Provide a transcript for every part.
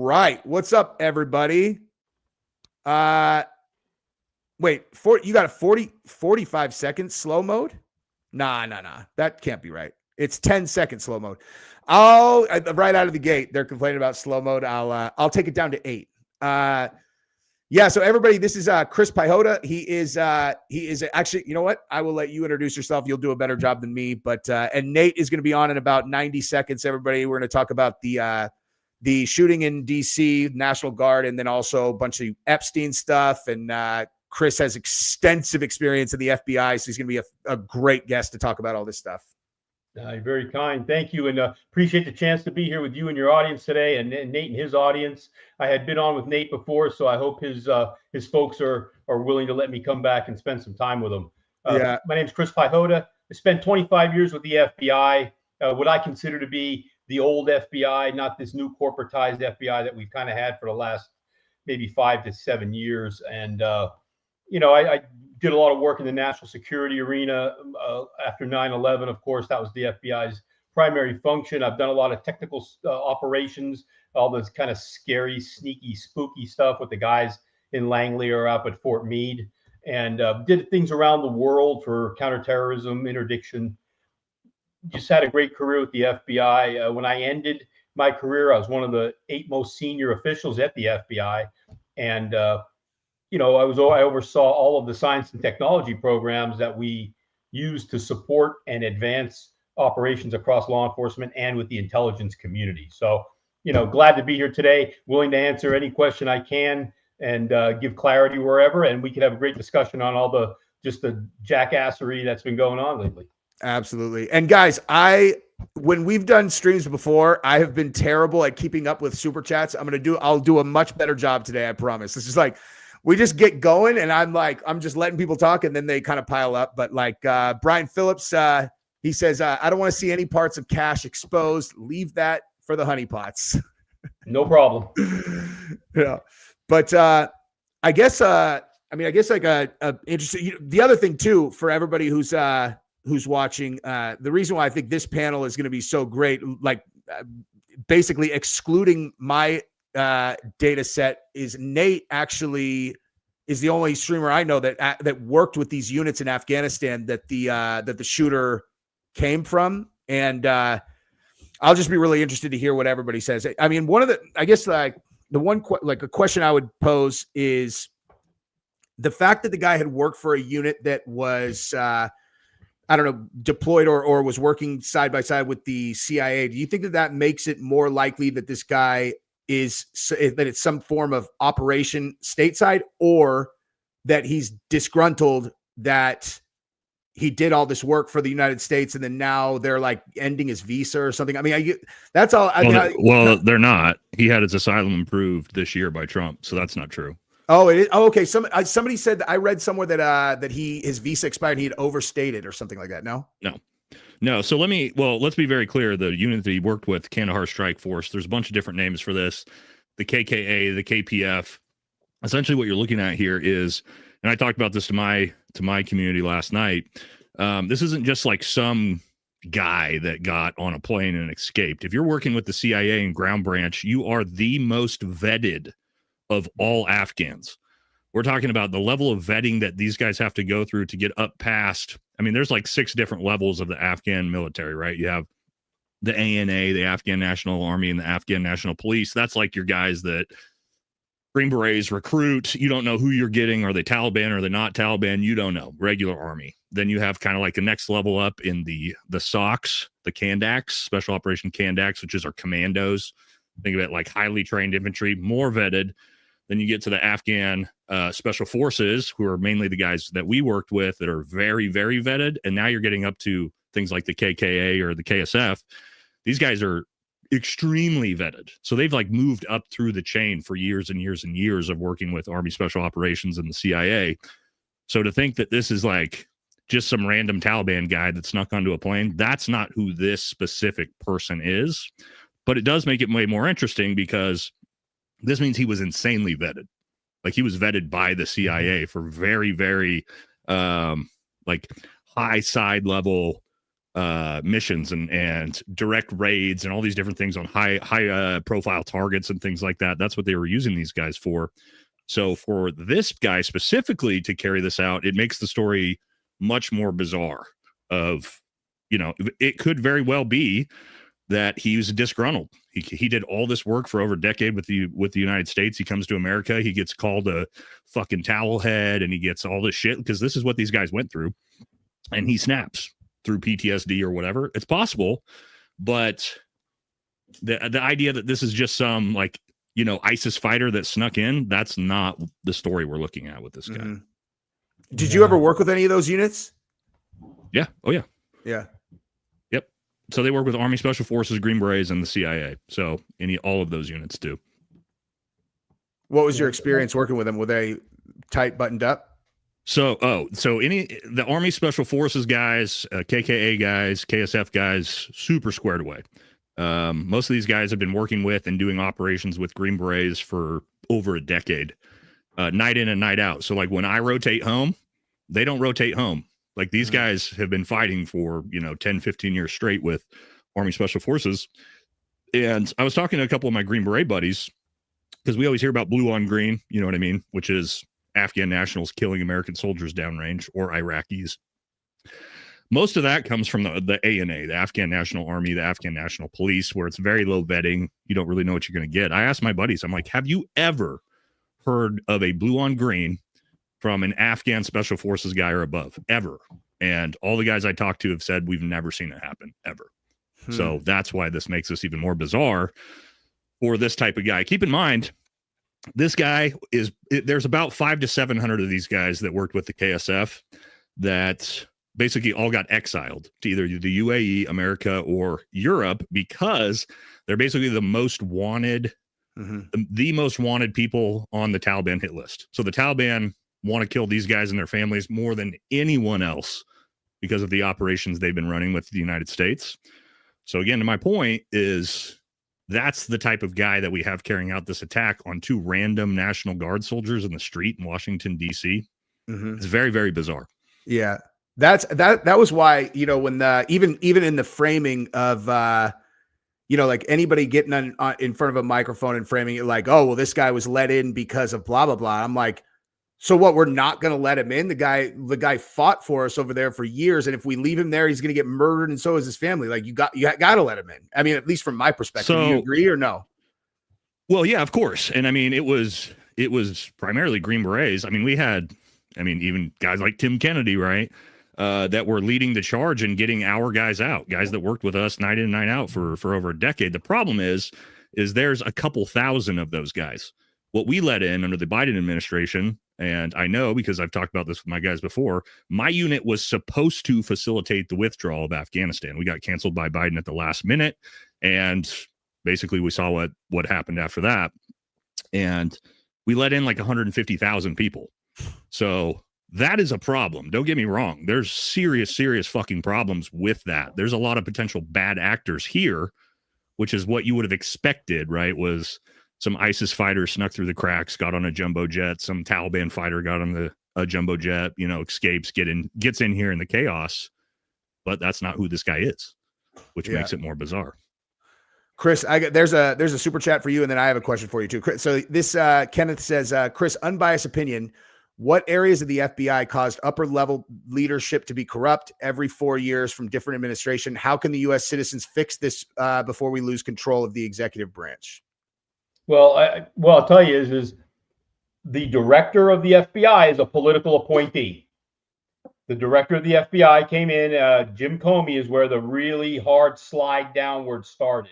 right. What's up, everybody? Wait, you got a 45 second slow mode? Nah. That can't be right. It's 10-second slow mode. Right out of the gate, they're complaining about slow mode. I'll take it down to 8. Yeah, so everybody, this is Chris Piehola. He is actually, you know what? I will let you introduce yourself. You'll do a better job than me. But and Nate is going to be on in about 90 seconds. Everybody, we're going to talk about the shooting in DC, National Guard, and then also a bunch of Epstein stuff. And Chris has extensive experience in the FBI, so he's going to be a great guest to talk about all this stuff. You're very kind. Thank you. And appreciate the chance to be here with you and your audience today, and Nate and his audience. I had been on with Nate before, so I hope his folks are willing to let me come back and spend some time with them. My name is Chris Piehola. I spent 25 years with the FBI, what I consider to be the old FBI, not this new corporatized FBI that we've kind of had for the last maybe 5 to 7 years. And, I did a lot of work in the national security arena after 9/11. Of course, that was the FBI's primary function. I've done a lot of technical operations, all this kind of scary, sneaky, spooky stuff with the guys in Langley or up at Fort Meade, and did things around the world for counterterrorism, interdiction. Just had a great career with the FBI. When I ended my career, I was one of the 8 most senior officials at the FBI, and I oversaw all of the science and technology programs that we use to support and advance operations across law enforcement and with the intelligence community. So, glad to be here today, willing to answer any question I can and give clarity wherever, and we can have a great discussion on all the jackassery that's been going on lately. Absolutely. And guys, when we've done streams before, I have been terrible at keeping up with super chats. I'll do a much better job today. I promise. This is like, we just get going and I'm just letting people talk and then they kind of pile up. But Brian Phillips, he says, I don't want to see any parts of Kash exposed. Leave that for the honeypots. No problem. Yeah. But I guess like a interesting, the other thing too, for everybody who's watching, the reason why I think this panel is going to be so great, basically excluding my data set, is Nate actually is the only streamer I know that worked with these units in Afghanistan that the shooter came from. And I'll just be really interested to hear what everybody says. I mean, a question I would pose is the fact that the guy had worked for a unit that was deployed or was working side by side with the CIA. Do you think that makes it more likely that this guy that it's some form of operation stateside, or that he's disgruntled that he did all this work for the United States and then now they're like ending his visa or something? I mean, that's all. They're not. He had his asylum approved this year by Trump, so that's not true. Oh, it is. Oh, okay. Somebody said that I read somewhere that his visa expired and he had overstayed it or something like that. No. So let's be very clear. The unit that he worked with, Kandahar Strike Force, there's a bunch of different names for this. The KKA, the KPF. Essentially what you're looking at here is, and I talked about this to my community last night. This isn't just like some guy that got on a plane and escaped. If you're working with the CIA and ground branch, you are the most vetted of all Afghans. We're talking about the level of vetting that these guys have to go through to get up past. I mean, there's like 6 different levels of the Afghan military, right? You have the ANA, the Afghan National Army, and the Afghan National Police. That's like your guys that Green Berets recruit. You don't know who you're getting. Are they Taliban? Are they not Taliban? You don't know. Regular Army. Then you have kind of like a next level up in the SOCs, the Kandaks, Special Operation Kandaks, which is our commandos. Think of it like highly trained infantry, more vetted. Then you get to the Afghan Special Forces, who are mainly the guys that we worked with that are very, very vetted. And now you're getting up to things like the KKA or the KSF. These guys are extremely vetted. So they've like moved up through the chain for years and years and years of working with Army Special Operations and the CIA. So to think that this is like just some random Taliban guy that snuck onto a plane, that's not who this specific person is. But it does make it way more interesting because this means he was insanely vetted. Like he was vetted by the CIA for very, very high side level missions and direct raids and all these different things on high profile targets and things like that. That's what they were using these guys for. So for this guy specifically to carry this out, it makes the story much more bizarre. Of, it could very well be that he was disgruntled. He did all this work for over a decade with the United States. He comes to America, he gets called a fucking towel head, and he gets all this shit because this is what these guys went through, and he snaps through PTSD or whatever. It's possible, but the idea that this is just some ISIS fighter that snuck in, that's not the story we're looking at with this guy. Mm-hmm. Did you ever work with any of those units? Yeah. Oh yeah. Yeah. So they work with Army Special Forces, Green Berets, and the CIA. So all of those units do. What was your experience working with them? Were they tight, buttoned up? So the Army Special Forces guys, KKA guys, KSF guys, super squared away. Most of these guys have been working with and doing operations with Green Berets for over a decade, night in and night out. So like when I rotate home, they don't rotate home. Like these guys have been fighting for, 10, 15 years straight with Army Special Forces. And I was talking to a couple of my Green Beret buddies, because we always hear about blue on green, you know what I mean? Which is Afghan nationals killing American soldiers downrange, or Iraqis. Most of that comes from the ANA, the Afghan National Army, the Afghan National Police, where it's very low vetting. You don't really know what you're going to get. I asked my buddies, I'm like, have you ever heard of a blue on green from an Afghan Special Forces guy or above, ever? And all the guys I talked to have said, we've never seen it happen, ever. So that's why this makes this even more bizarre for this type of guy. Keep in mind, this guy there's about 500 to 700 of these guys that worked with the KSF that basically all got exiled to either the UAE, America, or Europe, because they're basically the most wanted, the most wanted people on the Taliban hit list. So the Taliban want to kill these guys and their families more than anyone else because of the operations they've been running with the United States. So again, to my point is, that's the type of guy that we have carrying out this attack on two random National Guard soldiers in the street in Washington, D.C. It's very, very bizarre. Yeah. That was why, when even in the framing of, like anybody getting in front of a microphone and framing it like, oh, well, this guy was let in because of blah, blah, blah. I'm like, so what, we're not going to let him in? The guy fought for us over there for years. And if we leave him there, he's going to get murdered. And so is his family. Like you got to let him in. I mean, at least from my perspective, do you agree or no? Well, yeah, of course. And I mean, it was primarily Green Berets. I mean, we had, even guys like Tim Kennedy, right? That were leading the charge and getting our guys out, guys that worked with us night in and night out for over a decade. The problem is there's a couple thousand of those guys. What we let in under the Biden administration, and I know because I've talked about this with my guys before, my unit was supposed to facilitate the withdrawal of Afghanistan. We got canceled by Biden at the last minute, and basically we saw what happened after that. And we let in like 150,000 people. So that is a problem. Don't get me wrong. There's serious fucking problems with that. There's a lot of potential bad actors here, which is what you would have expected, right? Was some ISIS fighter snuck through the cracks, got on a jumbo jet. Some Taliban fighter got on a jumbo jet, escapes, gets in here in the chaos. But that's not who this guy is, which makes it more bizarre. Chris, there's a super chat for you, and then I have a question for you too, Chris. So this Kenneth says, Chris, unbiased opinion. What areas of the FBI caused upper level leadership to be corrupt every 4 years from different administration? How can the U.S. citizens fix this before we lose control of the executive branch? Well, I'll tell you is the director of the FBI is a political appointee. The director of the FBI came in. Jim Comey is where the really hard slide downward started.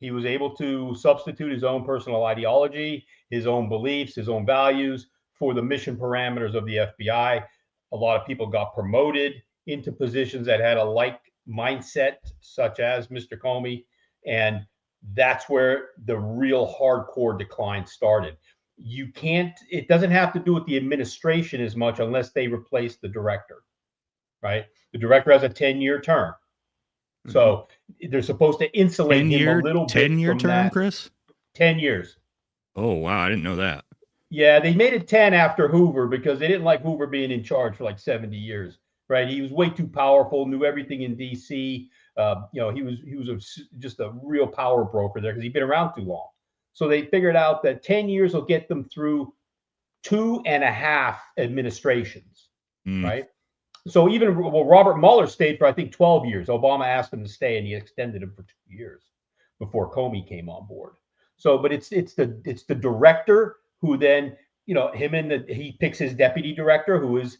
He was able to substitute his own personal ideology, his own beliefs, his own values for the mission parameters of the FBI. A lot of people got promoted into positions that had a like mindset, such as Mr. Comey. And that's where the real hardcore decline started. It doesn't have to do with the administration as much unless they replace the director, right? The director has a 10-year term. So they're supposed to insulate him a little bit. 10-year term, that. Chris? 10 years. Oh, wow. I didn't know that. Yeah, they made it 10 after Hoover because they didn't like Hoover being in charge for like 70 years. right? He was way too powerful, knew everything in DC. He was just a real power broker there because he'd been around too long. So they figured out that 10 years will get them through 2.5 administrations, right? So even Robert Mueller stayed for, I think, 12 years. Obama asked him to stay, and he extended him for 2 years before Comey came on board. So, but it's the director who then, he picks his deputy director, who is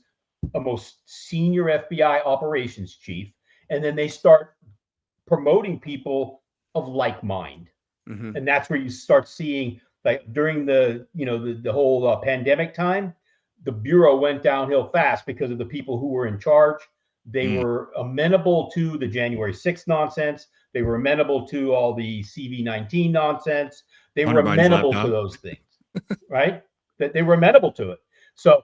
a most senior FBI operations chief, and then they start promoting people of like mind, and that's where you start seeing, like during the whole pandemic time, the Bureau went downhill fast because of the people who were in charge. They were amenable to the January 6th nonsense. They were amenable to all the CV-19 nonsense. They were amenable to those things, right? That they were amenable to it. So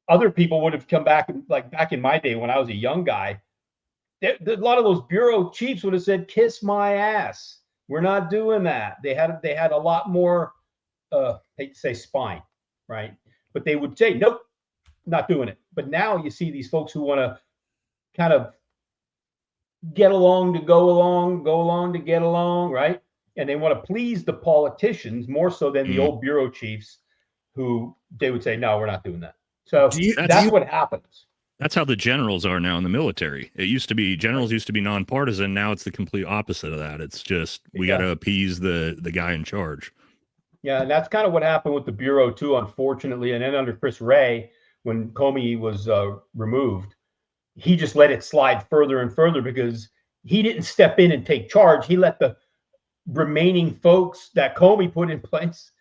other people would have come back, like back in my day when I was a young guy, a lot of those Bureau chiefs would have said, "Kiss my ass. We're not doing that." They had a lot more, hate to say spine, right? But they would say, "Nope, not doing it." But now you see these folks who want to kind of get along to go along to get along, right? And they want to please the politicians more so than the old Bureau chiefs, who they would say, "No, we're not doing that." So that's what happens. That's how the generals are now in the military. It used to be generals used to be nonpartisan. Now it's the complete opposite of that. It's just we got to appease the guy in charge. Yeah, and that's kind of what happened with the Bureau too, unfortunately. And then under Chris Wray, when Comey was removed, he just let it slide further and further because he didn't step in and take charge. He let the remaining folks that Comey put in place,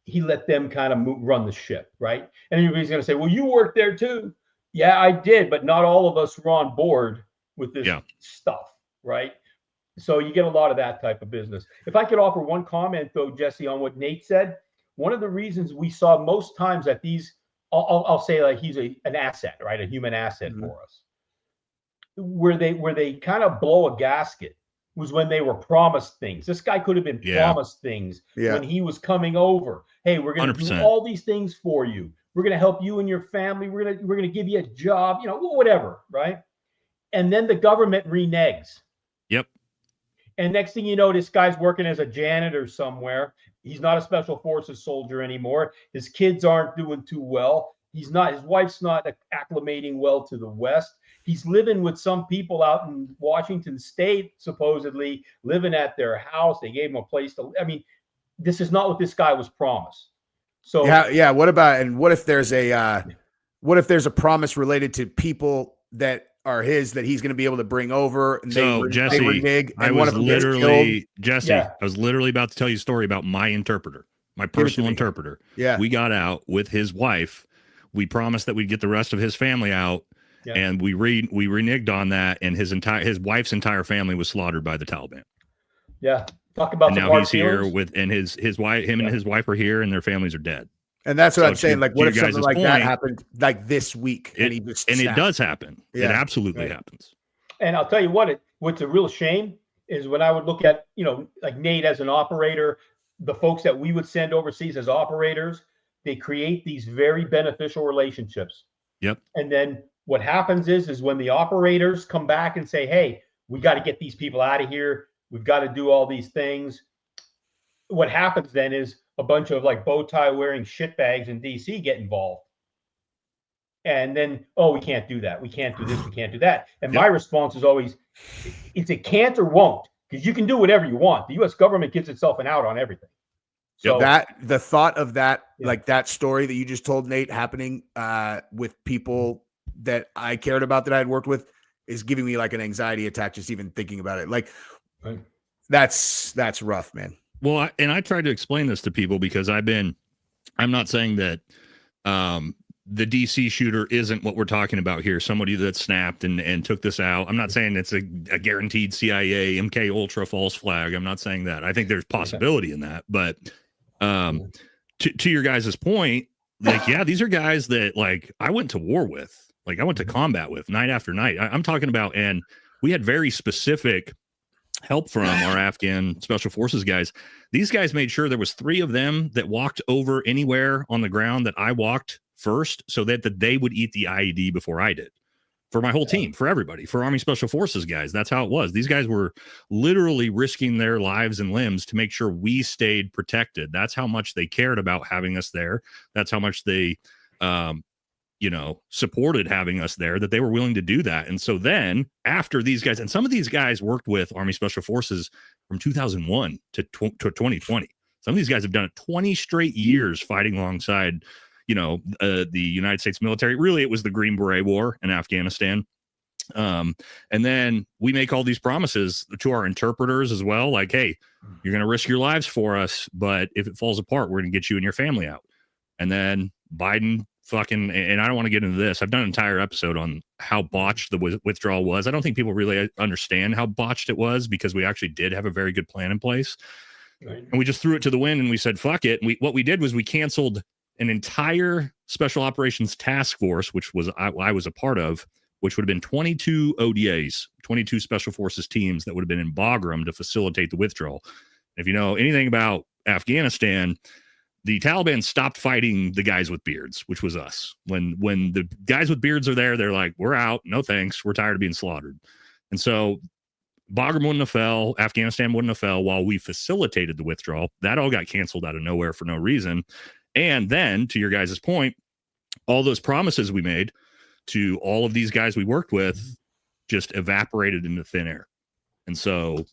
he let them kind of run the ship, right? And everybody's going to say, "Well, you worked there too." Yeah, I did, but not all of us were on board with this stuff, right? So you get a lot of that type of business. If I could offer one comment, though, Jesse, on what Nate said, one of the reasons we saw most times that these, I'll say like he's an asset, right? A human asset for us. Where they kind of blow a gasket was when they were promised things. This guy could have been promised things when he was coming over. Hey, we're going to do all these things for you. We're going to help you and your family. We're going to give you a job, whatever, right? And then the government reneges. Yep. And next thing you know, this guy's working as a janitor somewhere. He's not a special forces soldier anymore. His kids aren't doing too well. His wife's not acclimating well to the West. He's living with some people out in Washington State, supposedly living at their house. They gave him a place to. I mean, this is not what this guy was promised. So yeah. What if there's a promise related to people that are his that he's going to be able to bring over? And Jesse, I was literally about to tell you a story about my interpreter, my personal interpreter. Yeah, we got out with his wife. We promised that we'd get the rest of his family out, and we reneged on that. And his wife's entire family was slaughtered by the Taliban. Yeah. Talk about and now he's here and his wife, him and his wife are here, and their families are dead. And that's what I'm saying. Like, what if something like that happened like this week? It does happen. Yeah. It absolutely happens. And I'll tell you what's a real shame is when I would look at, like Nate as an operator, the folks that we would send overseas as operators, they create these very beneficial relationships. Yep. And then what happens is when the operators come back and say, "Hey, we got to get these people out of here. We've got to do all these things." What happens then is a bunch of like bow tie wearing shitbags in DC get involved. And then, we can't do that. We can't do this. We can't do that. And my response is always, it's a can't or won't, because you can do whatever you want. The U.S. government gives itself an out on everything. So the thought of that, like that story that you just told, Nate, happening with people that I cared about that I had worked with is giving me like an anxiety attack just even thinking about it. Like that's rough, man. Well, and I tried to explain this to people because I'm not saying that the DC shooter isn't what we're talking about here. Somebody that snapped and took this out. I'm not saying it's a guaranteed CIA MK Ultra false flag. I'm not saying that. I think there's possibility in that. But to your guys' point, like, these are guys that like I went to war with. Like I went to combat with night after night. I'm talking about, and we had very specific help from our Afghan special forces guys. These guys made sure there was 3 of them that walked over anywhere on the ground that I walked first so that they would eat the IED before I did. for my whole team, for everybody, for Army Special Forces guys. That's how it was. These guys were literally risking their lives and limbs to make sure we stayed protected. That's how much they cared about having us there. That's how much they, supported having us there, that they were willing to do that. And so then after these guys, and some of these guys worked with Army Special Forces from 2001 to 2020. Some of these guys have done it 20 straight years fighting alongside the United States military. Really, it was the Green Beret War in Afghanistan. And then we make all these promises to our interpreters as well. Like, hey, you're going to risk your lives for us, but if it falls apart, we're going to get you and your family out. And then Biden and I don't want to get into this. I've done an entire episode on how botched the withdrawal was. I don't think people really understand how botched it was, because we actually did have a very good plan in place. Right. And we just threw it to the wind and we said, fuck it. And what we did was we canceled an entire special operations task force, which was I was a part of, which would have been 22 ODAs, 22 special forces teams that would have been in Bagram to facilitate the withdrawal. If you know anything about Afghanistan, the Taliban stopped fighting the guys with beards, which was us. When the guys with beards are there, they're like, we're out. No thanks. We're tired of being slaughtered. And so Bagram wouldn't have fell. Afghanistan wouldn't have fell while we facilitated the withdrawal. That all got canceled out of nowhere for no reason. And then, to your guys' point, all those promises we made to all of these guys we worked with just evaporated into thin air. And so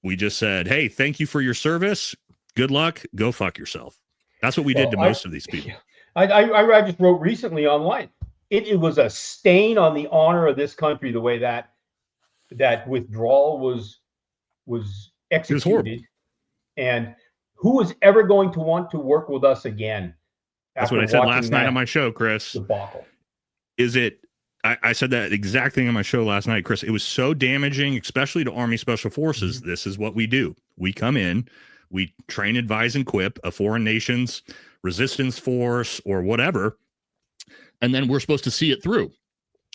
we just said, hey, thank you for your service. Good luck. Go fuck yourself. That's what we did to most of these people. I just wrote recently online. It was a stain on the honor of this country, the way that withdrawal was executed. It was horrible. And who is ever going to want to work with us again? That's what I said last night on my show, Chris. Debacle. I said that exact thing on my show last night, Chris. It was so damaging, especially to Army Special Forces. Mm-hmm. This is what we do. We come in, we train, advise, and equip a foreign nation's resistance force or whatever, and then we're supposed to see it through.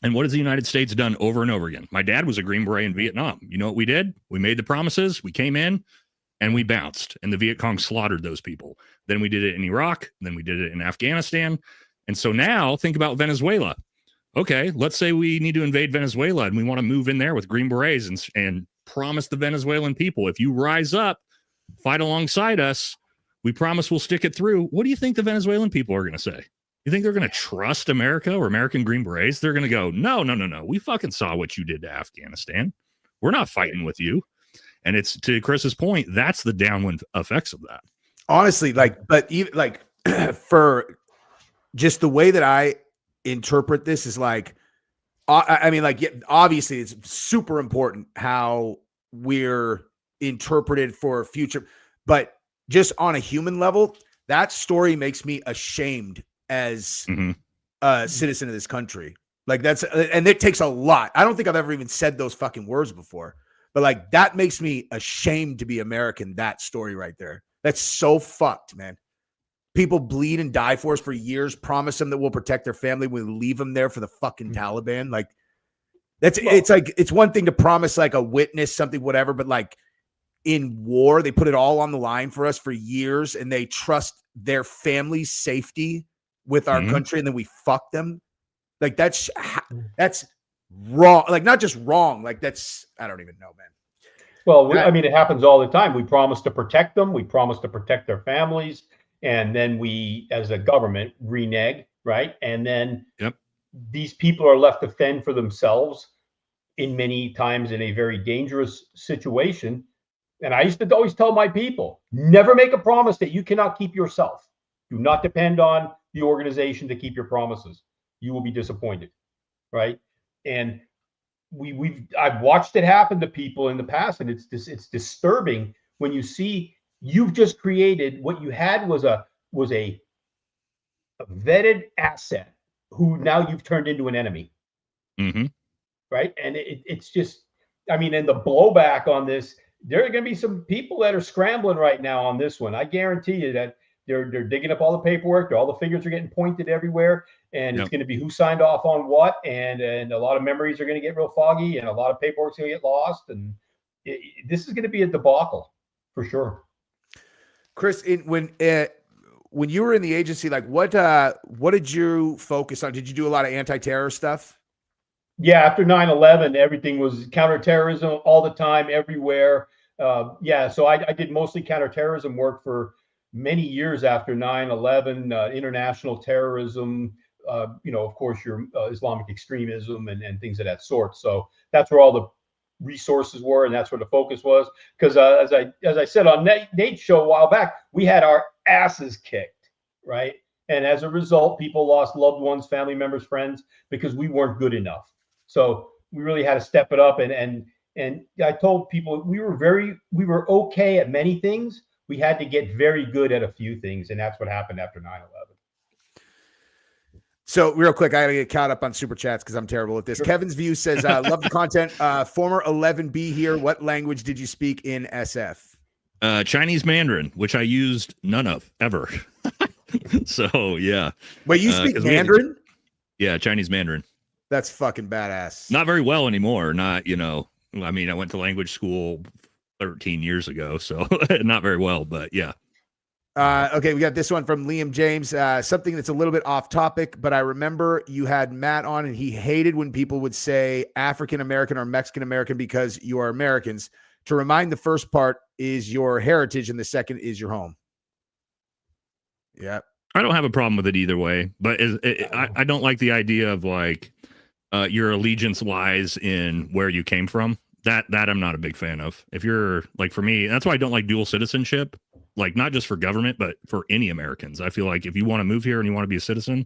And what has the United States done over and over again? My dad was a Green Beret in Vietnam. You know what we did? We made the promises, we came in, and we bounced, and the Viet Cong slaughtered those people. Then we did it in Iraq, then we did it in Afghanistan. And so now think about Venezuela. Okay, let's say we need to invade Venezuela and we want to move in there with Green Berets and promise the Venezuelan people, if you rise up, fight alongside us, we promise we'll stick it through. What do you think the Venezuelan people are going to say? You think they're going to trust America or American Green Berets? They're going to go, no. We fucking saw what you did to Afghanistan. We're not fighting with you. And it's, to Chris's point, that's the downwind effects of that. Honestly, but even for just the way that I interpret this is obviously it's super important how we're interpreted for future, but just on a human level, that story makes me ashamed as a citizen of this country. And it takes a lot. I don't think I've ever even said those fucking words before, but that makes me ashamed to be American. That story right there. That's so fucked, man. People bleed and die for us for years, promise them that we'll protect their family. We leave them there for the fucking Taliban. It's one thing to promise a witness, something, whatever, but in war, they put it all on the line for us for years, and they trust their family's safety with our country, and then we fuck them. That's wrong. Not just wrong. That's, I don't even know, man. Well, it happens all the time. We promise to protect them. We promise to protect their families. And then we, as a government, renege, right? And then these people are left to fend for themselves in many times in a very dangerous situation. And I used to always tell my people, never make a promise that you cannot keep yourself. Do not depend on the organization to keep your promises. You will be disappointed, right? And I've watched it happen to people in the past, and it's disturbing when you see you've just created what you had was a vetted asset who now you've turned into an enemy, right? And it's just, and the blowback on this, there are going to be some people that are scrambling right now on this one. I guarantee you that they're digging up all the paperwork, all the fingers are getting pointed everywhere, and it's going to be who signed off on what, and a lot of memories are going to get real foggy, and a lot of paperwork's going to get lost, and this is going to be a debacle for sure. Chris, when you were in the agency, what did you focus on? Did you do a lot of anti-terror stuff? Yeah, after 9/11, everything was counterterrorism all the time, everywhere. Yeah, so I did mostly counterterrorism work for many years after 9/11, international terrorism, of course, your Islamic extremism and things of that sort. So that's where all the resources were, and that's where the focus was. Because as I said on Nate's show a while back, we had our asses kicked, right? And as a result, people lost loved ones, family members, friends, because we weren't good enough. So we really had to step it up. And I told people we were okay at many things. We had to get very good at a few things, and that's what happened after 9/11. So real quick, I gotta get caught up on super chats because I'm terrible at this. Sure. Kevin's View says, love the content. Former 11B here. What language did you speak in SF? Chinese Mandarin, which I used none of ever. So yeah. Wait, you speak Mandarin? Yeah, Chinese Mandarin. That's fucking badass. Not very well anymore. Not, I mean, I went to language school 13 years ago, so not very well, but yeah. Okay, we got this one from Liam James. Something that's a little bit off topic, but I remember you had Matt on and he hated when people would say African American or Mexican American because you are Americans. To remind, the first part is your heritage and the second is your home. Yeah. I don't have a problem with it either way, but I don't like the idea of like your allegiance lies in where you came from. That I'm not a big fan of. If you're like, for me, that's why I don't like dual citizenship, like not just for government, but for any Americans. I feel like if you want to move here and you want to be a citizen,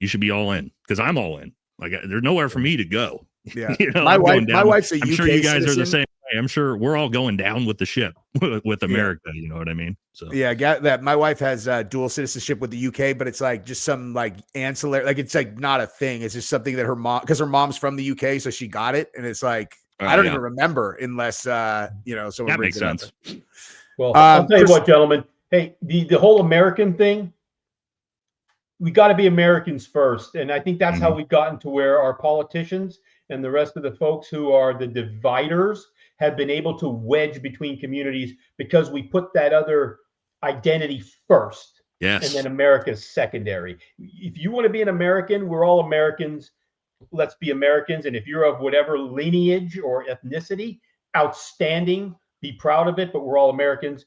you should be all in, because I'm all in. Like there's nowhere for me to go. Yeah. My wife's a UK I'm sure you guys citizen. are the same way. I'm sure we're all going down with the ship with America. Yeah. You know what I mean? So yeah, got that. My wife has dual citizenship with the UK, but it's like just some like ancillary, like it's like not a thing. It's just something that her mom, because her mom's from the UK, so she got it, and it's like I don't even remember unless someone that brings makes sense. Well, I'll tell you what, gentlemen. Hey, the whole American thing, we got to be Americans first, and I think that's how we've gotten to where our politicians and the rest of the folks who are the dividers have been able to wedge between communities, because we put that other identity first. Yes. And then America's secondary. If you want to be an American, we're all Americans. Let's be Americans. And if you're of whatever lineage or ethnicity, outstanding, be proud of it, but we're all Americans.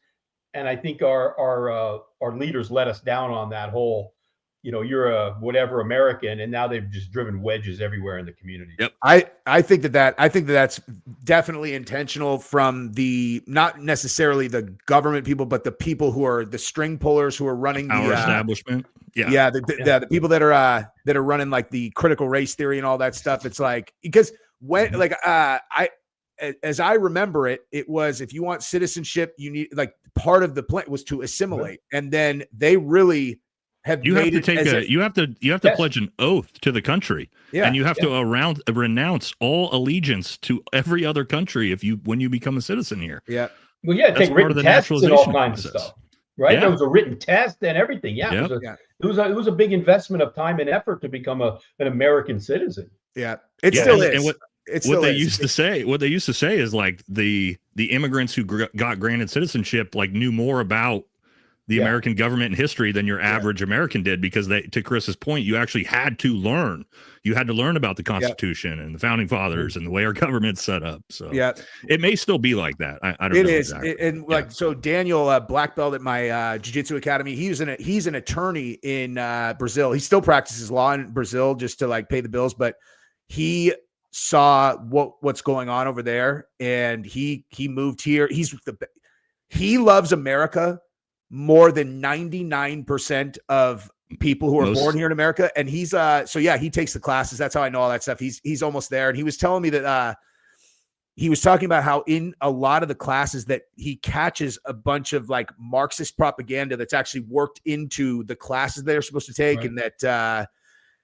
And I think our leaders let us down on that whole, you're a whatever American, and now they've just driven wedges everywhere in the community. Yep. I think that's definitely intentional from the, not necessarily the government people, but the people who are the string pullers who are running our establishment. Yeah. Yeah. The people that are running like the critical race theory and all that stuff. It's like, because when as I remember it, it was, if you want citizenship, you need, like, part of the plan was to assimilate. Right. And then they really have you made have to take you have to pledge an oath to the country. Yeah. And you have to renounce all allegiance to every other country when you become a citizen here. Yeah. Well, yeah, take written tests and all kinds of stuff. Right. Yeah. There was a written test and everything. Yeah. Yep. It was a big investment of time and effort to become an American citizen. Yeah. It still is. And what they used to say is like the immigrants who got granted citizenship like knew more about the American government and history than your average American did, because to Chris's point, you actually had to learn. You had to learn about the Constitution and the founding fathers and the way our government's set up. So it may still be like that. I don't know. It is. Exactly. So Daniel, black belt at my jiu-jitsu academy, he's an attorney in Brazil. He still practices law in Brazil just to like pay the bills, but he saw what's going on over there, and he moved here. He loves America more than 99% of people who are born here in America. And he's he takes the classes. That's how I know all that stuff. He's almost there. And he was telling me that he was talking about how in a lot of the classes that he catches a bunch of like Marxist propaganda that's actually worked into the classes they're supposed to take. Right. And that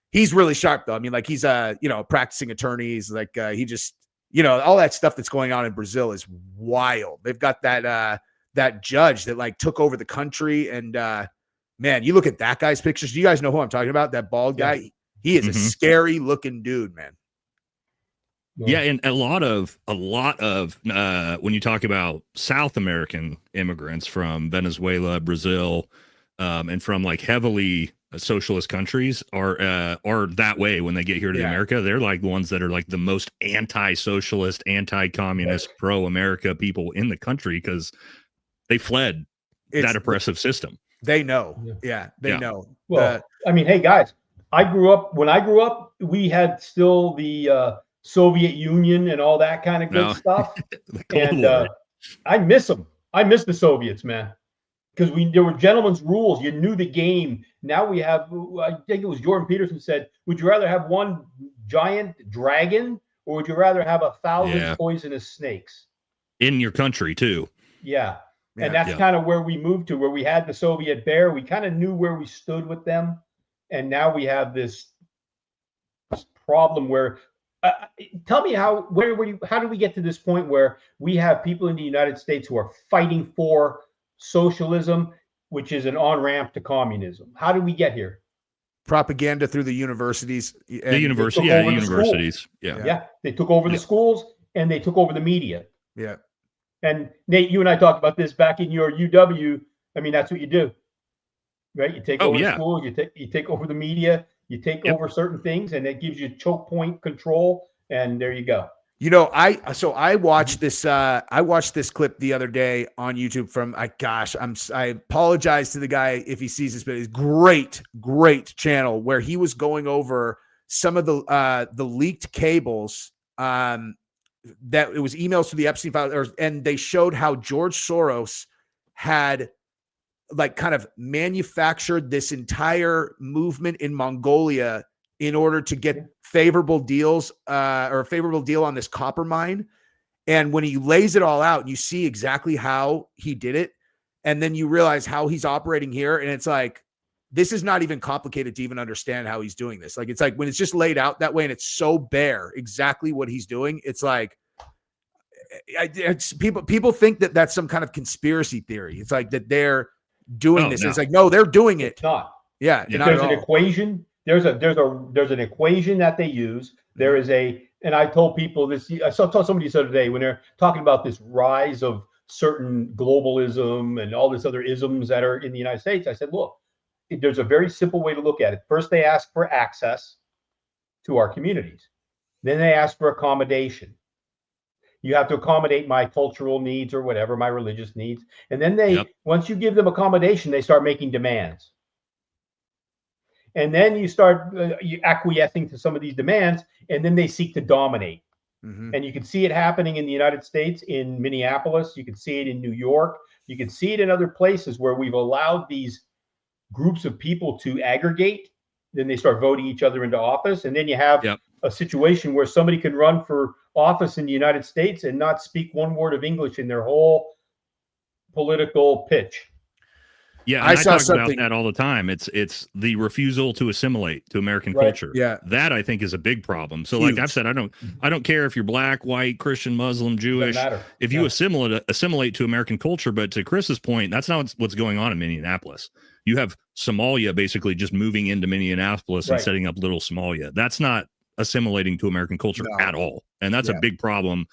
he's really sharp though. I mean, like he's practicing attorneys, like he just, all that stuff that's going on in Brazil is wild. They've got that judge that like took over the country, and man, you look at that guy's pictures. Do you guys know who I'm talking about? That bald guy. He is a scary looking dude, man. Yeah, and a lot of when you talk about South American immigrants from Venezuela, Brazil, and from like heavily socialist countries are that way when they get here to America. They're like the ones that are like the most anti-socialist, anti-communist, pro-America people in the country because they fled that oppressive system. They know. They know. Well, I mean, hey guys, when I grew up, we had still the Soviet Union and all that kind of good stuff. And I miss them. I miss the Soviets, man. Because there were gentlemen's rules. You knew the game. Now we have, I think it was Jordan Peterson said, would you rather have one giant dragon or would you rather have 1,000 poisonous snakes? In your country, too. Yeah. And that's kind of where we moved to, where we had the Soviet bear. We kind of knew where we stood with them. And now we have this problem where, tell me how do we get to this point where we have people in the United States who are fighting for socialism, which is an on-ramp to communism? How did we get here? Propaganda through the universities. The universities. They took over the schools and they took over the media. Yeah. And Nate, you and I talked about this back in your UW. I mean, that's what you do, right? You take over the school, you take over the media, you take over certain things, and it gives you choke point control. And there you go. You know, I watched this clip the other day on YouTube from I apologize to the guy if he sees this, but it's great channel where he was going over some of the leaked cables that it was emails to the Epstein file, and they showed how George Soros had like kind of manufactured this entire movement in Mongolia in order to get favorable deals or a favorable deal on this copper mine. And when he lays it all out and you see exactly how he did it, and then you realize how he's operating here, and it's like, this is not even complicated to even understand how he's doing this. Like, it's like when it's just laid out that way and it's so bare exactly what he's doing. It's like, people think that that's some kind of conspiracy theory. It's like that they're doing this. No. It's like, no, they're doing it. It's not. Yeah. There's an equation. There's an equation that they use. There is and I told people this, I saw somebody the other day when they're talking about this rise of certain globalism and all this other isms that are in the United States. I said, look, there's a very simple way to look at it. First, they ask for access to our communities. Then they ask for accommodation. You have to accommodate my cultural needs or whatever, my religious needs. And then once you give them accommodation, they start making demands. And then you start acquiescing to some of these demands, and then they seek to dominate. Mm-hmm. And you can see it happening in the United States, in Minneapolis. You can see it in New York. You can see it in other places where we've allowed these groups of people to aggregate. Then they start voting each other into office. And then you have a situation where somebody can run for office in the United States and not speak one word of English in their whole political pitch. Yeah, and I talk about that all the time. It's the refusal to assimilate to American culture. Yeah, that I think is a big problem. So, like I've said, I don't care if you're black, white, Christian, Muslim, Jewish. If you assimilate to American culture, but to Chris's point, that's not what's going on in Minneapolis. You have Somalia basically just moving into Minneapolis and setting up little Somalia. That's not assimilating to American culture at all, and that's a big problem.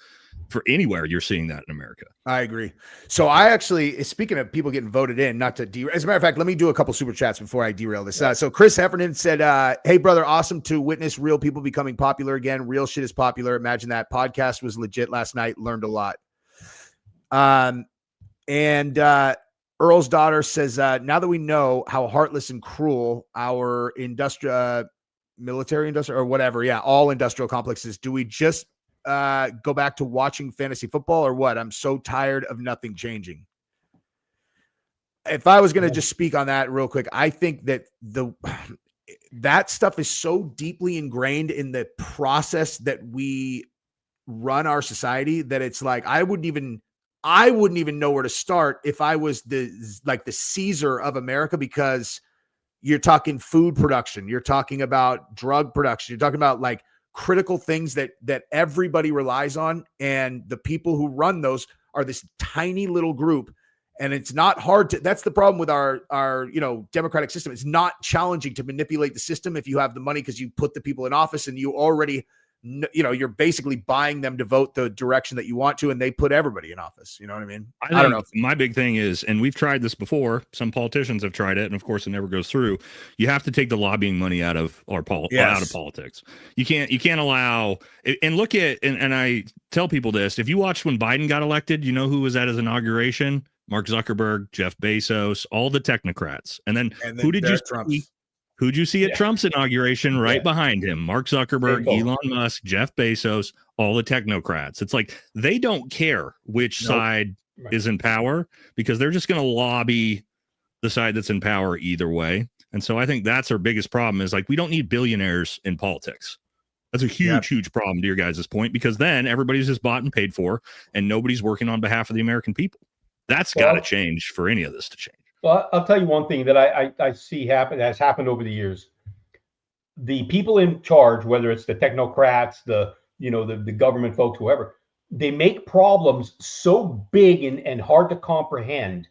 For anywhere you're seeing that in America. I agree. So I actually, speaking of people getting voted in, not to derail, as a matter of fact, let me do a couple super chats before I derail this. So Chris Heffernan said, hey brother, awesome to witness real people becoming popular again. Real shit is popular. Imagine that. Podcast was legit last night. Learned a lot. And Earl's daughter says, now that we know how heartless and cruel our military industrial or whatever, all industrial complexes, do we just go back to watching fantasy football or what? I'm so tired of nothing changing. If I was going to just speak on that real quick, I think that that stuff is so deeply ingrained in the process that we run our society that it's like, I wouldn't even know where to start if I was the Caesar of America, because you're talking food production, you're talking about drug production, you're talking about like critical things that everybody relies on. And the people who run those are this tiny little group. And it's not hard to, that's the problem with our democratic system. It's not challenging to manipulate the system if you have the money, because you put the people in office and you already you're basically buying them to vote the direction that you want to, and they put everybody in office. You know what I mean? I don't know. My big thing is, and we've tried this before, some politicians have tried it, and of course it never goes through. You have to take the lobbying money out of out of politics. You can't allow, and look at, and I tell people this, if you watched when Biden got elected, you know who was at his inauguration? Mark Zuckerberg, Jeff Bezos, all the technocrats. And then who did you see? Who'd you see at Trump's inauguration right behind him? Mark Zuckerberg, Elon Musk, Jeff Bezos, all the technocrats. It's like they don't care which side is in power because they're just going to lobby the side that's in power either way. And so I think that's our biggest problem is like we don't need billionaires in politics. That's a huge problem to your guys' point, because then everybody's just bought and paid for and nobody's working on behalf of the American people. That's got to change for any of this to change. Well, I'll tell you one thing that I see has happened over the years. The people in charge, whether it's the technocrats, the government folks, whoever, they make problems so big and hard to comprehend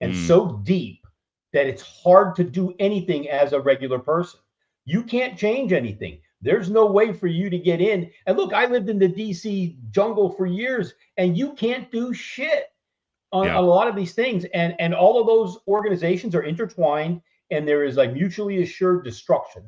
and so deep that it's hard to do anything as a regular person. You can't change anything. There's no way for you to get in. And look, I lived in the DC jungle for years, and you can't do shit on a lot of these things, and all of those organizations are intertwined, and there is like mutually assured destruction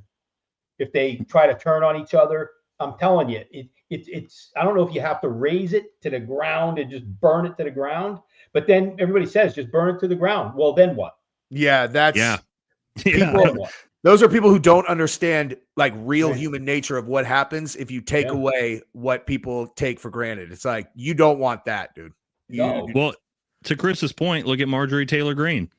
if they try to turn on each other. I'm telling you, it's I don't know if you have to raise it to the ground and just burn it to the ground, but then everybody says just burn it to the ground. Well, then what? Yeah, that's people. Those are people who don't understand like real human nature of what happens if you take away what people take for granted. It's like you don't want that, dude. Well, to Chris's point, look at Marjorie Taylor Greene.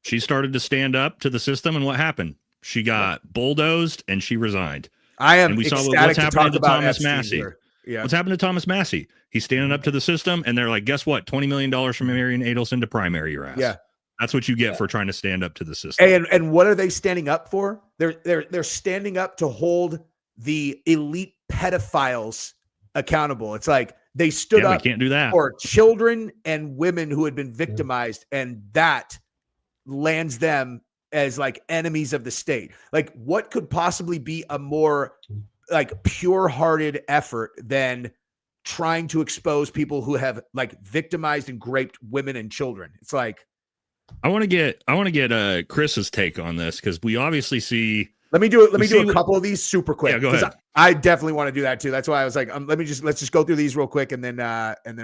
She started to stand up to the system, and what happened? She got bulldozed, and she resigned. I am. And we saw what's happening to Thomas Massey. Yeah. What's happened to Thomas Massey? He's standing up to the system, and they're like, "Guess what? $20 million from Marion Adelson to primary your ass." Yeah, that's what you get for trying to stand up to the system. And what are they standing up for? They're standing up to hold the elite pedophiles accountable. It's like they stood up can't do that for children and women who had been victimized, and that lands them as like enemies of the state. Like, what could possibly be a more like pure-hearted effort than trying to expose people who have like victimized and raped women and children? It's like, I want to get Chris's take on this, because we obviously see. Let me do a couple of these super quick. Yeah, go ahead. I definitely want to do that too. That's why I was like, let's just go through these real quick, and then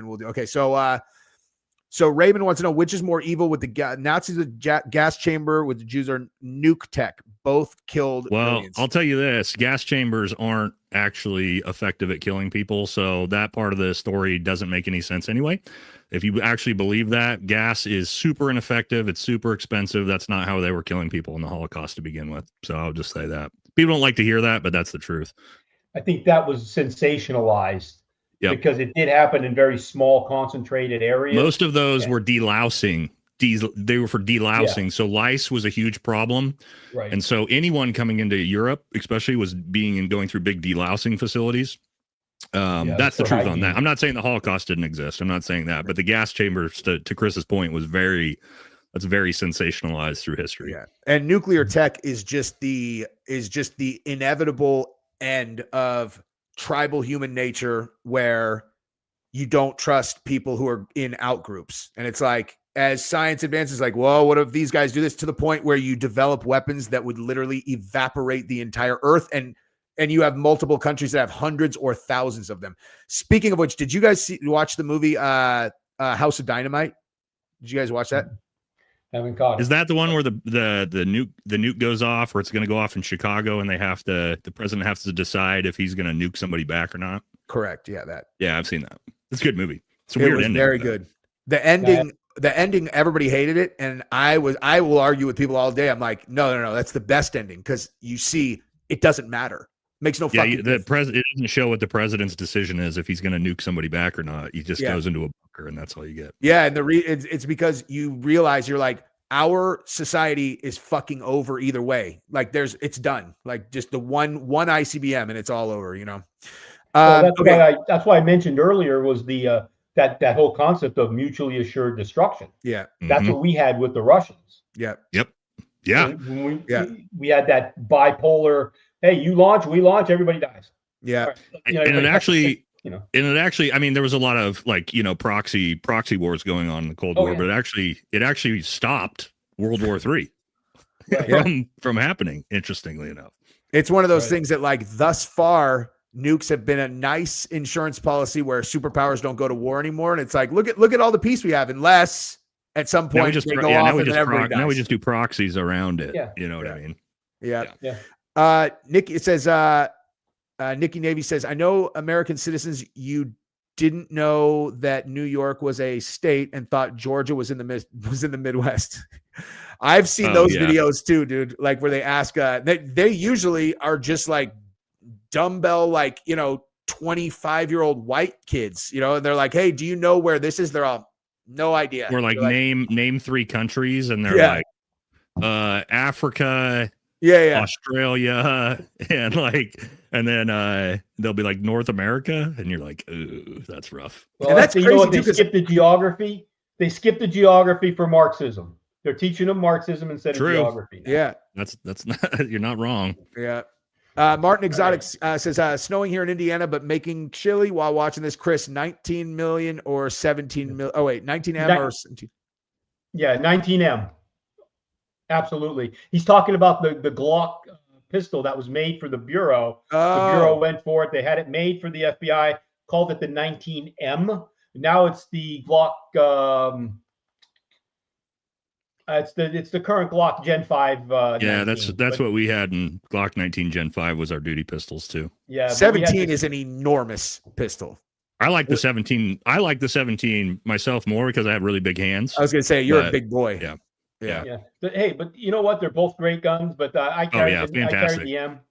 we'll do. Okay, so Raymond wants to know which is more evil, with the Nazis with gas chamber, with the Jews are nuke tech. Both killed millions. I'll tell you this: gas chambers aren't actually effective at killing people, so that part of the story doesn't make any sense anyway. If you actually believe that, gas is super ineffective, it's super expensive. That's not how they were killing people in the Holocaust to begin with. So I'll just say that. People don't like to hear that, but that's the truth. I think that was sensationalized because it did happen in very small, concentrated areas. Most of those were delousing. They were for delousing. So lice was a huge problem. Right. And so anyone coming into Europe, especially, was going through big delousing facilities. That's the truth on that. I'm not saying the Holocaust didn't exist. I'm not saying that, but the gas chambers, to Chris's point, was very sensationalized through history. Yeah. And nuclear tech is just the inevitable end of tribal human nature, where you don't trust people who are in out groups. And it's like, as science advances, like, whoa, what if these guys do this, to the point where you develop weapons that would literally evaporate the entire earth, and you have multiple countries that have hundreds or thousands of them. Speaking of which, did you guys watch the movie House of Dynamite? Did you guys watch that? Haven't caught it. Is that the one where the nuke goes off, or it's going to go off in Chicago, and the president has to decide if he's going to nuke somebody back or not? Correct. Yeah, that. Yeah, I've seen that. It's a good movie. It's a weird ending. Very good. The ending, everybody hated it, and I will argue with people all day. I'm like, no, that's the best ending, because you see, it doesn't matter. Makes no fucking difference. It doesn't show what the president's decision is, if he's going to nuke somebody back or not. He just goes into a bunker, and that's all you get. Yeah, and it's because you realize, you're like, our society is fucking over either way. Like, it's done. Like, just the one ICBM, and it's all over. You know. That's why I mentioned earlier was the that whole concept of mutually assured destruction. Yeah, that's what we had with the Russians. Yeah. Yep. Yeah. We had that bipolar. Hey, you launch, we launch, everybody dies. Yeah. And it actually, I mean, there was a lot of proxy wars going on in the Cold War, but it actually stopped World War III from happening. Interestingly enough, it's one of those things that, like, thus far, nukes have been a nice insurance policy where superpowers don't go to war anymore. And it's like, look at all the peace we have, unless at some point they go off and then everybody dies. Now we just do proxies around it. Yeah. You know what I mean? Yeah. Nick, it says, Nikki Navy says, I know American citizens, you didn't know that New York was a state and thought Georgia was in the Midwest. I've seen those videos too, dude. Like, where they ask, they usually are just like dumbbell, 25-year-old white kids, and they're like, hey, do you know where this is? They're all, no idea. Or like, name 3 countries, and they're like, Africa, Australia, and then they'll be like North America, and you're like, ooh, that's rough. Well, and that's crazy. They skip the geography. They skip the geography for Marxism. They're teaching them Marxism instead of geography. Yeah, that's not. You're not wrong. Yeah. Martin Exotics says, snowing here in Indiana, but making chili while watching this. Chris, 19 million or 17 million? Oh, wait, 19M or 17? Yeah, 19M. Absolutely. He's talking about the Glock pistol that was made for the Bureau. The Bureau went for it. They had it made for the FBI, called it the 19M. Now it's the Glock. It's the current Glock Gen 5. Yeah, 19, that's what we had in Glock 19 Gen 5 was our duty pistols too. Yeah, 17 is an enormous pistol. I like the 17. I like the 17 myself more because I have really big hands. I was gonna say you're a big boy. Yeah. Hey, but you know what? They're both great guns. But I carried the M.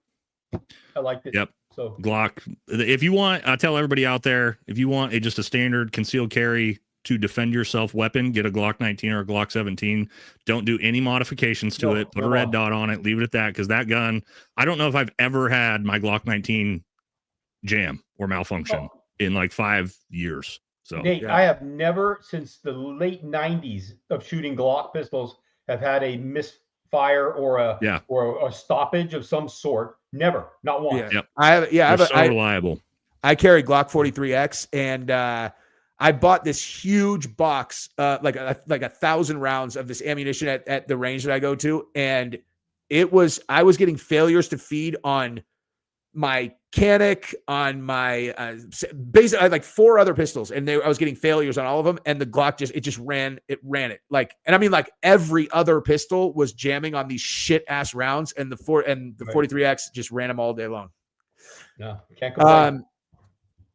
I liked it. Yep. So Glock. If you want, I tell everybody out there, if you want just a standard concealed carry to defend yourself weapon, get a Glock 19 or a Glock 17. Don't do any modifications to it. Put a red dot on it. Leave it at that, because that gun, I don't know if I've ever had my Glock 19 jam or malfunction in like 5 years. So Nate, I have never, since the late 90s of shooting Glock pistols, have had a misfire or a stoppage of some sort. Never, not once. Yep. They're so reliable. I carry Glock 43X, and I bought this huge box, like 1,000 rounds of this ammunition at the range that I go to. And I was getting failures to feed on my Canic, on my, basically I had like 4 other pistols, and I was getting failures on all of them. And the Glock just ran it. Like, and I mean, like, every other pistol was jamming on these shit ass rounds, and the 43X just ran them all day long. No, can't complain.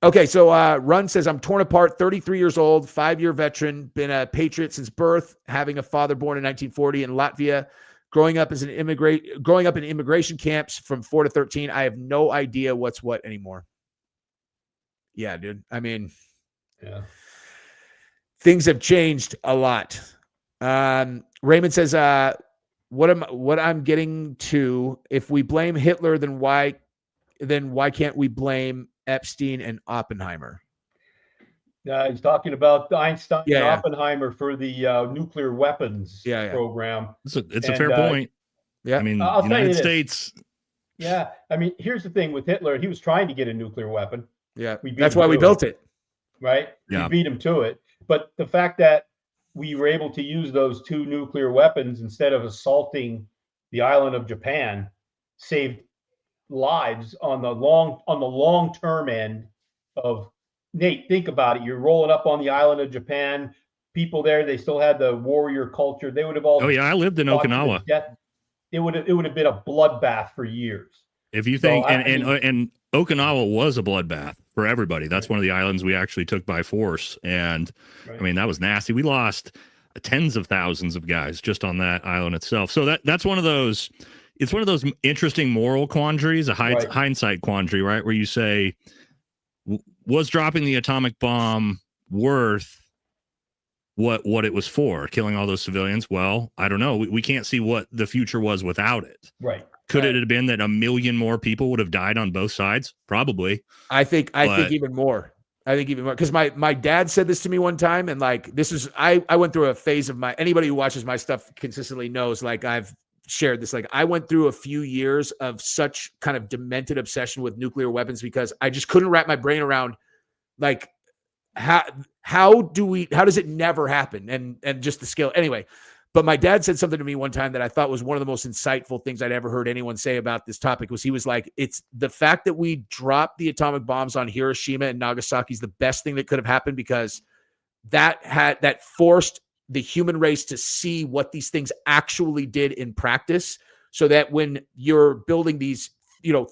Okay, so Run says, I'm torn apart, 33 years old, 5-year veteran, been a patriot since birth, having a father born in 1940 in Latvia, growing up in immigration camps from 4 to 13. I have no idea what's what anymore. Yeah, dude. I mean, things have changed a lot. Raymond says, what I'm getting to, if we blame Hitler, then why can't we blame Epstein and Oppenheimer? He's talking about Einstein and Oppenheimer for the nuclear weapons program. It's a fair point. Yeah, I mean, United States. Yeah, I mean, here's the thing with Hitler. He was trying to get a nuclear weapon. Yeah, that's why we built it. Right? Yeah. We beat him to it. But the fact that we were able to use those 2 nuclear weapons instead of assaulting the island of Japan saved lives on the long-term end of. Nate, think about it. You're rolling up on the island of Japan. People there, they still had the warrior culture. They would have all. Oh yeah, I lived in Okinawa. It would have been a bloodbath for years. If you think, and Okinawa was a bloodbath for everybody. That's one of the islands we actually took by force, and I mean that was nasty. We lost tens of thousands of guys just on that island itself. So that's one of those. It's one of those interesting moral quandaries, a hindsight quandary, right? Where you say, was dropping the atomic bomb worth what it was for, killing all those civilians? Well, I don't know. We can't see what the future was without it. Right. Could it have been that 1 million more people would have died on both sides? Probably. I think even more. Because my dad said this to me one time, and like, this is, I went through a phase of anybody who watches my stuff consistently knows, like, I've shared this. Like, I went through a few years of such kind of demented obsession with nuclear weapons because I just couldn't wrap my brain around, like, how does it never happen? And just the scale. Anyway, but my dad said something to me one time that I thought was one of the most insightful things I'd ever heard anyone say about this topic. Was he was like, it's the fact that we dropped the atomic bombs on Hiroshima and Nagasaki is the best thing that could have happened, because that forced the human race to see what these things actually did in practice, so that when you're building these,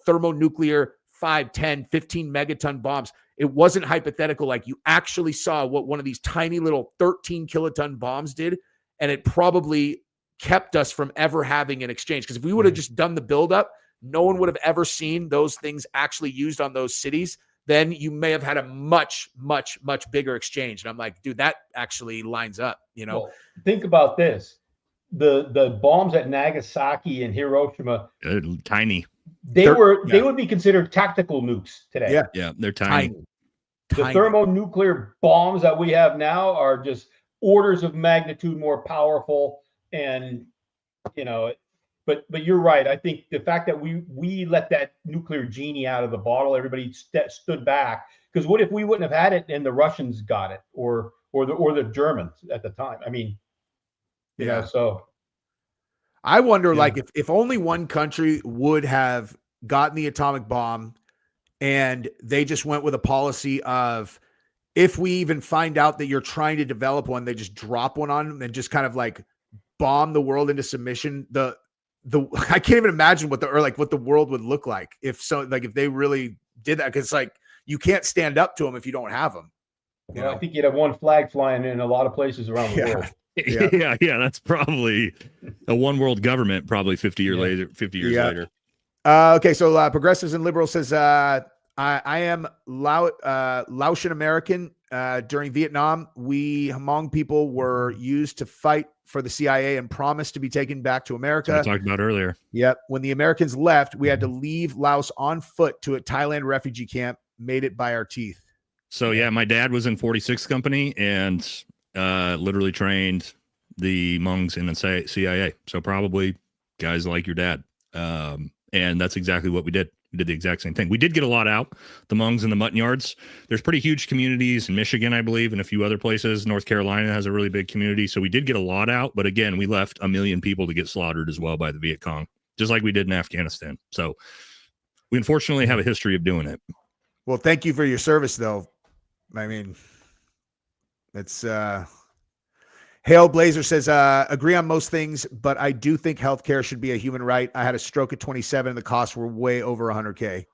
thermonuclear 5, 10, 15 megaton bombs, it wasn't hypothetical. Like, you actually saw what one of these tiny little 13 kiloton bombs did. And it probably kept us from ever having an exchange. Because if we would have just done the buildup, no one would have ever seen those things actually used on those cities. Then you may have had a much, much, much bigger exchange. And I'm like, dude, that actually lines up, Well, think about this. The bombs at Nagasaki and Hiroshima, tiny. They would be considered tactical nukes today. Yeah, they're tiny. The thermonuclear bombs that we have now are just orders of magnitude more powerful. And but you're right. I think the fact that we let that nuclear genie out of the bottle, everybody stood back, because what if we wouldn't have had it and the Russians got it, or the Germans at the time? I mean, so I wonder, like, if only one country would have gotten the atomic bomb and they just went with a policy of, if we even find out that you're trying to develop one, they just drop one on them and just kind of like bomb the world into submission. I can't even imagine what the world would look like if they really did that. 'Cause it's like, you can't stand up to them if you don't have them. I think you'd have one flag flying in a lot of places around the world. Yeah. That's probably a one world government, probably 50 years later. Okay. So Progressives and Liberals says, I am Laotian American. During Vietnam, we Hmong people were used to fight for the CIA and promised to be taken back to America. That's what I talked about earlier. Yep. When the Americans left, we had to leave Laos on foot to a Thailand refugee camp, made it by our teeth. So yeah, my dad was in 46th Company and literally trained the Hmongs in the CIA. So probably guys like your dad. And that's exactly what we did. We did the exact same thing. We did get a lot out, the Hmongs and the Mutton Yards. There's pretty huge communities in Michigan, I believe, and a few other places. North Carolina has a really big community. So we did get a lot out. But again, we left 1 million people to get slaughtered as well by the Viet Cong, just like we did in Afghanistan. So we unfortunately have a history of doing it. Well, thank you for your service, though. I mean, it's Hale Blazer says, agree on most things, but I do think healthcare should be a human right. I had a stroke at 27 and the costs were way over $100K.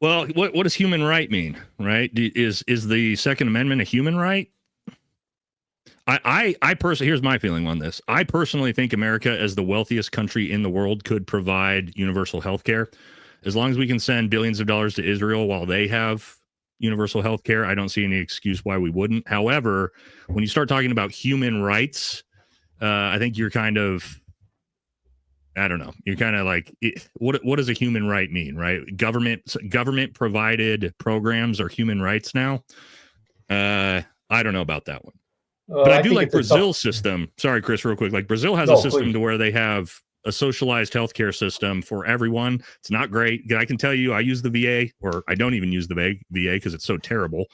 Well, what does human right mean, right? Is the Second Amendment a human right? I personally, here's my feeling on this. I personally think America, as the wealthiest country in the world, could provide universal healthcare. As long as we can send billions of dollars to Israel while they have universal health care, I don't see any excuse why we wouldn't. However, when you start talking about human rights, I think you're kind of, I don't know, you're kind of like, what does a human right mean, right? Government provided programs are human rights now. I don't know about that one. But I do like Brazil's system. Sorry, Chris, real quick. Like Brazil has a system to where they have a socialized healthcare system for everyone. It's not great. I can tell you, I use the VA, or I don't even use the VA because it's so terrible.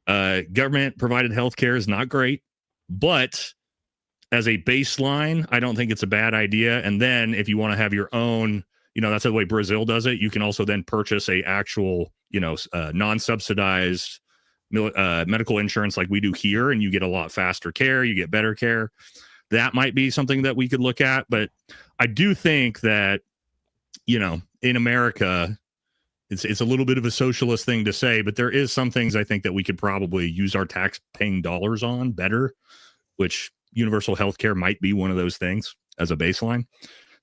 Government provided healthcare is not great, but as a baseline, I don't think it's a bad idea. And then if you want to have your own, that's the way Brazil does it. You can also then purchase a actual, non-subsidized medical insurance like we do here, and you get a lot faster care. You get better care. That might be something that we could look at. But I do think that, in America, it's a little bit of a socialist thing to say, but there is some things I think that we could probably use our tax-paying dollars on better, which universal health care might be one of those things as a baseline.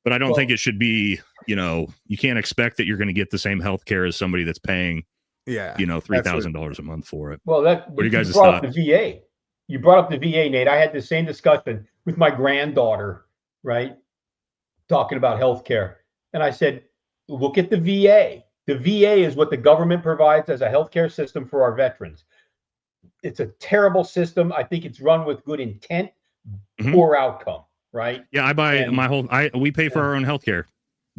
But I don't think it should be, you can't expect that you're going to get the same health care as somebody that's paying, $3,000 a month for it. Well, what are you guys' thoughts? The VA. You brought up the VA, Nate. I had the same discussion with my granddaughter, right? Talking about healthcare. And I said, look at the VA. The VA is what the government provides as a healthcare system for our veterans. It's a terrible system. I think it's run with good intent, poor outcome. right? Yeah, I buy And- we pay for our own healthcare.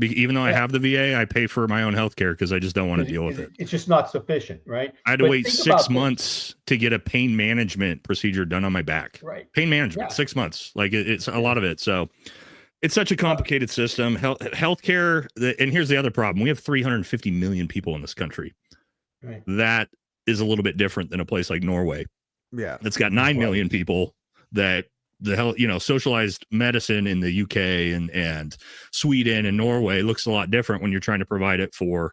Even though I have the VA, I pay for my own healthcare because I just don't want to deal with it. It's just not sufficient, right? I had to But wait think 6 about this. months to get a pain management procedure done on my back. Right. Pain management, Yeah. 6 months. Like it's a lot of it. So it's such a complicated system. Healthcare. And here's the other problem: we have 350 million people in this country. Right. That is a little bit different than a place like Norway. Yeah. That's got 9 million people. That the health, socialized medicine in the UK and Sweden and Norway looks a lot different when you're trying to provide it for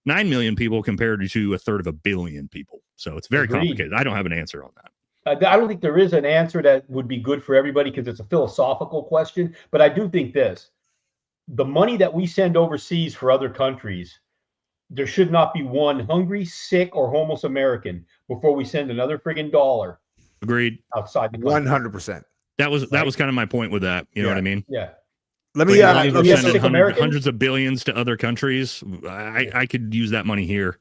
9 million people compared to a third of a billion people. So it's very Agreed. complicated. I don't have an answer on that. I don't think there is an answer that would be good for everybody because it's a philosophical question. But I do think this: the money that we send overseas for other countries, there should not be one hungry, sick, or homeless American before we send another friggin' dollar Agreed. outside the country. 100%. That was kind of my point with that. You know what I mean? Yeah. Let But me, as long as we're yeah, sending sick Americans? hundreds of billions to other countries, I could use that money here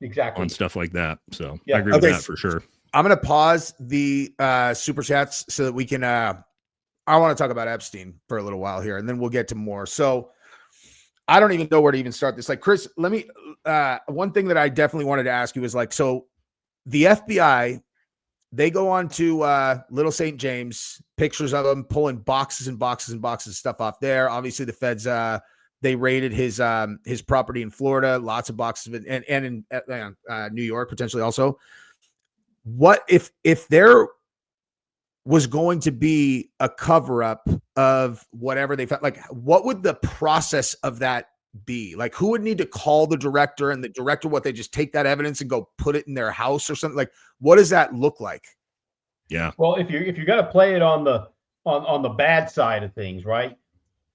Exactly. on stuff like that. So Yeah. I agree with Okay. that for sure. I'm going to pause the super chats so that we can, I want to talk about Epstein for a little while here, and then we'll get to more. So I don't even know where to even start this. Like, Chris, let me, one thing that I definitely wanted to ask you is like, so the FBI, they go on to Little St. James, pictures of them pulling boxes and boxes and boxes of stuff off there. Obviously the feds, they raided his property in Florida, lots of boxes of it, and in New York, potentially also. What if there was going to be a cover up of whatever they found? Like, what would the process of that be? Like, who would need to call the director, and the director, what, they just take that evidence and go put it in their house or something? Like, what does that look like? Yeah. Well, if you're going to play it on the bad side of things, right?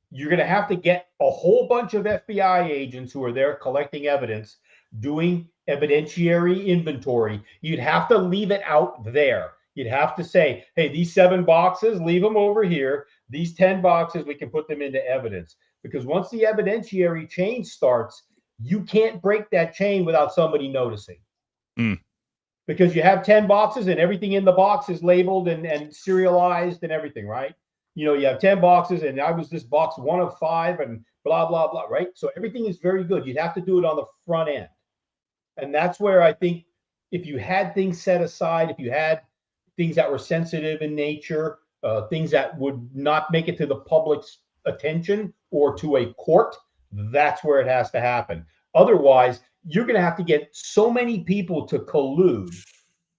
You're going to have to get a whole bunch of FBI agents who are there collecting evidence, doing evidentiary inventory. You'd have to leave it out there. You'd have to say, hey, these 7 boxes, leave them over here. These 10 boxes, we can put them into evidence. Because once the evidentiary chain starts, you can't break that chain without somebody noticing. Because you have 10 boxes and everything in the box is labeled and serialized and everything, right? You have 10 boxes and I was this box 1 of 5 and blah, blah, blah, right? So everything is very good. You'd have to do it on the front end. And that's where I think if you had things set aside, if you had things that were sensitive in nature, things that would not make it to the public's attention or to a court, that's where it has to happen. Otherwise, you're going to have to get so many people to collude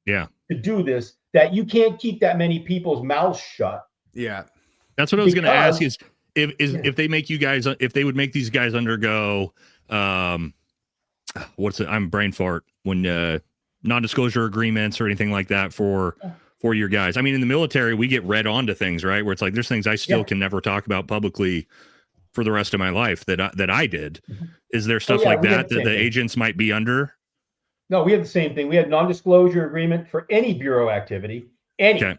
to do this that you can't keep that many people's mouths shut. Yeah. That's what I was going to ask is if they make you guys, if they would make these guys undergo, what's it? I'm brain fart when non-disclosure agreements or anything like that for your guys. I mean, in the military, we get read onto things, right? Where it's like, there's things I still can never talk about publicly for the rest of my life that I did. Is there stuff like that the agents might be under? No, we have the same thing. We had non-disclosure agreement for any bureau activity, any. Okay.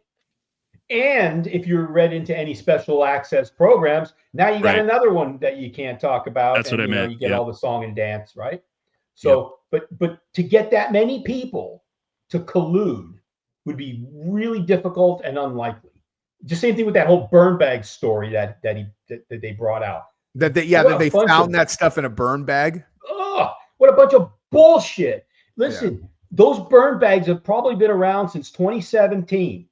And if you're read into any special access programs, now you got another one that you can't talk about. That's what I meant. You get all the song and dance, right? So, but to get that many people to collude would be really difficult and unlikely. Just same thing with that whole burn bag story that they brought out. That they found that stuff in a burn bag. Oh, what a bunch of bullshit! Listen, those burn bags have probably been around since 2017,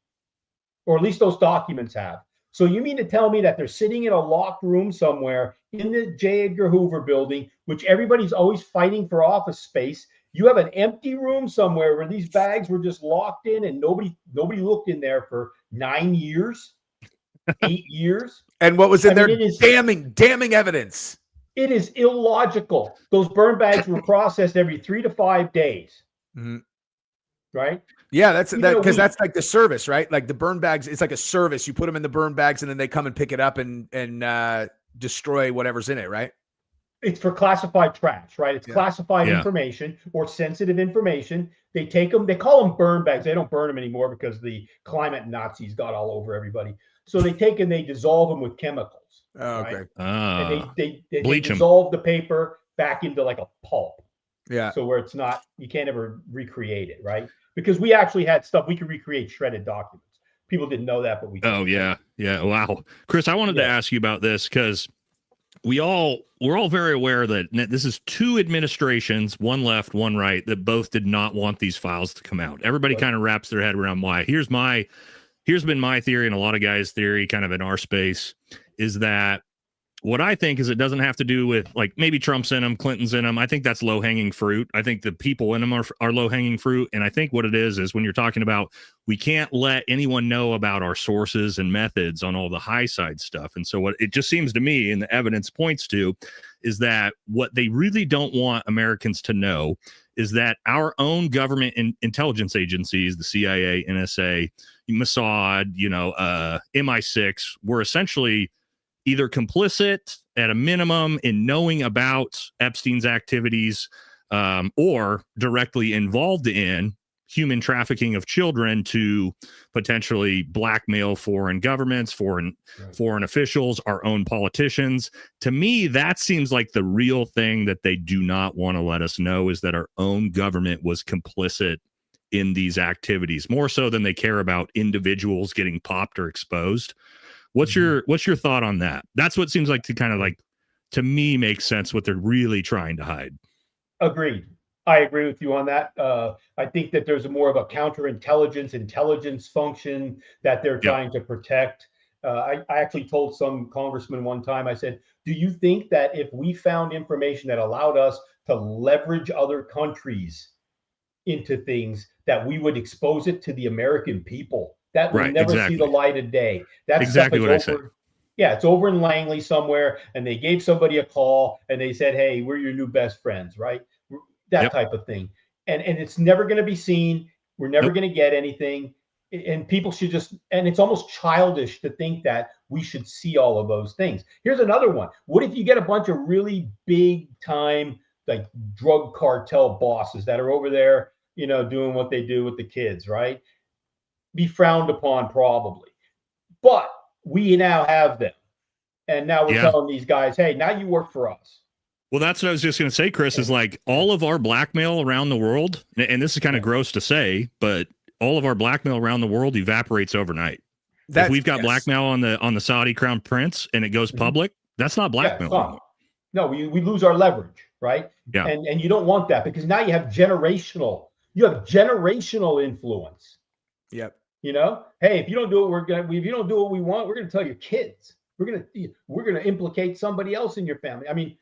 or at least those documents have. So you mean to tell me that they're sitting in a locked room somewhere in the J. Edgar Hoover building, which everybody's always fighting for office space? You have an empty room somewhere where these bags were just locked in and nobody looked in there for 9 years, 8 years. And what was in there? Damning evidence. It is illogical. Those burn bags were processed every 3 to 5 days. Mm-hmm. Right? Yeah, that's that's like the service, right? Like the burn bags, it's like a service. You put them in the burn bags and then they come and pick it up and destroy whatever's in it, right? It's for classified trash, right? It's classified information or sensitive information. They take them, they call them burn bags. They don't burn them anymore because the climate Nazis got all over everybody. So they take and they dissolve them with chemicals. Oh, okay. Right? And they bleach dissolve the paper back into like a pulp. Yeah. So where it's not, you can't ever recreate it, right? Because we actually had stuff we could recreate shredded documents. People didn't know that, but we. Oh yeah, yeah. Wow, Chris, I wanted to ask you about this because we're all very aware that this is two administrations, one left, one right, that both did not want these files to come out. Everybody kind of wraps their head around why. Here's been my theory and a lot of guys' theory, kind of in our space, is that what I think is it doesn't have to do with like maybe Trump's in them, Clinton's in them. I think that's low hanging fruit. I think the people in them are low hanging fruit. And I think what it is when you're talking about we can't let anyone know about our sources and methods on all the high side stuff. And so what it just seems to me, and the evidence points to, is that what they really don't want Americans to know is that our own government intelligence agencies, the CIA, NSA, Mossad, MI6, were essentially either complicit at a minimum in knowing about Epstein's activities or directly involved in human trafficking of children to potentially blackmail foreign governments, foreign officials, our own politicians. To me, that seems like the real thing that they do not want to let us know, is that our own government was complicit in these activities, more so than they care about individuals getting popped or exposed. What's your thought on that? That's what seems like to me makes sense, what they're really trying to hide. Agreed. I agree with you on that. I think that there's more of a intelligence function that they're trying to protect. I actually told some congressman one time, I said, do you think that if we found information that allowed us to leverage other countries into things, that we would expose it to the American people? That will never see the light of day. That's exactly what I said. Yeah, it's over in Langley somewhere, and they gave somebody a call, and they said, hey, we're your new best friends, right? That type of thing. And it's never going to be seen. We're never going to get anything. And people should and it's almost childish to think that we should see all of those things. Here's another one. What if you get a bunch of really big time, like drug cartel bosses that are over there, doing what they do with the kids, right? Be frowned upon probably, but we now have them, and now we're telling these guys, hey, now you work for us. Well, that's what I was just going to say, Chris, is like all of our blackmail around the world, and this is kind of gross to say, but all of our blackmail around the world evaporates overnight. If we've got blackmail on the Saudi crown prince and it goes public, that's not blackmail anymore. No, we lose our leverage, right? Yeah. And you don't want that, because now you have generational influence. Yep. Hey, if you don't do what if you don't do what we want, we're gonna tell your kids. We're gonna implicate somebody else in your family. I mean,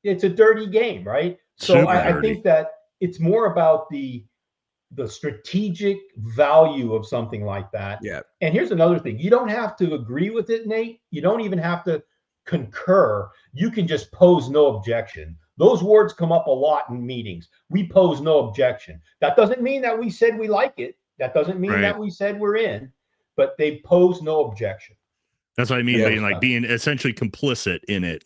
it's a dirty game, right? So I think that it's more about the strategic value of something like that. Yeah. And here's another thing: you don't have to agree with it, Nate. You don't even have to concur. You can just pose no objection. Those words come up a lot in meetings. We pose no objection. That doesn't mean that we said we like it. That doesn't mean that we said we're in, but they pose no objection. That's what I mean, being essentially complicit in it,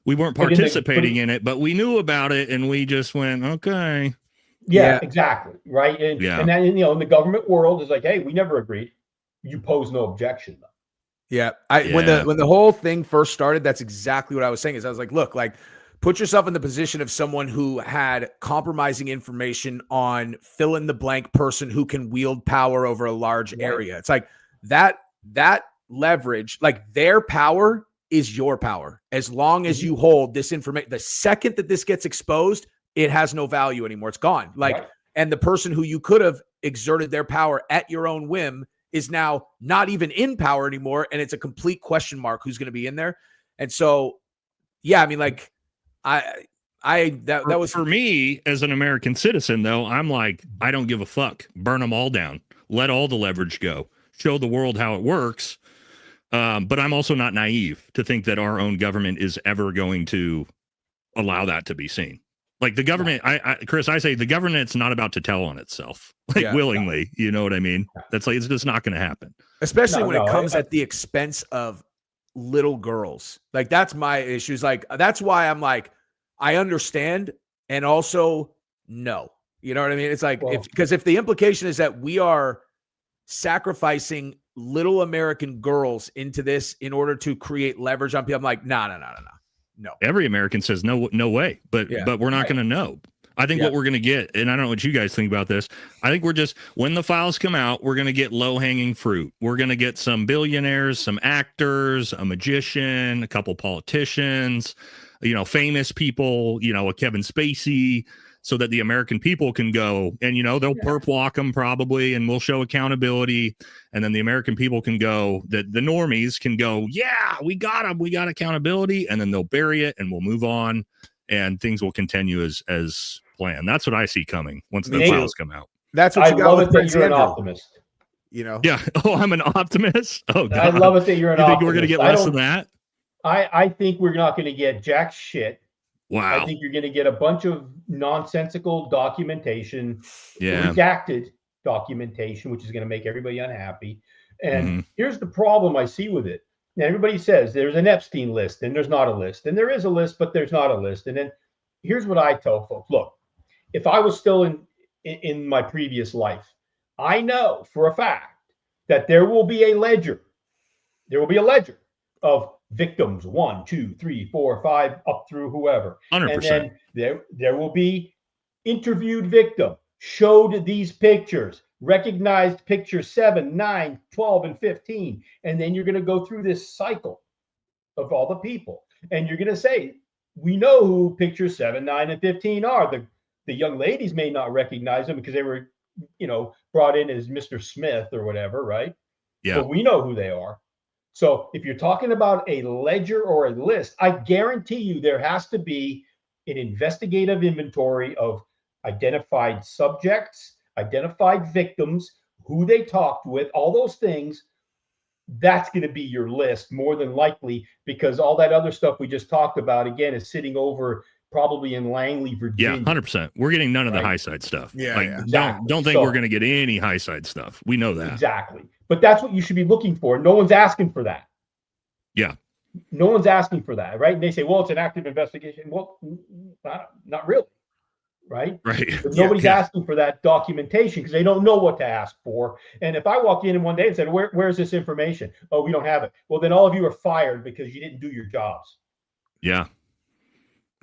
we weren't participating in it, but we knew about it and we just went, okay. Yeah, exactly. Right. And then, in the government world is like, hey, we never agreed. You pose no objection though. Yeah. When the whole thing first started, that's exactly what I was saying. Is I was like, look, put yourself in the position of someone who had compromising information on fill in the blank person who can wield power over a large area. It's like that leverage, their power is your power. As long as you hold this information, the second that this gets exposed, it has no value anymore. It's gone. And the person who you could have exerted their power at your own whim is now not even in power anymore. And it's a complete question mark who's going to be in there. And so, that was for me as an American citizen, though. I'm like, I don't give a fuck. Burn them all down. Let all the leverage go. Show the world how it works. But I'm also not naive to think that our own government is ever going to allow that to be seen. Like the government, Chris, I say the government's not about to tell on itself, willingly. You know what I mean? That's it's just not going to happen. Especially when it comes at the expense of little girls. That's my issues. That's why I'm like, I understand. And also no, you know what I mean? It's because if the implication is that we are sacrificing little American girls into this in order to create leverage on people, I'm like, no. Every American says no way, but we're not going to know. I think what we're going to get, and I don't know what you guys think about this, I think when the files come out, we're going to get low-hanging fruit. We're going to get some billionaires, some actors, a magician, a couple politicians, famous people, a Kevin Spacey, so that the American people can go and, they'll perp walk them probably, and we'll show accountability. And then the American people can go, the normies can go, yeah, we got them. We got accountability. And then they'll bury it and we'll move on. And things will continue as planned. That's what I see coming once the files come out. That's what you got with Prince Andrew. You're an optimist. Yeah. Oh, I'm an optimist. Oh, God. I love it that you're an optimist. You think we're going to get less than that? I think we're not going to get jack shit. Wow. I think you're going to get a bunch of nonsensical documentation, redacted documentation, which is going to make everybody unhappy. And here's the problem I see with it. Now, everybody says there's an Epstein list and there's not a list, and there is a list, but there's not a list. And then here's what I tell folks. Look, if I was still in my previous life, I know for a fact that there will be a ledger. There will be a ledger of victims 1, 2, 3, 4, 5, up through whoever. 100%. And then there will be interviewed victim, showed these pictures, recognized picture 7, 9, 12, and 15. And then you're going to go through this cycle of all the people. And you're going to say, we know who pictures 7, 9, and 15 are. The young ladies may not recognize them because they were, brought in as Mr. Smith or whatever, right? Yeah. But we know who they are. So if you're talking about a ledger or a list, I guarantee you there has to be an investigative inventory of identified subjects, identified victims, who they talked with, all those things. That's going to be your list more than likely, because all that other stuff we just talked about, again, is sitting over probably in Langley, Virginia. Yeah, 100%. We're getting none of the high side stuff. Yeah, exactly. Don't think we're going to get any high side stuff. We know that. Exactly. But that's what you should be looking for. No one's asking for that. Yeah. No one's asking for that, right? And they say, well, it's an active investigation. Well, not really. Right? Right. But nobody's asking for that documentation because they don't know what to ask for. And if I walk in one day and said, where's this information? Oh, we don't have it. Well, then all of you are fired because you didn't do your jobs. Yeah.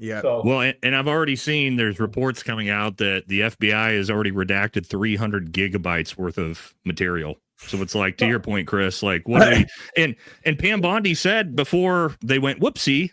Yeah. So, well, and I've already seen there's reports coming out that the FBI has already redacted 300 gigabytes worth of material. So it's like, to your point, Chris, like what do we, and Pam Bondi said before they went whoopsie,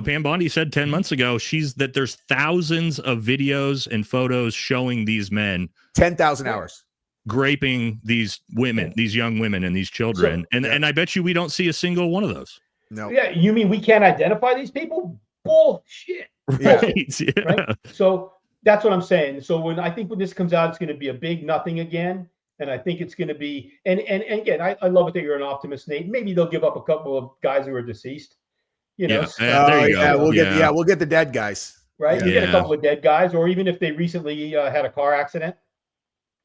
Pam Bondi said 10 months ago, that there's thousands of videos and photos showing these men 10,000 hours graping these women, these young women and these children. So, and I bet you we don't see a single one of those. No. Yeah. You mean we can't identify these people? Bullshit. Right. Yeah. Right? So that's what I'm saying. So when this comes out, it's going to be a big nothing again. And I think it's going to be, and again, I love it that you're an optimist, Nate. Maybe they'll give up a couple of guys who are deceased. There you go. We'll get the dead guys. Right. Yeah. You get a couple of dead guys, or even if they recently had a car accident.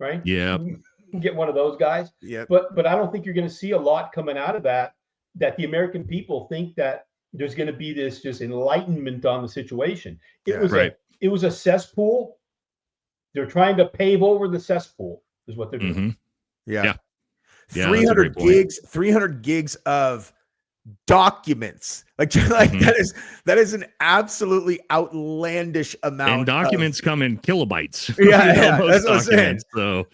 Right. Yeah. Get one of those guys. Yeah. But I don't think you're going to see a lot coming out of that the American people think that there's going to be this just enlightenment on the situation. It was a cesspool. They're trying to pave over the cesspool. Is what they're doing. Yeah. 300 gigs of documents. Like that is an absolutely outlandish amount. And documents come in kilobytes. Yeah, that's what I'm saying. So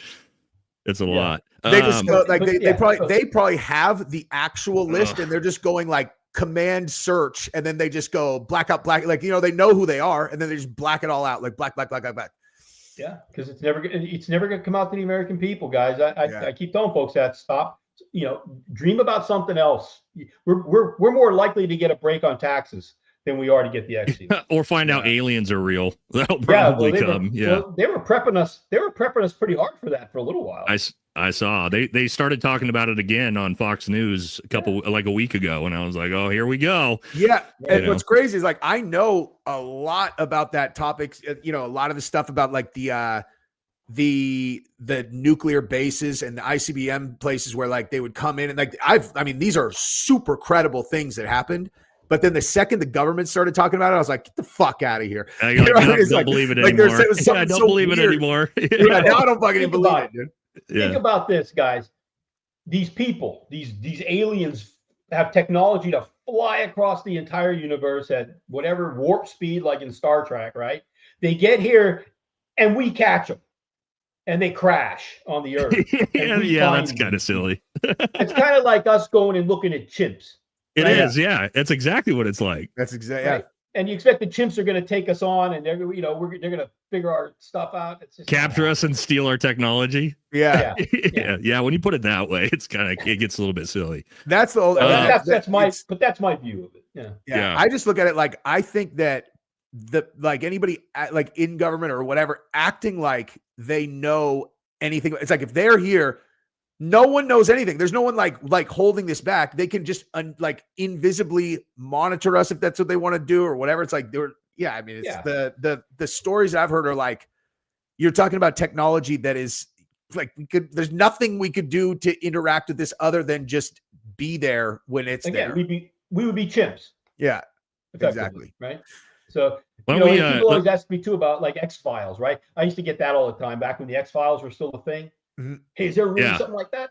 it's a lot. They just go, they probably have the actual list, and they're just going like command search, and then they just go black. Like they know who they are, and then they just black it all out, like black. Yeah, because it's never going to come out to the American people, guys. I keep telling folks that stop. Dream about something else. We're more likely to get a break on taxes than we are to get the vaccine, or find out aliens are real. That'll probably come. They were prepping us. They were prepping us pretty hard for that for a little while. I saw they started talking about it again on Fox News a week ago, and I was like, oh, here we go. Yeah. And what's crazy is like, I know a lot about that topic, a lot of the stuff about like the nuclear bases and the ICBM places where like they would come in and like, these are super credible things that happened. But then the second the government started talking about it, I was like, get the fuck out of here. I don't believe it anymore. I don't believe it anymore. Yeah, now I don't fucking believe it, dude. Think about this, guys. These people, these aliens have technology to fly across the entire universe at whatever warp speed, like in Star Trek, right? They get here and we catch them, and they crash on the earth. Yeah, that's kind of silly. It's kind of like us going and looking at chimps. It is, yeah. That's exactly what it's like. That's exactly, right? And you expect the chimps are going to take us on, and they're going to figure our stuff out. It's just capture us and steal our technology. Yeah. When you put it that way, it gets a little bit silly. That's the old. That's my view of it. Yeah. I just look at it like I think that anybody like in government or whatever acting like they know anything. It's like if they're here, no one knows anything. There's no one like holding this back. They can just invisibly monitor us if that's what they want to do or whatever. It's like I mean, it's the stories I've heard are like you're talking about technology that is like there's nothing we could do to interact with this other than just be there when it's there. We would be chimps. Yeah, exactly. Right. So people always ask me too about like X-Files, right? I used to get that all the time back when the X-Files were still a thing. Mm-hmm. Hey, is there really something like that?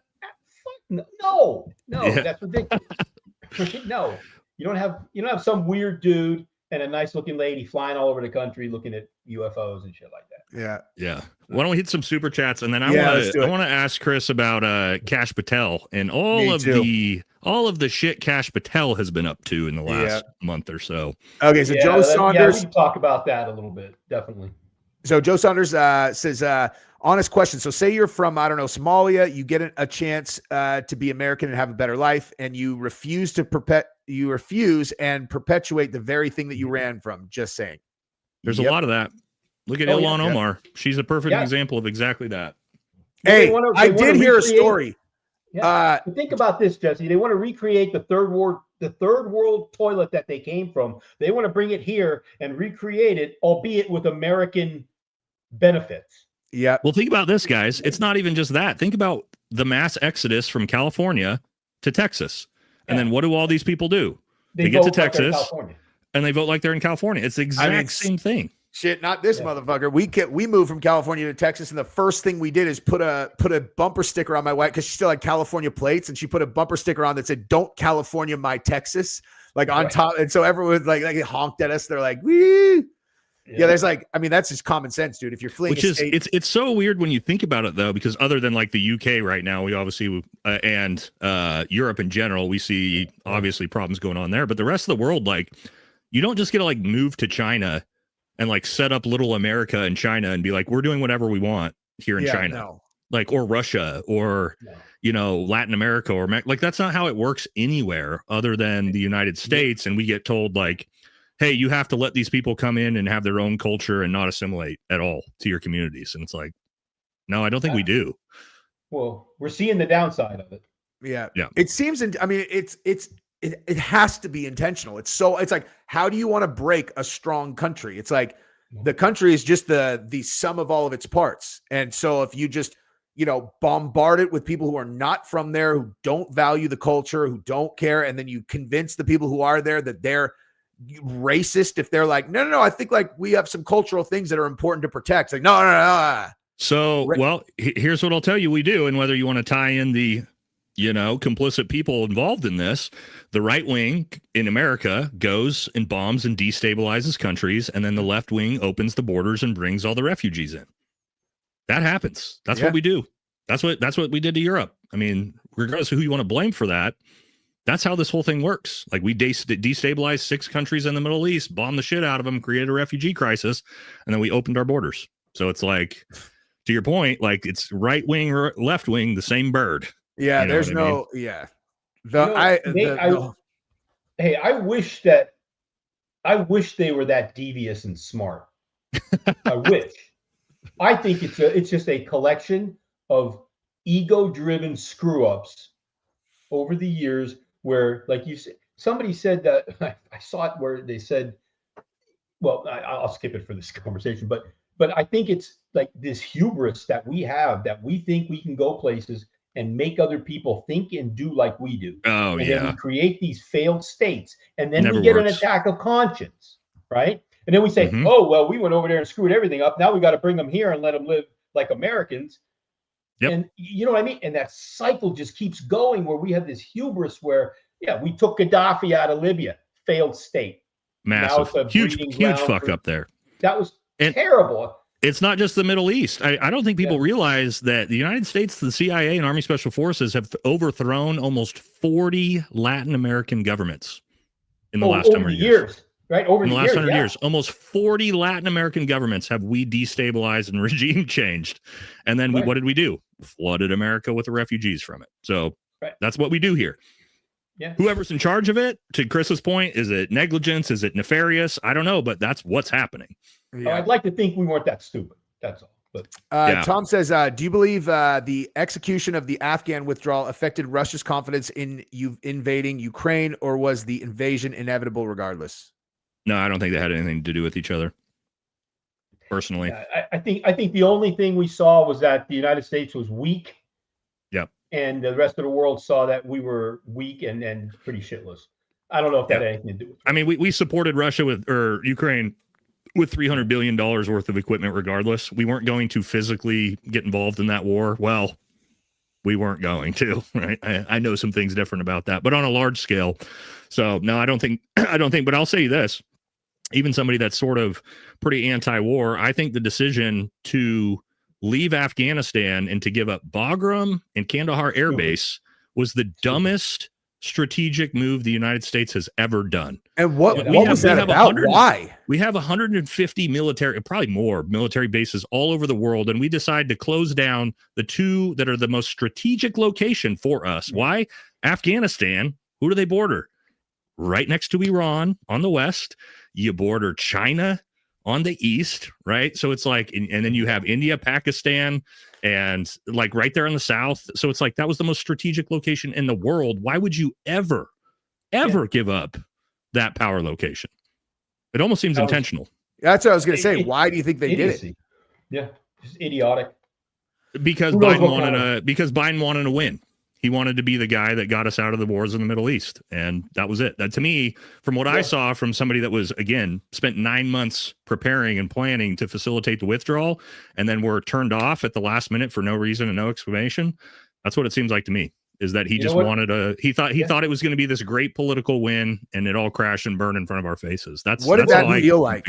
No, that's ridiculous. No, you don't have some weird dude and a nice looking lady flying all over the country looking at UFOs and shit like that. Yeah. Why don't we hit some super chats, and then I want to ask Chris about Kash Patel and all of the shit Kash Patel has been up to in the last month or so. Okay, so Joe Saunders. We can talk about that a little bit, definitely. So Joe Saunders says, honest question. So say you're from, I don't know, Somalia, you get a chance to be American and have a better life, and you refuse and perpetuate the very thing that you ran from. Just saying. There's a lot of that. Look at Ilhan Omar. She's a perfect example of exactly that. Hey, I did hear a story. Think about this, Jesse. They want to recreate the third world toilet that they came from. They want to bring it here and recreate it, albeit with American benefits. Yeah. Well, think about this, guys. It's not even just that. Think about the mass exodus from California to Texas. And then what do all these people do? They get to Texas and they vote like they're in California. It's the exact same thing. Shit, not this motherfucker. We moved from California to Texas, and the first thing we did is put a bumper sticker on my wife because she still had California plates, and she put a bumper sticker on that said "Don't California my Texas," like on top. And so everyone like honked at us. They're like, "Woo!" Yeah, there's that's just common sense, dude. If you're fleeing, it's so weird when you think about it though, because other than like the UK right now, we obviously and Europe in general, we see obviously problems going on there. But the rest of the world, like, you don't just get to move to China and set up little America in China and be like, we're doing whatever we want here in China, or Russia or, Latin America or that's not how it works anywhere other than the United States. And we get told hey, you have to let these people come in and have their own culture and not assimilate at all to your communities. And it's like, no, I don't think we do. Well, we're seeing the downside of it. Yeah. It seems, it has to be intentional. It's like, how do you want to break a strong country? It's like the country is just the sum of all of its parts. And so if you just, bombard it with people who are not from there, who don't value the culture, who don't care, and then you convince the people who are there that they're racist if they're like, no, I think we have some cultural things that are important to protect. It's like, no. So, well, here's what I'll tell you we do. And whether you want to tie in the complicit people involved in this, the right wing in America goes and bombs and destabilizes countries, and then the left wing opens the borders and brings all the refugees in. That happens. That's what we do. That's what we did to Europe. I mean, regardless of who you want to blame for that, that's how this whole thing works. We destabilized 6 countries in the Middle East, bombed the shit out of them, created a refugee crisis, and then we opened our borders. So it's to your point, it's right wing or left wing, the same bird. Yeah, there's no. I mean? Hey, I wish they were that devious and smart. I wish. I think it's just a collection of ego-driven screw-ups over the years where, like you said, somebody said that I saw it where they said, well, I'll skip it for this conversation, but I think it's like this hubris that we have, that we think we can go places and make other people think and do like we do. Oh, and then we create these failed states, and then we get an attack of conscience, right? And then we say, oh, well, we went over there and screwed everything up. Now we got to bring them here and let them live like Americans. Yep. And you know what I mean? And that cycle just keeps going where we have this hubris where, we took Gaddafi out of Libya, failed state. Massive, huge fuck up there. That was terrible. It's not just the Middle East. I don't think people realize that the United States, the CIA, and Army Special Forces have overthrown almost 40 Latin American governments in the last 100 years. Right? Over in the last years, 100 years, almost 40 Latin American governments have we destabilized and regime changed. And then what did we do? Flooded America with the refugees from it. So that's what we do here. Yeah. Whoever's in charge of it, to Chris's point, is it negligence? Is it nefarious? I don't know, but that's what's happening. Yeah. I'd like to think we weren't that stupid. That's all. But Tom says, do you believe the execution of the Afghan withdrawal affected Russia's confidence in invading Ukraine, or was the invasion inevitable regardless? No, I don't think they had anything to do with each other. Personally, I think the only thing we saw was that the United States was weak. Yep. And the rest of the world saw that we were weak and pretty shitless. I don't know if that had anything to do with it. I mean, we supported Russia or Ukraine with $300 billion worth of equipment regardless. We weren't going to physically get involved in that war. Well, we weren't going to, right? I know some things different about that, but on a large scale. So no, I don't think, but I'll say this, even somebody that's sort of pretty anti-war, I think the decision to leave Afghanistan and to give up Bagram and Kandahar Air Base was the dumbest strategic move the United States has ever done. And what was that about? Why? We have 150 military, probably more military bases all over the world, and we decide to close down the two that are the most strategic location for us. Why? Afghanistan, who do they border? Right next to Iran on the west. You border China on the east, right? So it's like, and then you have India, Pakistan, and like right there in the south. So it's like that was the most strategic location in the world. Why would you ever give up that power location? It almost seems intentional. That's what I was going to say. Why do you think they did it? Yeah, just idiotic. Because Biden wanted to win. He wanted to be the guy that got us out of the wars in the Middle East. And that was it. That, to me, from what I saw from somebody that was, again, spent 9 months preparing and planning to facilitate the withdrawal, and then were turned off at the last minute for no reason and no explanation. That's what it seems like to me, is that he just wanted he thought it was going to be this great political win, and it all crashed and burned in front of our faces. That's what did that feel like?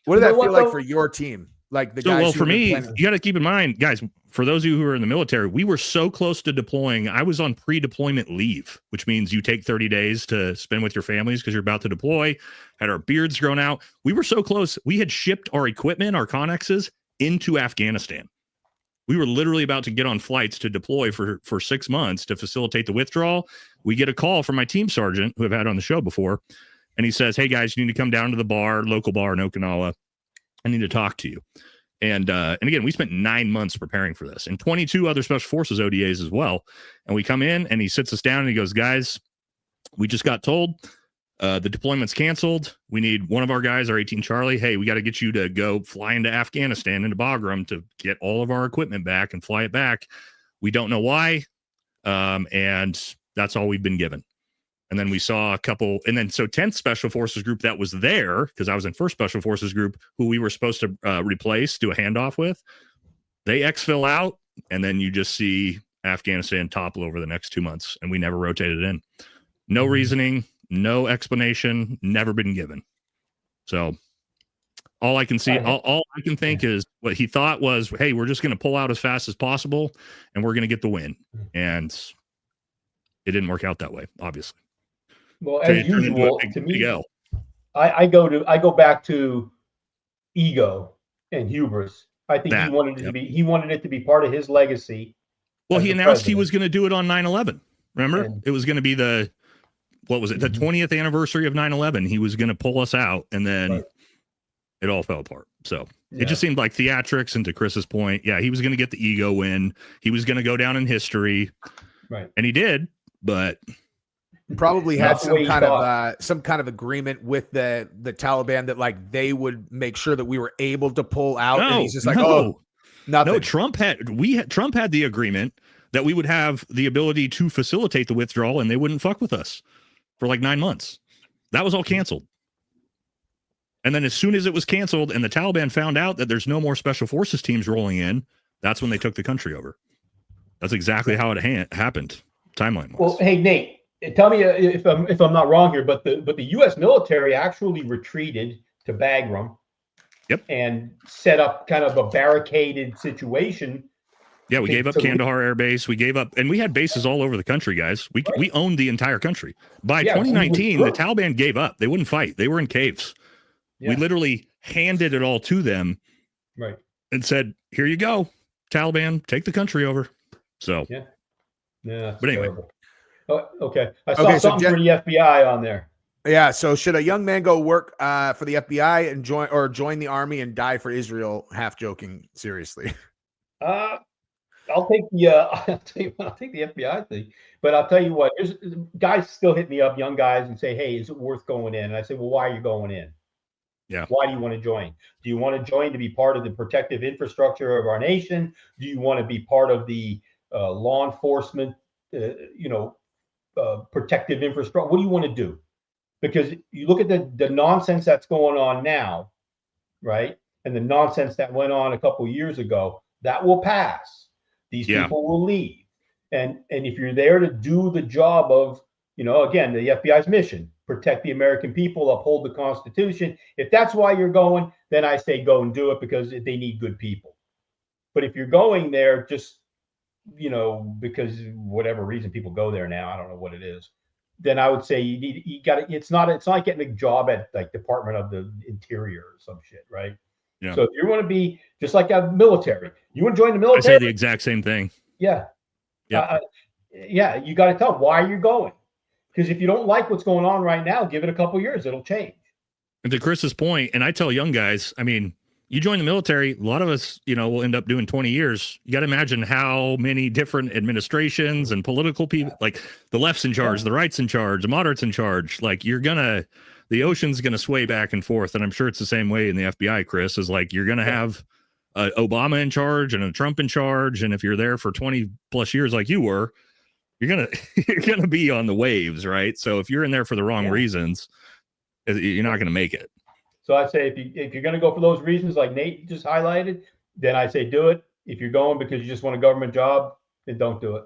What did that feel like for your team? Like the guys. Well, for me, you got to keep in mind, guys, for those of you who are in the military, we were so close to deploying. I was on pre-deployment leave, which means you take 30 days to spend with your families because you're about to deploy, had our beards grown out. We were so close. We had shipped our equipment, our Connexes, into Afghanistan. We were literally about to get on flights to deploy for 6 months to facilitate the withdrawal. We get a call from my team sergeant, who I've had on the show before, and he says, "Hey, guys, you need to come down to the bar, local bar in Okinawa. I need to talk to you." And again, we spent 9 months preparing for this, and 22 other Special Forces ODAs as well. And we come in, and he sits us down, and he goes, "Guys, we just got told the deployment's canceled. We need one of our guys, our 18 Charlie. Hey, we got to get you to go fly into Afghanistan, into Bagram, to get all of our equipment back and fly it back. We don't know why, and that's all we've been given." And then we saw a couple, and then so 10th Special Forces Group that was there, because I was in 1st Special Forces Group, who we were supposed to replace, do a handoff with, they exfil out, and then you just see Afghanistan topple over the next 2 months, and we never rotated in. No reasoning, no explanation, never been given. So all I can see, all I can think is what he thought was, hey, we're just going to pull out as fast as possible, and we're going to get the win. And it didn't work out that way, obviously. Well, as usual, to me, I go back to ego and hubris. I think he wanted it to be part of his legacy. Well, he announced he was going to do it on 9/11. Remember, it was going to be the 20th anniversary of 9/11. He was going to pull us out, and then it all fell apart. So it just seemed like theatrics. And to Chris's point, he was going to get the ego win. He was going to go down in history, right? And he did, but. Probably had some kind of agreement with the Taliban that like they would make sure that we were able to pull out. And he's just like, nothing. No, Trump had the agreement that we would have the ability to facilitate the withdrawal, and they wouldn't fuck with us for like 9 months. That was all canceled. And then as soon as it was canceled and the Taliban found out that there's no more Special Forces teams rolling in, that's when they took the country over. That's exactly how it happened, timeline-wise. Well, hey, Nate. Tell me if I'm not wrong here, but the U.S. military actually retreated to Bagram and set up kind of a barricaded situation. Yeah, we gave up Kandahar Air Base. We gave up, and we had bases all over the country, guys. We owned the entire country. By 2019, the Taliban gave up. They wouldn't fight. They were in caves. We literally handed it all to them, and said, "Here you go, Taliban, take the country over." So but anyway, okay. I saw something for the FBI on there. Yeah. So should a young man go work for the FBI and join the army and die for Israel? Half joking, seriously. I'll take the FBI thing, but I'll tell you what, there's guys still hit me up, young guys, and say, "Hey, is it worth going in?" And I say, "Well, why are you going in? Yeah. Why do you want to join? Do you want to join to be part of the protective infrastructure of our nation? Do you want to be part of the law enforcement, protective infrastructure? What do you want to do?" Because you look at the nonsense that's going on now, right? And the nonsense that went on a couple of years ago, that will pass. These people will leave. And if you're there to do the job of, again, the FBI's mission, protect the American people, uphold the Constitution. If that's why you're going, then I say go and do it, because they need good people. But if you're going there just, because whatever reason people go there now, I don't know what it is, then I would say you got to, it's not like getting a job at like Department of the Interior or some shit, right? Yeah. So if you want to be just like a military, you want to join the military. I say the exact same thing. Yeah. Yeah. You got to tell why you're going. Because if you don't like what's going on right now, give it a couple of years, it'll change. And to Chris's point, and I tell young guys, I mean, you join the military, a lot of us, will end up doing 20 years. You got to imagine how many different administrations and political people, like the left's in charge, the right's in charge, the moderate's in charge. Like the ocean's going to sway back and forth. And I'm sure it's the same way in the FBI, Chris, is like, you're going to have Obama in charge and a Trump in charge. And if you're there for 20 plus years, like you were, you're going to be on the waves. Right. So if you're in there for the wrong reasons, you're not going to make it. So I say, if you're going to go for those reasons, like Nate just highlighted, then I say do it. If you're going because you just want a government job, then don't do it.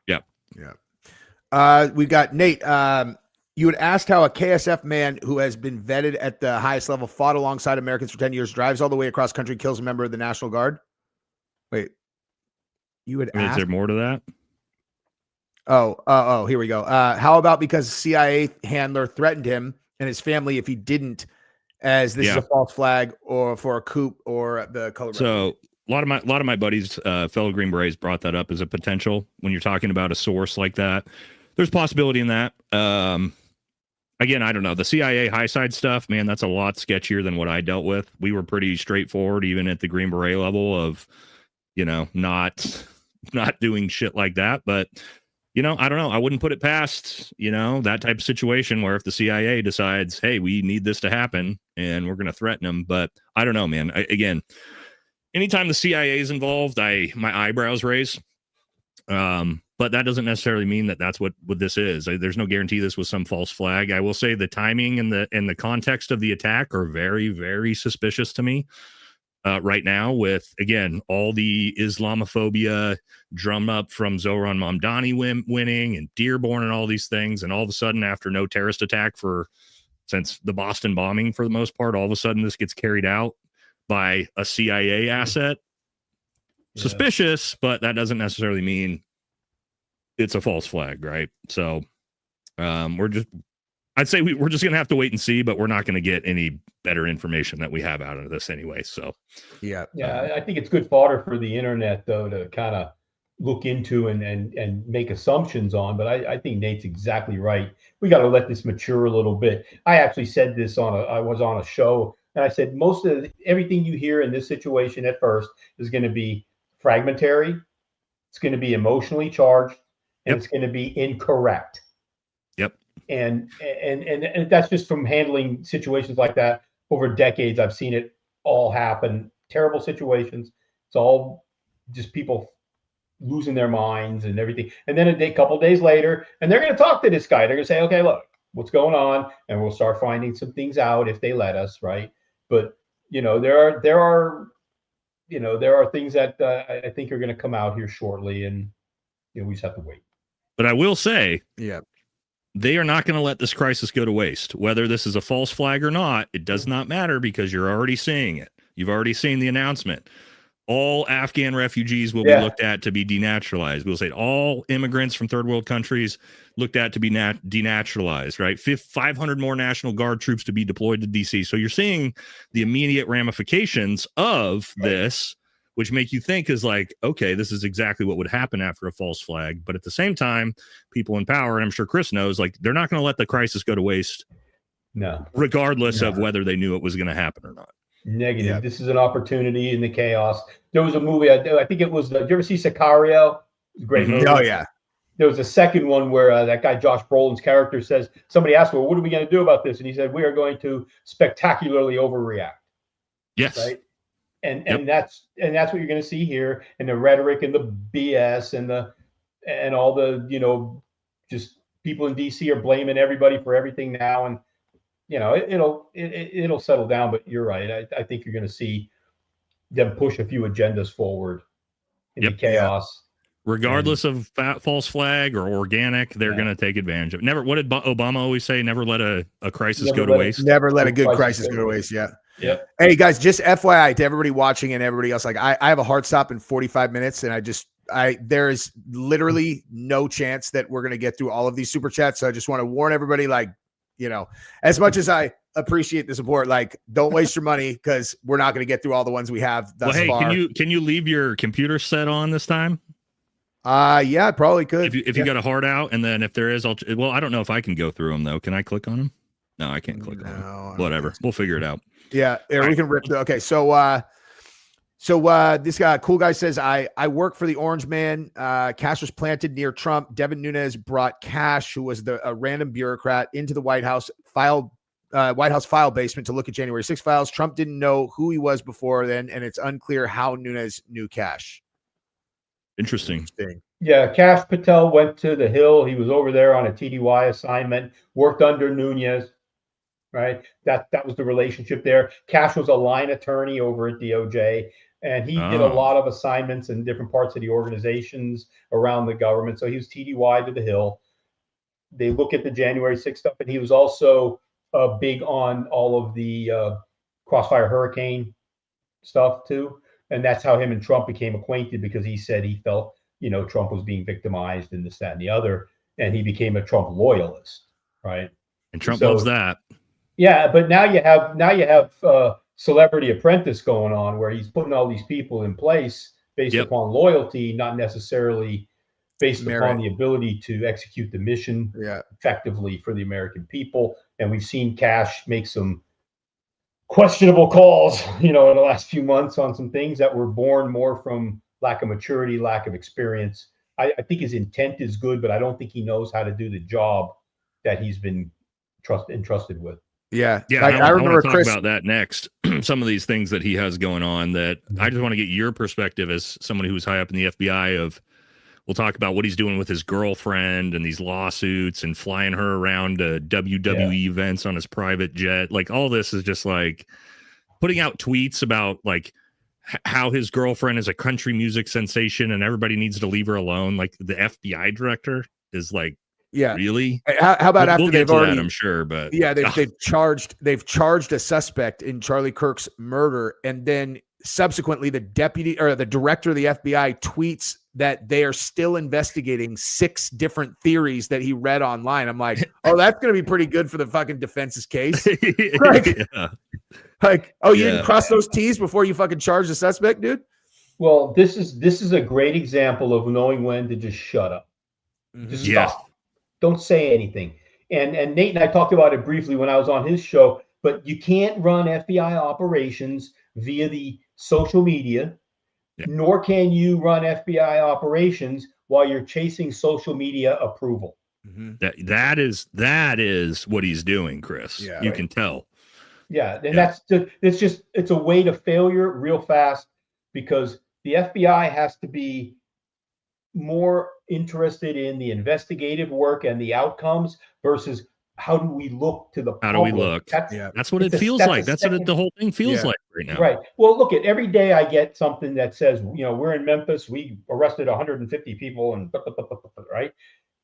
Yeah. Yeah. We've got Nate. You had asked how a KSF man who has been vetted at the highest level, fought alongside Americans for 10 years, drives all the way across country, kills a member of the National Guard. Wait, you had asked? Is there more to that? Oh, here we go. How about because a CIA handler threatened him and his family if he didn't, as this is a false flag or for a coup or the color. So a lot of my buddies, fellow Green Berets, brought that up as a potential when you're talking about a source like that. There's possibility in that. Again, I don't know. The CIA high side stuff, man, that's a lot sketchier than what I dealt with. We were pretty straightforward, even at the Green Beret level of, not doing shit like that. But, I don't know. I wouldn't put it past, that type of situation where if the CIA decides, hey, we need this to happen and we're going to threaten them. But I don't know, man. Again, anytime the CIA is involved, my eyebrows raise. But that doesn't necessarily mean that that's what this is. There's no guarantee this was some false flag. I will say the timing and the context of the attack are very, very suspicious to me right now, with, again, all the Islamophobia drum up from Zohran Mamdani winning and Dearborn and all these things. And all of a sudden, after no terrorist attack since the Boston bombing, for the most part, all of a sudden this gets carried out by a CIA asset. Yeah. Suspicious, but that doesn't necessarily mean it's a false flag, right? So I'd say we're just going to have to wait and see, but we're not going to get any better information that we have out of this anyway. So, yeah. I think it's good fodder for the internet, though, to kind of look into and make assumptions on. But I think Nate's exactly right. We got to let this mature a little bit. I actually said this I was on a show, and I said most of everything you hear in this situation at first is going to be fragmentary. It's going to be emotionally charged. And it's going to be incorrect. Yep. And that's just from handling situations like that over decades. I've seen it all happen. Terrible situations. It's all just people losing their minds and everything. And then a couple days later, and they're going to talk to this guy. They're going to say, okay, look, what's going on? And we'll start finding some things out if they let us, right? But there are things that I think are going to come out here shortly, and we just have to wait. But I will say, they are not going to let this crisis go to waste. Whether this is a false flag or not, it does not matter, because you're already seeing it. You've already seen the announcement. All Afghan refugees will be looked at to be denaturalized. We'll say all immigrants from third world countries looked at to be denaturalized, right? 500 more National Guard troops to be deployed to DC. So you're seeing the immediate ramifications of this, which make you think is like, okay, this is exactly what would happen after a false flag. But at the same time, people in power, and I'm sure Chris knows, like, they're not going to let the crisis go to waste. No. Regardless of whether they knew it was going to happen or not. Negative. Yep. This is an opportunity in the chaos. There was a movie, I think it was, did you ever see Sicario? Great movie. Oh, yeah. There was a second one where that guy, Josh Brolin's character, says, somebody asked, well, what are we going to do about this? And he said, we are going to spectacularly overreact. Yes. Right. And that's what you're going to see here, and the rhetoric and the BS and all the, you know, just people in DC are blaming everybody for everything now. And, you know, it'll settle down, but you're right. I think you're going to see them push a few agendas forward in the chaos. Regardless of false flag or organic, they're going to take advantage of it. Never. What did Obama always say? Never let a crisis go to waste. Never let a good crisis go to waste. Yeah. Yeah. Hey guys, just FYI to everybody watching and everybody else, like I have a hard stop in 45 minutes, and there is literally no chance that we're going to get through all of these super chats. So I just want to warn everybody, like, you know, as much as I appreciate the support, like, don't waste your money, because we're not going to get through all the ones we have thus far. Can you leave your computer set on this time? Yeah, I probably could. If you got a hard out, and then if there is, I don't know if I can go through them though. Can I click on them? No, I can't click on them. Whatever, we'll figure it out. Yeah, we can rip. Okay, so this guy, cool guy, says I work for the Orange Man. Cash was planted near Trump. Devin Nunes brought Cash, who was a random bureaucrat, into the White House file basement to look at January 6 files. Trump didn't know who he was before then, and it's unclear how Nunes knew Cash. Interesting. Yeah, Kash Patel went to the Hill. He was over there on a TDY assignment, worked under Nunes, right? That was the relationship there. Cash was a line attorney over at DOJ, and he did a lot of assignments in different parts of the organizations around the government. So he was TDY to the Hill. They look at the January 6th stuff, and he was also big on all of the Crossfire Hurricane stuff too. And that's how him and Trump became acquainted, because he said he felt, you know, Trump was being victimized and this, that, and the other. And he became a Trump loyalist, right? And Trump loves that. Yeah, but now you have Celebrity Apprentice going on, where he's putting all these people in place based upon loyalty, not necessarily based upon the ability to execute the mission effectively for the American people. And we've seen Cash make some questionable calls, you know, in the last few months on some things that were born more from lack of maturity, lack of experience. I think his intent is good, but I don't think he knows how to do the job that he's been entrusted with. Yeah. Like, I remember talk about that next. Some of these things that he has going on, that I just want to get your perspective as somebody who's high up in the FBI of. We'll talk about what he's doing with his girlfriend and these lawsuits and flying her around to WWE events on his private jet. Like, all this is just like putting out tweets about like how his girlfriend is a country music sensation and everybody needs to leave her alone. Like, the FBI director is like, really? How about after they've already? That, I'm sure, but they've charged a suspect in Charlie Kirk's murder, and then subsequently the deputy or the director of the FBI tweets that they are still investigating 6 different theories that he read online. I'm like, oh, that's going to be pretty good for the fucking defense's case. You didn't cross those T's before you fucking charge the suspect, dude? Well, this is a great example of knowing when to just shut up. Just stop. Don't say anything. And Nate and I talked about it briefly when I was on his show, but you can't run FBI operations via the social media, nor can you run FBI operations while you're chasing social media approval. That is what he's doing, Chris. Yeah, you can tell. Yeah, and it's a way to failure real fast, because the FBI has to be more interested in the investigative work and the outcomes versus how do we look to the public? How do we look? That's what it feels like. That's what the whole thing feels like right now. Right. Well, look, every day I get something that says, you know, we're in Memphis, we arrested 150 people, and right.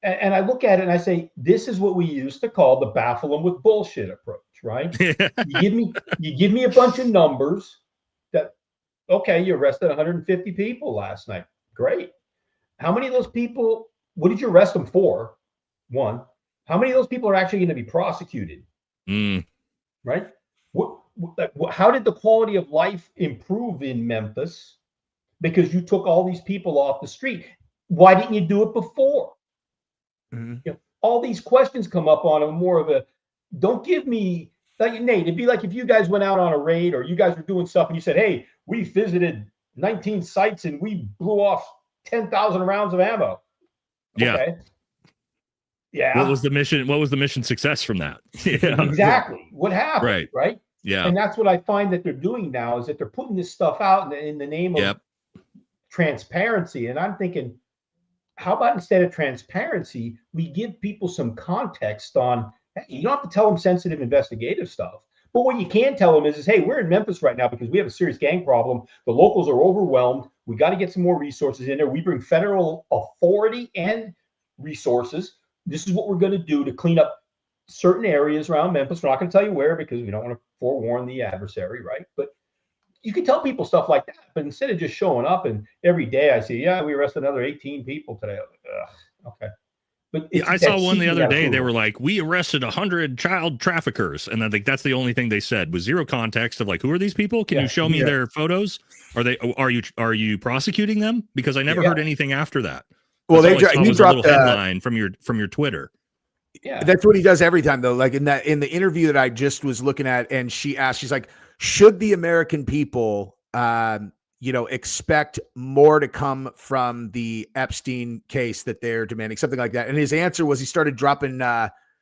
And I look at it and I say, this is what we used to call the baffle them with bullshit approach, right? You give me a bunch of numbers Okay, you arrested 150 people last night. Great. How many of those people, what did you arrest them for? One. How many of those people are actually going to be prosecuted? Right? How did the quality of life improve in Memphis? Because you took all these people off the street. Why didn't you do it before? You know, all these questions come up on a more of a, don't give me, like Nate, it'd be like if you guys went out on a raid or you guys were doing stuff and you said, hey, we visited 19 sites and we blew off 10,000 rounds of ammo. Yeah. Okay. Yeah. What was the mission? What was the mission success from that? Yeah. Exactly. What happened? Right. Yeah. And that's what I find that they're doing now is that they're putting this stuff out in the name of transparency. And I'm thinking, how about instead of transparency, we give people some context on, hey, you don't have to tell them sensitive investigative stuff. But what you can tell them is, hey, we're in Memphis right now because we have a serious gang problem. The locals are overwhelmed. We got to get some more resources in there. We bring federal authority and resources. This is what we're going to do to clean up certain areas around Memphis. We're not going to tell you where because we don't want to forewarn the adversary, right? But you can tell people stuff like that. But instead of just showing up and every day I see, yeah, we arrested another 18 people today. Like, okay. But I saw one the other day. They were like, we arrested 100 child traffickers. And I think that's the only thing they said with zero context of like, who are these people? Can you show me their photos? Are you prosecuting them? Because I never heard anything after that. Well, he dropped a headline from your Twitter. Yeah, that's what he does every time though. Like in the interview that I just was looking at, and she asked, she's like, should the American people, expect more to come from the Epstein case that they're demanding, something like that? And his answer was he started dropping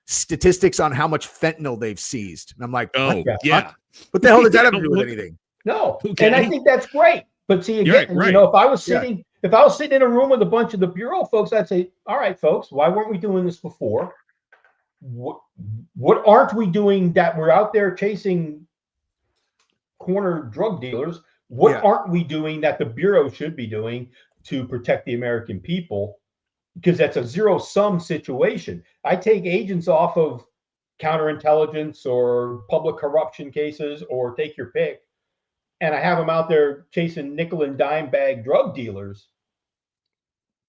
statistics on how much fentanyl they've seized. And I'm like, what the hell does that have to do with anything? No, and I think that's great. But see, again, right. if I was sitting in a room with a bunch of the Bureau folks, I'd say, all right, folks, why weren't we doing this before? What aren't we doing that we're out there chasing corner drug dealers? What aren't we doing that the Bureau should be doing to protect the American people? Because that's a zero-sum situation. I take agents off of counterintelligence or public corruption cases or take your pick, and I have them out there chasing nickel and dime bag drug dealers.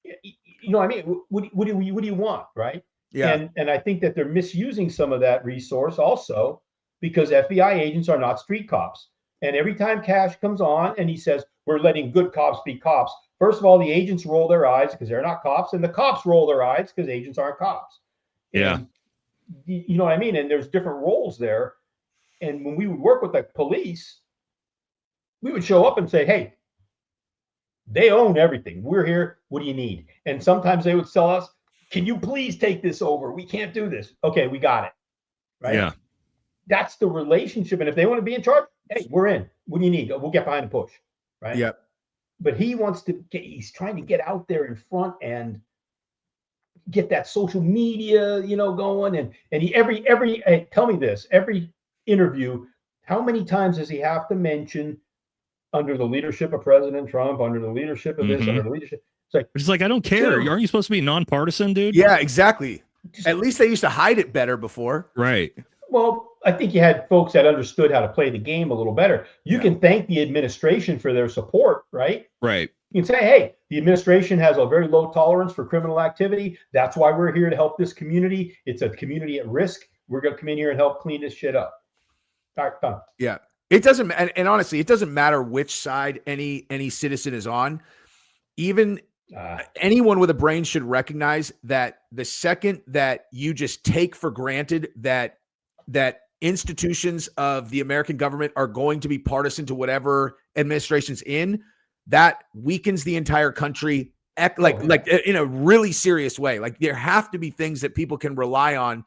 You know what I mean? What do you want, right? Yeah. And I think that they're misusing some of that resource also because FBI agents are not street cops. And every time Kash comes on and he says, we're letting good cops be cops, first of all, the agents roll their eyes because they're not cops, and the cops roll their eyes because agents aren't cops. Yeah. And, you know what I mean? And there's different roles there. And when we would work with the police, we would show up and say, hey, they own everything. We're here. What do you need? And sometimes they would sell us, can you please take this over? We can't do this. Okay, we got it. Right? Yeah. That's the relationship. And if they want to be in charge, hey, we're in. What do you need? We'll get behind the push. Right? Yep. But he's trying to get out there in front and get that social media, going. And he tell me this, every interview, how many times does he have to mention under the leadership of President Trump, under the leadership of this, under the leadership? It's like, I don't care. Aren't you supposed to be nonpartisan, dude? Yeah, exactly. At least they used to hide it better before. Right. Well, I think you had folks that understood how to play the game a little better. You can thank the administration for their support, right? Right. You can say, hey, the administration has a very low tolerance for criminal activity. That's why we're here to help this community. It's a community at risk. We're going to come in here and help clean this shit up. All right, done. Yeah. It doesn't, and honestly, it doesn't matter which side any citizen is on. Even anyone with a brain should recognize that the second that you just take for granted that institutions of the American government are going to be partisan to whatever administration's in, that weakens the entire country, like in a really serious way. Like there have to be things that people can rely on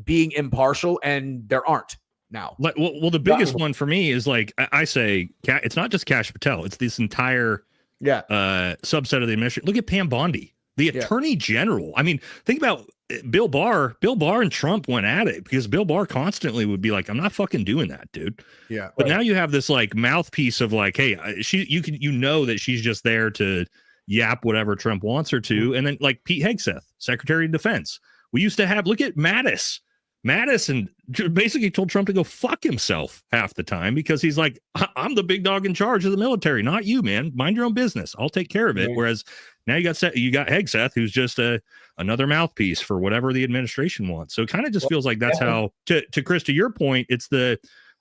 being impartial, and there aren't now. Well, the biggest one for me is like I say, it's not just Kash Patel; it's this entire subset of the administration. Look at Pam Bondi, the Attorney General. I mean, think about Bill Barr. Bill Barr and Trump went at it because Bill Barr constantly would be like, "I'm not fucking doing that, dude." Yeah. But now you have this like mouthpiece of like, "Hey, you know that she's just there to yap whatever Trump wants her to," and then like Pete Hegseth, Secretary of Defense. We used to have, look at Mattis. Madison basically told Trump to go fuck himself half the time because he's like, I'm the big dog in charge of the military, not you, man. Mind your own business. I'll take care of it. Right. Whereas now you got Hegseth, who's just another mouthpiece for whatever the administration wants. So it kind of just feels like that's how, to Chris, to your point, it's the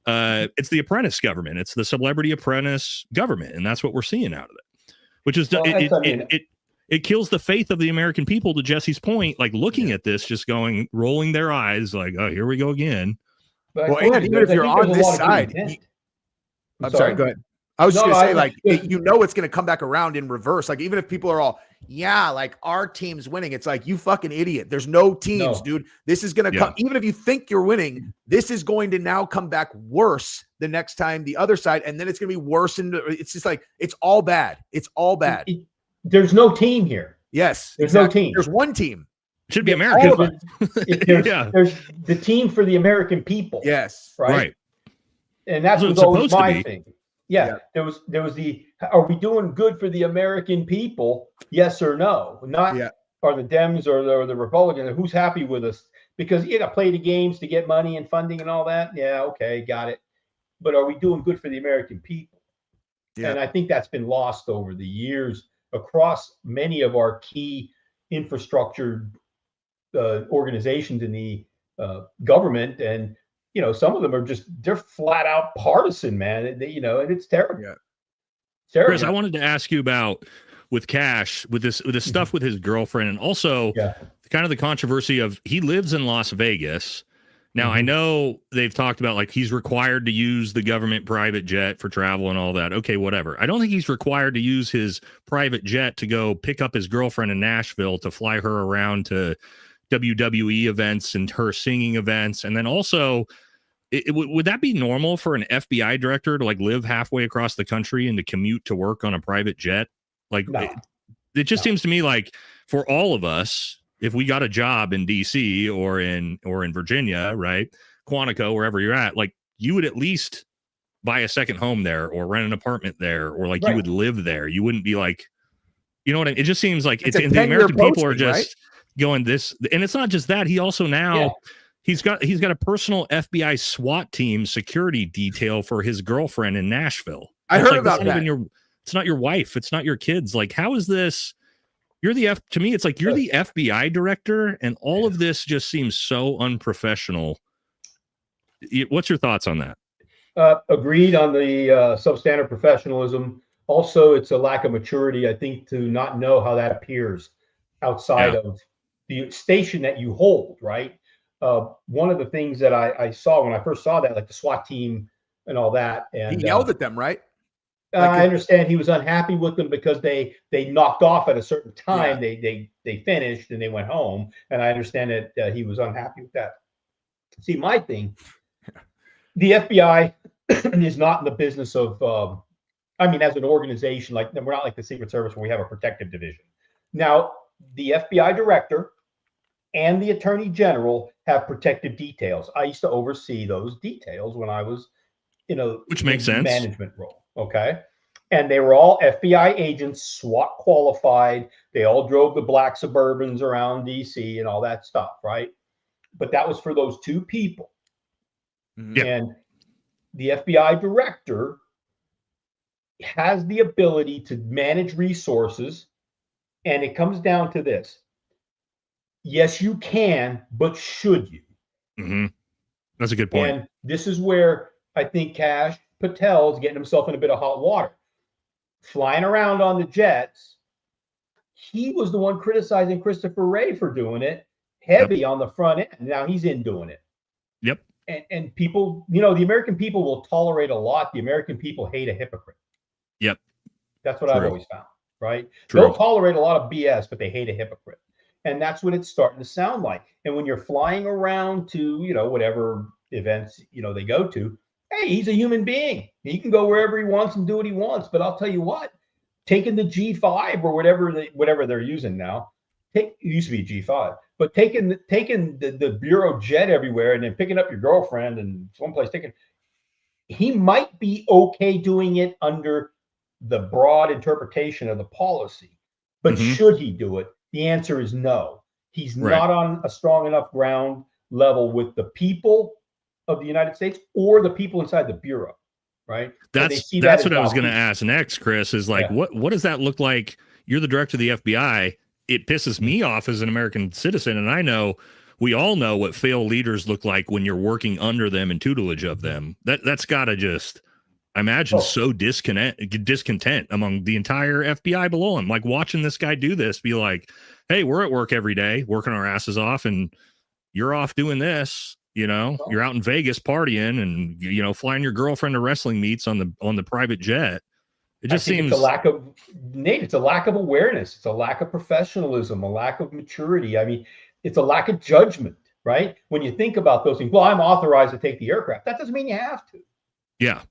apprentice government. It's the celebrity apprentice government. And that's what we're seeing out of it, which is it kills the faith of the American people, to Jesse's point, like looking at this, just rolling their eyes like, oh, here we go again. But Well, and even if you're on this side, I'm sorry, go ahead. I was just going to say, like, it's going to come back around in reverse. Like, even if people are all, yeah, like our team's winning, it's like, you fucking idiot. There's no teams, dude. This is going to come. Even if you think you're winning, this is going to now come back worse the next time the other side. And then it's going to be worse. And it's just like, it's all bad. It's all bad. There's no team here. Yes. There's no team. There's one team. Should be American. There's the team for the American people. Yes. Right. And that's what's always my thing. Yeah. There was are we doing good for the American people? Yes or no? Not are the Dems or the Republicans, who's happy with us? Because you got to play the games to get money and funding and all that. Yeah, okay, got it. But are we doing good for the American people? Yeah. And I think that's been lost over the years across many of our key infrastructure organizations in the government. And some of them are they're flat out partisan, man. And it's terrible. Yeah. Terrible. Chris, I wanted to ask you about with Kash, with this stuff with his girlfriend, and also kind of the controversy of he lives in Las Vegas. Now, I know they've talked about like he's required to use the government private jet for travel and all that. Okay, whatever. I don't think he's required to use his private jet to go pick up his girlfriend in Nashville to fly her around to WWE events and her singing events. And then also, would that be normal for an FBI director to like live halfway across the country and to commute to work on a private jet? Like, it just seems to me like for all of us, if we got a job in DC or in Virginia, right, Quantico, wherever you're at, like you would at least buy a second home there or rent an apartment there, or like you would live there. You wouldn't be like, what I mean? It just seems like it's the American people are just going this, and it's not just that. He also now he's got a personal FBI SWAT team security detail for his girlfriend in Nashville. I heard about that. It's not your wife. It's not your kids. Like, how is this? You're to me, it's like you're the FBI director, and all of this just seems so unprofessional. What's your thoughts on that? Agreed on the substandard professionalism. Also, it's a lack of maturity, I think, to not know how that appears outside of the station that you hold, right? One of the things that I saw when I first saw that, like the SWAT team and all that. And he yelled at them, right? I understand he was unhappy with them because they knocked off at a certain time. They finished and they went home. And I understand that he was unhappy with that. See, my thing, the FBI is not in the business of, as an organization, like we're not like the Secret Service where we have a protective division. Now, the FBI director and the attorney general have protective details. I used to oversee those details when I was, which makes sense, management role. Okay. And they were all FBI agents, SWAT qualified. They all drove the black Suburbans around DC and all that stuff. Right. But that was for those two people. Yeah. And the FBI director has the ability to manage resources. And it comes down to this. Yes, you can, but should you? Mm-hmm. That's a good point. And this is where I think Kash Patel is getting himself in a bit of hot water. Flying around on the jets, he was the one criticizing Christopher Wray for doing it heavy on the front end. Now he's in doing it. Yep. And people, the American people will tolerate a lot. The American people hate a hypocrite. Yep. That's what I've always found, right? They'll tolerate a lot of BS, but they hate a hypocrite. And that's what it's starting to sound like. And when you're flying around to, whatever events, they go to, hey, he's a human being. He can go wherever he wants and do what he wants. But I'll tell you what, taking the G5 or whatever they're using now, it used to be G5, but taking the Bureau jet everywhere and then picking up your girlfriend and someplace he might be okay doing it under the broad interpretation of the policy. But should he do it? The answer is no. He's not on a strong enough ground level with the people of the United States or the people inside the Bureau, right? That's what I was going to ask next, Chris, is like, what does that look like? You're the director of the FBI. It pisses me off as an American citizen. And I know we all know what failed leaders look like when you're working under them and tutelage of them. That's got to just, I imagine, so discontent among the entire FBI below him. Like watching this guy do this, be like, hey, we're at work every day, working our asses off, and you're off doing this. You know, you're out in Vegas partying and, you know, flying your girlfriend to wrestling meets on the private jet. It just seems it's a lack of, Nate, it's a lack of awareness. It's a lack of professionalism, a lack of maturity. I mean, it's a lack of judgment, right? When you think about those things, well, I'm authorized to take the aircraft. That doesn't mean you have to. Yeah.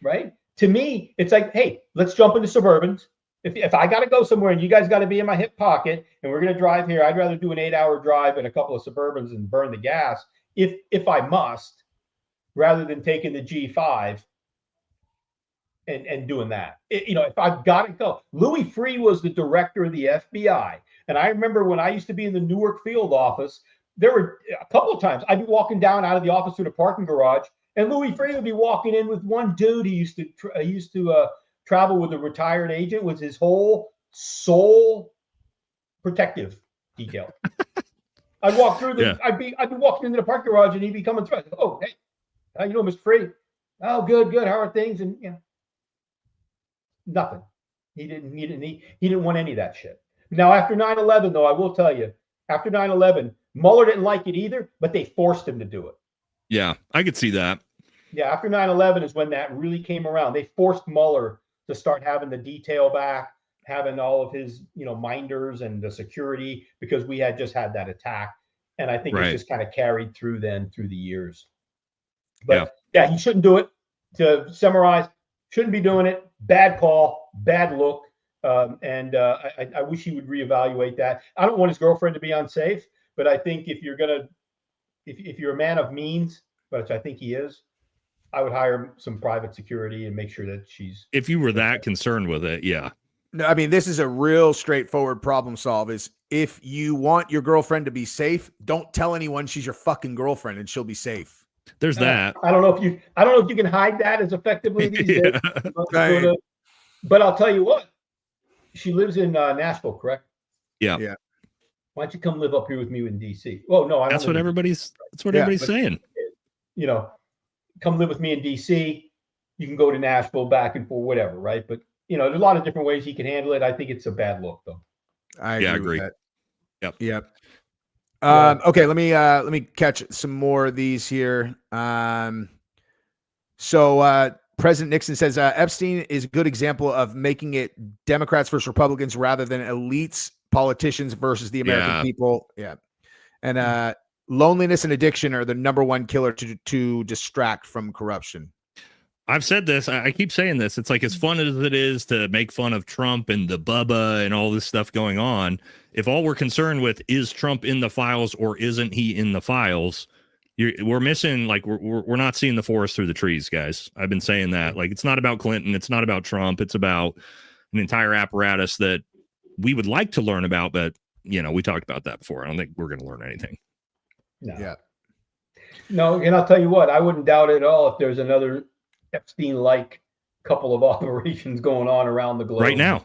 Right. To me, it's like, hey, let's jump into Suburbans. If I got to go somewhere and you guys got to be in my hip pocket and we're going to drive here, I'd rather do an 8-hour drive in a couple of Suburbans and burn the gas if I must, rather than taking the G5 and doing that. If I've got to go. Louis Freeh was the director of the FBI. And I remember when I used to be in the Newark field office, there were a couple of times I'd be walking down out of the office to the parking garage, and Louis Freeh would be walking in with one dude. He used to travel with a retired agent, with his whole sole protective detail. I'd walk through I'd be walking into the parking garage, and he'd be coming through. I'd go, oh, hey, how you doing, Mr. Freeh? Oh, good. How are things? And nothing. He didn't want any of that shit. Now, after 9/11, though, I will tell you, after 9/11, Mueller didn't like it either, but they forced him to do it. Yeah, I could see that. Yeah, after 9/11 is when that really came around. They forced Mueller to start having the detail back, having all of his, minders and the security, because we had just had that attack. And I think it's just kind of carried through the years. But yeah, he shouldn't do it. To summarize, shouldn't be doing it. Bad call, bad look. And I wish he would reevaluate that. I don't want his girlfriend to be unsafe, but I think if you're a man of means, which I think he is, I would hire some private security and make sure that she's. If you were that concerned with it, yeah. No, I mean, this is a real straightforward problem solve. Is if you want your girlfriend to be safe, don't tell anyone she's your fucking girlfriend and she'll be safe. There's that. I don't know if you can hide that as effectively these days. But I'll tell you what. She lives in Nashville, correct? Yeah. Why don't you come live up here with me in DC? Well, no, that's what everybody's saying. Come live with me in DC. You can go to Nashville, back and forth, whatever, right? But there's a lot of different ways he can handle it. I think it's a bad look, though. I agree. With that. Yep. Okay, let me catch some more of these here. So President Nixon says Epstein is a good example of making it Democrats versus Republicans rather than elites, politicians versus the American people. Yeah. And loneliness and addiction are the number one killer to distract from corruption. I've said this. I keep saying this. It's like, as fun as it is to make fun of Trump and the Bubba and all this stuff going on, if all we're concerned with is Trump in the files or isn't he in the files, we're missing, like, we're not seeing the forest through the trees, guys. I've been saying that. Like, it's not about Clinton. It's not about Trump. It's about an entire apparatus that we would like to learn about, but, we talked about that before. I don't think we're going to learn anything. No. Yeah. No, and I'll tell you what, I wouldn't doubt it at all if there's another Epstein-like couple of operations going on around the globe right now.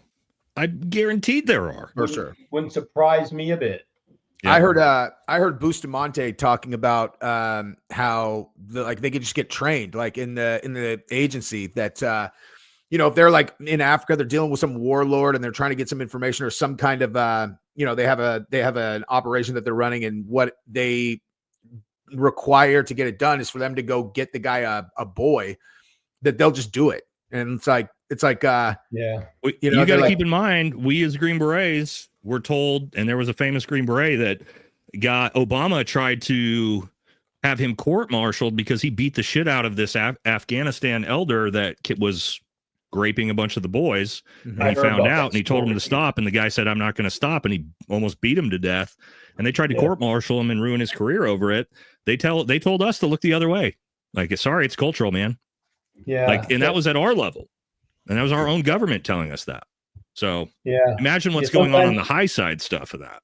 I'm guaranteed there are. For sure. Wouldn't surprise me a bit. Yeah. I heard Bustamante talking about how they could just get trained, like in the agency, that if they're like in Africa, they're dealing with some warlord and they're trying to get some information or some kind of they have an operation that they're running, and what they require to get it done is for them to go get the guy a boy, that they'll just do it. And it's like you got to keep in mind, we as Green Berets were told, and there was a famous Green Beret that Obama tried to have him court-martialed because he beat the shit out of this Afghanistan elder that was raping a bunch of the boys. And he found out, and he told him to stop, and the guy said, I'm not going to stop, and he almost beat him to death. And they tried to court-martial him and ruin his career over it. They told us to look the other way. Like, sorry, it's cultural, man. Yeah. And that was at our level. And that was our own government telling us that. So imagine what's going on the high side stuff of that.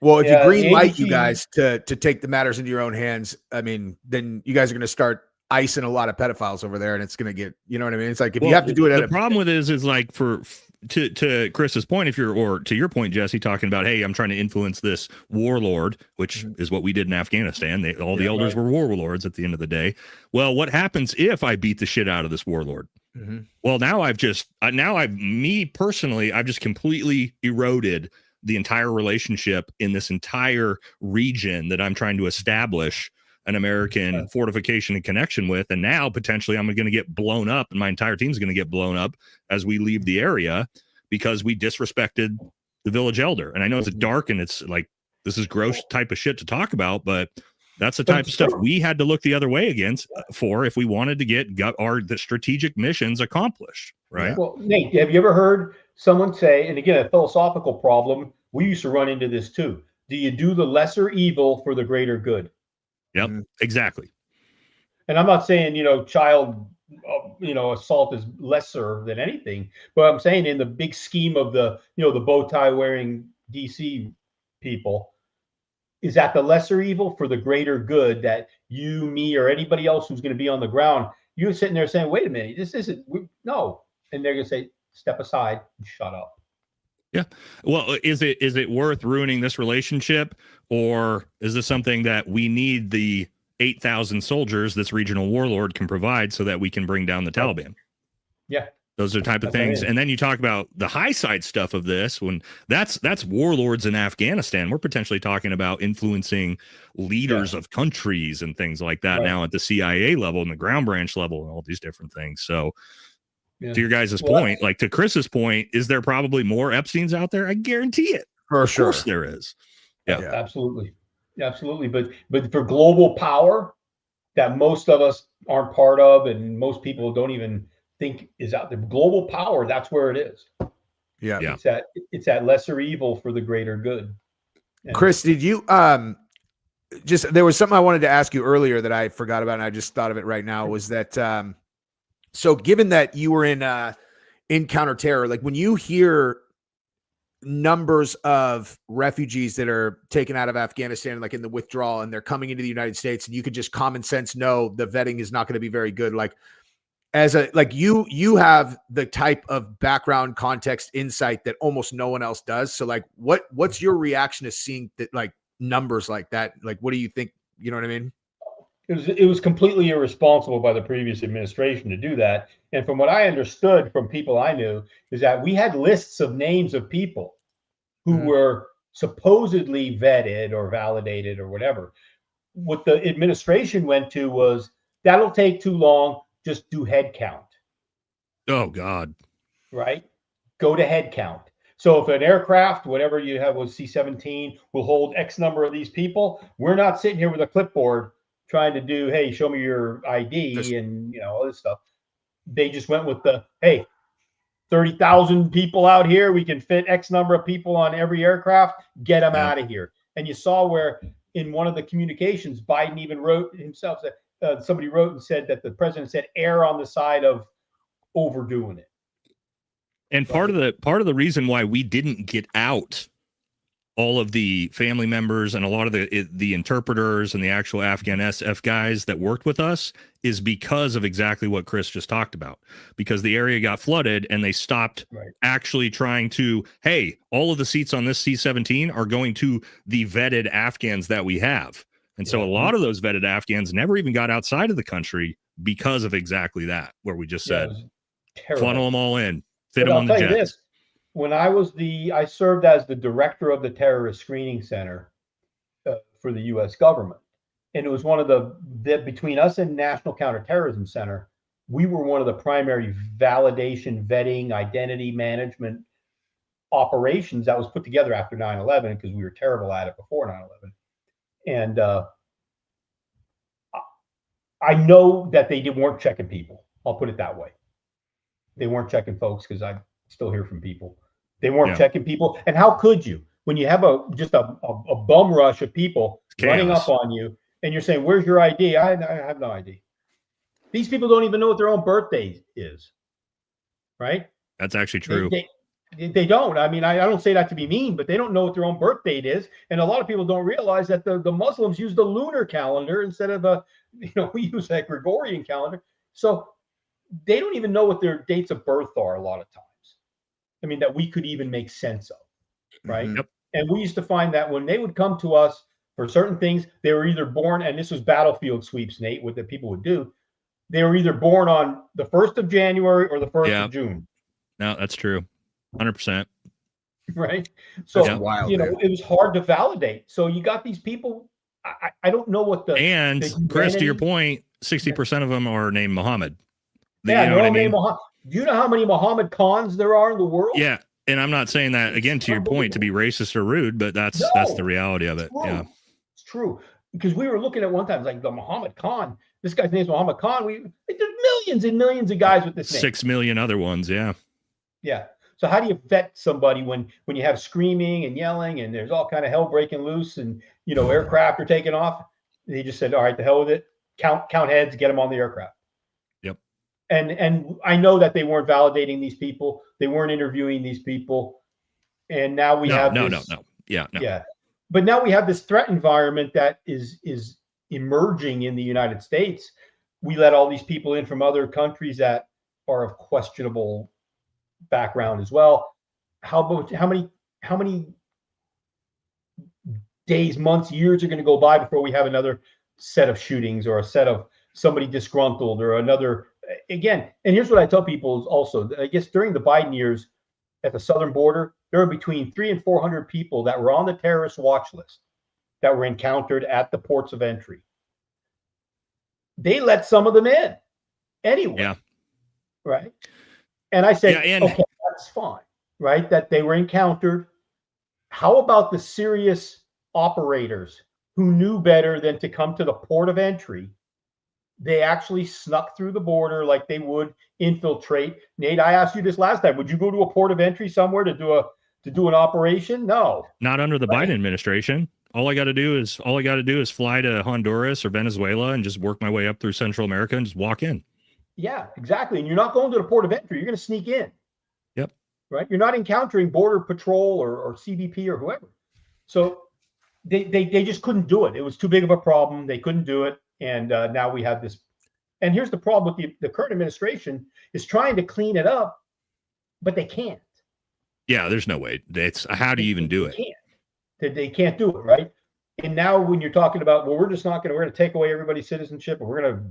Well, if Yeah, you the green light you agency- guys to take the matters into your own hands, I mean, then you guys are going to start icing a lot of pedophiles over there, and it's going to get, you know what I mean? It's like if you have to do it the at problem with it is like to Chris's point, if you're, or to your point, Jesse, talking about, hey, I'm trying to influence this warlord, which is what we did in Afghanistan. All the elders were warlords at the end of the day. Well, what happens if I beat the shit out of this warlord? Well, now I've just me personally, I've just completely eroded the entire relationship in this entire region that I'm trying to establish an American fortification and connection with. And now potentially I'm going to get blown up, and my entire team's going to get blown up as we leave the area because we disrespected the village elder. And I know it's dark and it's like, this is gross type of shit to talk about, but that's the type of stuff we had to look the other way against for if we wanted to get the strategic missions accomplished. Right. Well, Nate, have you ever heard someone say, and again, a philosophical problem, we used to run into this too. Do you do the lesser evil for the greater good? Yep, exactly. And I'm not saying, child, assault is lesser than anything, but I'm saying in the big scheme of the bow tie wearing DC people, is that the lesser evil for the greater good that you, me, or anybody else who's going to be on the ground, you're sitting there saying, wait a minute, this isn't, no. And they're going to say, step aside and shut up. Yeah. Well, is it worth ruining this relationship, or is this something that we need the 8,000 soldiers this regional warlord can provide so that we can bring down the Taliban? Yeah. Those are the type of things. And then you talk about the high side stuff of this, when that's warlords in Afghanistan. We're potentially talking about influencing leaders of countries and things like that now at the CIA level and the ground branch level and all these different things. So to your guys' point, like to Chris's point, is there probably more Epsteins out there? I guarantee it. Of course there is. Yeah. Absolutely. Absolutely. But for global power that most of us aren't part of and most people don't even think is out there, global power, that's where it is. Yeah. It's that lesser evil for the greater good. And Chris, did you there was something I wanted to ask you earlier that I forgot about, and I just thought of it right now, was that so given that you were in counterterror, like when you hear numbers of refugees that are taken out of Afghanistan, like in the withdrawal, and they're coming into the United States, and you could just common sense know the vetting is not going to be very good. Like you have the type of background, context, insight that almost no one else does. So like what's your reaction to seeing that, like numbers like that? Like, what do you think? You know what I mean? It was completely irresponsible by the previous administration to do that. And from what I understood from people I knew is that we had lists of names of people who were supposedly vetted or validated or whatever. What the administration went to was, that'll take too long, just do head count. Oh God. Right? Go to head count. So if an aircraft, whatever you have was C-17, will hold X number of these people, we're not sitting here with a clipboard trying to do, hey, show me your ID and all this stuff. They just went with the, hey, 30,000 people out here. We can fit X number of people on every aircraft. Get them out of here. And you saw where in one of the communications, Biden even wrote himself that somebody wrote and said that the president said err on the side of overdoing it. And part of the reason why we didn't get out all of the family members and a lot of the interpreters and the actual Afghan SF guys that worked with us is because of exactly what Chris just talked about, because the area got flooded and they stopped actually trying to, hey, all of the seats on this C-17 are going to the vetted Afghans that we have. And so a lot of those vetted Afghans never even got outside of the country because of exactly that, where we just said, funnel them all in, fit them on the jets. When I served as the director of the terrorist screening center for the U.S. government, and it was one of between us and National Counterterrorism Center, we were one of the primary validation, vetting, identity management operations that was put together after 9/11, because we were terrible at it before 9/11. And I know that they weren't checking people. I'll put it that way. They weren't checking folks, because I still hear from people. They weren't checking people. And how could you, when you have just a bum rush of people running up on you and you're saying, where's your ID? I have no ID. These people don't even know what their own birthday is. Right? That's actually true. They don't. I mean, I don't say that to be mean, but they don't know what their own birth date is. And a lot of people don't realize that the Muslims use the lunar calendar instead of we use that Gregorian calendar. So they don't even know what their dates of birth are a lot of times. I mean, that we could even make sense of, right? Mhm. Yep. And we used to find that when they would come to us for certain things, they were either born, and this was battlefield sweeps, Nate, what the people would do. They were either born on the 1st of January or the 1st Yeah. of June. No, that's true. 100%. Right. So, That's wild, it man. was hard to validate. So you got these people. I don't know what And the Chris, to your humanity- point, 60% of them are named Muhammad. Yeah, You know what I mean? Do you know how many Muhammad Khans there are in the world? Yeah. And I'm not saying that, again, to your point, to be racist or rude, but that's the reality of it. True. Yeah. It's true. Because we were looking at one time, like the Muhammad Khan. This guy's name's Muhammad Khan. There's millions and millions of guys with this name. 6 million other ones. Yeah. Yeah. So how do you vet somebody when you have screaming and yelling and there's all kind of hell breaking loose and aircraft are taking off? They just said, all right, the hell with it. Count heads, get them on the aircraft. Yep. And I know that they weren't validating these people. They weren't interviewing these people. And now we have this. No. Yeah. No. Yeah. But now we have this threat environment that is emerging in the United States. We let all these people in from other countries that are of questionable background as well. How many days, months, years are going to go by before we have another set of shootings or a set of somebody disgruntled or another again? And here's what I tell people is also, I guess during the Biden years at the southern border, there were between 300 and 400 people that were on the terrorist watch list that were encountered at the ports of entry. They let some of them in anyway. Yeah. Right. And I said, okay, that's fine. Right. That they were encountered. How about the serious operators who knew better than to come to the port of entry? They actually snuck through the border like they would infiltrate. Nate, I asked you this last time. Would you go to a port of entry somewhere to do an operation? No. Not under the Biden administration. All I got to do is fly to Honduras or Venezuela and just work my way up through Central America and just walk in. Yeah, exactly. And you're not going to the port of entry. You're going to sneak in. Yep. Right. You're not encountering Border Patrol or CBP or whoever. So they just couldn't do it. It was too big of a problem. They couldn't do it. And now we have this. And here's the problem with the current administration is trying to clean it up, but they can't. Yeah, there's no way. How do you even do it? They can't do it, right? And now when you're talking about, well, we're going to take away everybody's citizenship and we're going to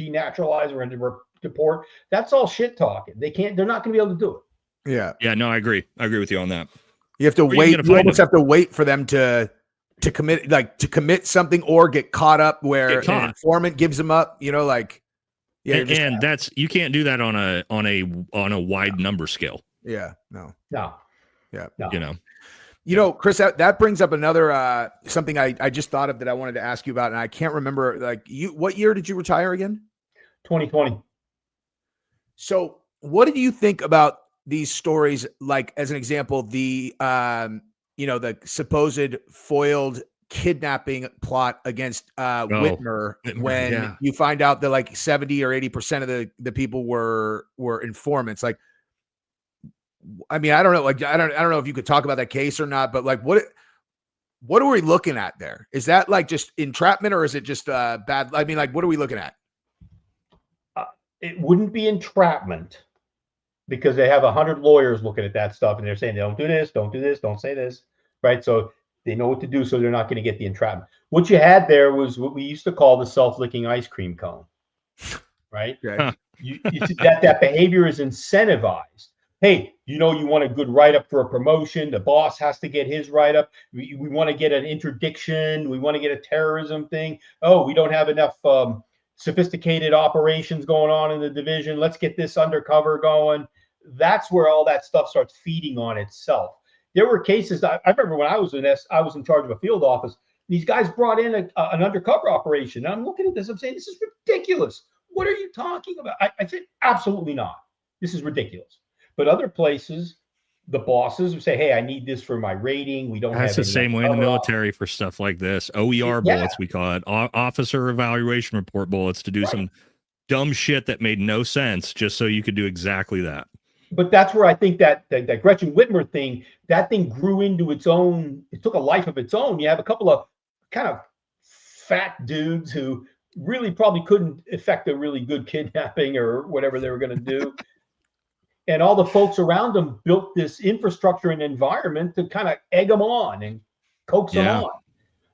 denaturalize, we're going to deport. That's all shit talking. They're not going to be able to do it. Yeah. Yeah, no, I agree. I agree with you on that. You have to wait. You almost have to wait for them to commit something or get caught up where an informant gives them up, and that's, you can't do that on a wide number scale. Yeah. No. Yeah. No. Chris, that brings up another something I just thought of that I wanted to ask you about, and I can't remember. What year did you retire again? 2020. So, what did you think about these stories? Like, as an example, the the supposed foiled kidnapping plot against Whitmer, when you find out that like 70 or 80% of the people were informants. Like, I mean, I don't know. Like, I don't know if you could talk about that case or not, but like, what are we looking at there? Is that like just entrapment or is it just bad? I mean, like, what are we looking at? It wouldn't be entrapment because they have 100 lawyers looking at that stuff and they're saying, don't do this, don't do this, don't say this. Right. So they know what to do. So they're not going to get the entrapment. What you had there was what we used to call the self-licking ice cream cone. Right. Okay. You see that behavior is incentivized. Hey, you want a good write-up for a promotion. The boss has to get his write-up. We want to get an interdiction. We want to get a terrorism thing. Oh, we don't have enough sophisticated operations going on in the division. Let's get this undercover going. That's where all that stuff starts feeding on itself. There were cases. I remember when I was in charge of a field office. These guys brought in an undercover operation. And I'm looking at this. I'm saying, this is ridiculous. What are you talking about? I said, absolutely not. This is ridiculous. But other places, the bosses would say, hey, I need this for my rating. We don't have That's the same way in the military for stuff like this. OER bullets, we call it. Officer Evaluation Report bullets, to do some dumb shit that made no sense just so you could do exactly that. but that's where I think that Gretchen Whitmer thing, that thing grew into its own. It took a life of its own. You have a couple of kind of fat dudes who really probably couldn't effect a really good kidnapping or whatever they were going to do. And all the folks around them built this infrastructure and environment to kind of egg them on and coax them on.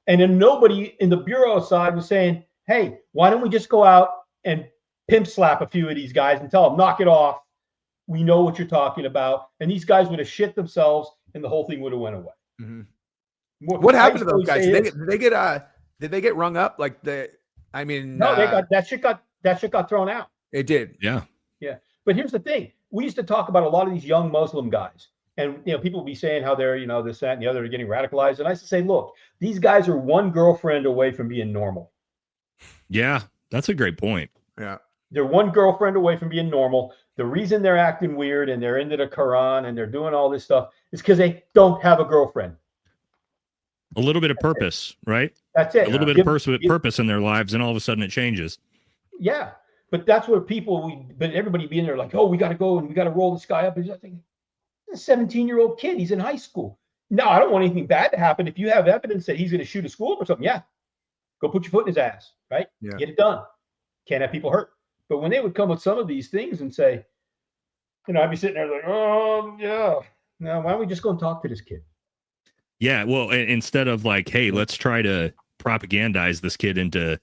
And then nobody in the bureau side was saying, hey, why don't we just go out and pimp slap a few of these guys and tell them, knock it off. We know what you're talking about. And these guys would have shit themselves and the whole thing would have went away. Mm-hmm. What happened to those guys? Did they get rung up? Like no, they got that shit got thrown out. It did. Yeah. Yeah. But here's the thing. We used to talk about a lot of these young Muslim guys. And people would be saying how they're, this, that, and the other are getting radicalized. And I used to say, look, these guys are one girlfriend away from being normal. Yeah, that's a great point. Yeah. They're one girlfriend away from being normal. The reason they're acting weird and they're into the Quran and they're doing all this stuff is because they don't have a girlfriend. A little bit of purpose, right? That's it. A little bit of purpose in their lives, and all of a sudden it changes. Yeah. But that's where everybody being there like, oh, we got to go and we got to roll this guy up. And I think, a 17-year-old kid, he's in high school. No, I don't want anything bad to happen. If you have evidence that he's going to shoot a school or something, yeah, go put your foot in his ass, right? Yeah. Get it done. Can't have people hurt. But when they would come with some of these things and say, I'd be sitting there like, oh, yeah. Now, why don't we just go and talk to this kid? Yeah, well, instead of like, hey, let's try to propagandize this kid into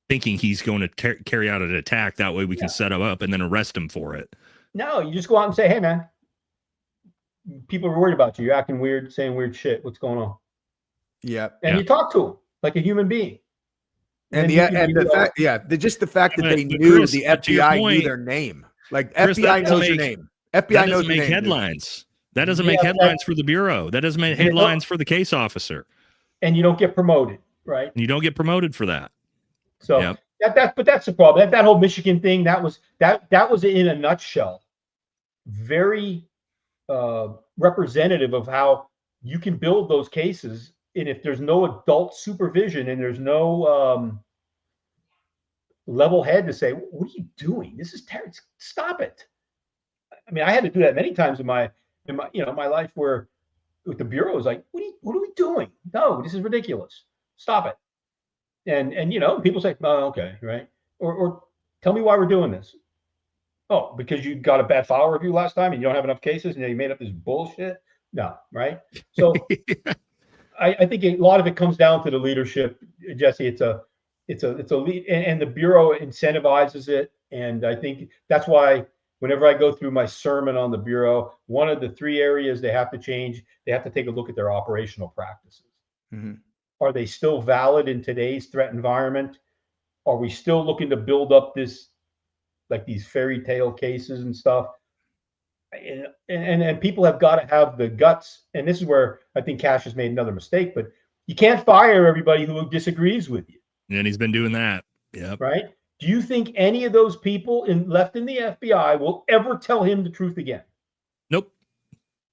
thinking he's going to carry out an attack. That way we can set him up and then arrest him for it. No, you just go out and say, hey, man, people are worried about you. You're acting weird, saying weird shit. What's going on? Yeah. And you talk to them like a human being. And the fact that they knew Chris, the FBI knew their name. Like Chris, FBI knows your name. FBI knows your name. Headlines. That doesn't make headlines for the bureau. That doesn't make headlines for the case officer. And you don't get promoted, right? And you don't get promoted for that. So but that's the problem. That whole Michigan thing, that was in a nutshell, very representative of how you can build those cases. And if there's no adult supervision and there's no level head to say, what are you doing? This is terrible. Stop it. I mean, I had to do that many times in my my life where with the bureau is like, what are we doing? No, this is ridiculous. Stop it. And people say, oh, okay, right. Or tell me why we're doing this. Oh, because you got a bad file review last time and you don't have enough cases and you made up this bullshit. No, right. So I think a lot of it comes down to the leadership, Jesse. It's a lead, and the bureau incentivizes it. And I think that's why whenever I go through my sermon on the bureau, one of the 3 areas they have to change, they have to take a look at their operational practices. Mm-hmm. Are they still valid in today's threat environment? Are we still looking to build up this, like these fairy tale cases and stuff? And people have got to have the guts. And this is where I think Kash has made another mistake, but you can't fire everybody who disagrees with you. And he's been doing that. Yeah. Right. Do you think any of those people left in the FBI will ever tell him the truth again? Nope.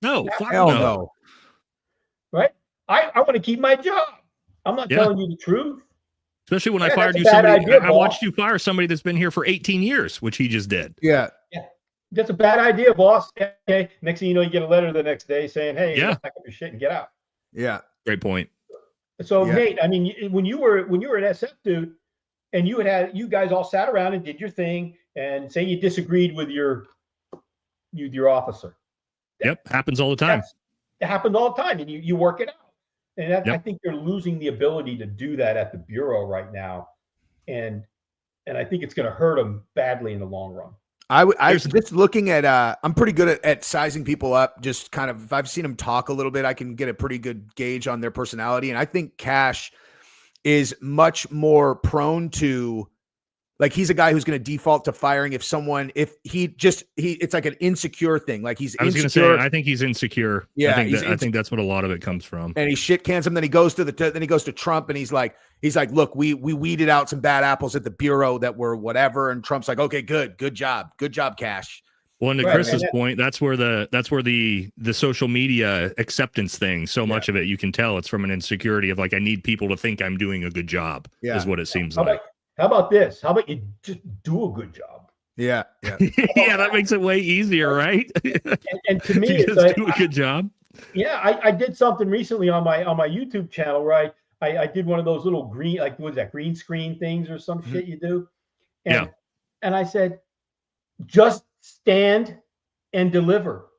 No. Hell no. Right. I want to keep my job. I'm not telling you the truth. Especially when I fired you somebody. I watched you fire somebody that's been here for 18 years, which he just did. Yeah. That's a bad idea, boss. Okay. Next thing you know, you get a letter the next day saying, hey, pack up your shit and get out. Yeah. Great point. So Nate, I mean, when you were an SF dude and you guys all sat around and did your thing and say you disagreed with your officer. Yep. Happens all the time. It happens all the time. And you work it out. And I think they're losing the ability to do that at the bureau right now. And I think it's going to hurt them badly in the long run. I just looking at, I'm pretty good at sizing people up. Just kind of, if I've seen them talk a little bit, I can get a pretty good gauge on their personality. And I think Kash is much more prone to, like, he's a guy who's going to default to firing it's like an insecure thing. Like I was going to say, I think he's insecure. Yeah. I think that's what a lot of it comes from. And he shit cans him. Then he goes to Trump and he's like, look, we weeded out some bad apples at the bureau that were whatever. And Trump's like, okay, good job, Kash. Well, and to Chris's point, that's where the social media acceptance thing, so much of it, you can tell it's from an insecurity of like, I need people to think I'm doing a good job is what it seems like. How about this? How about you just do a good job? Yeah, yeah. Yeah, that makes it way easier, right? And to me, You it's just like, do a good job. yeah, I did something recently on my YouTube channel where I did one of those little green, like, what is that, green screen things or some shit you do. And Yeah. and I said, just stand and deliver,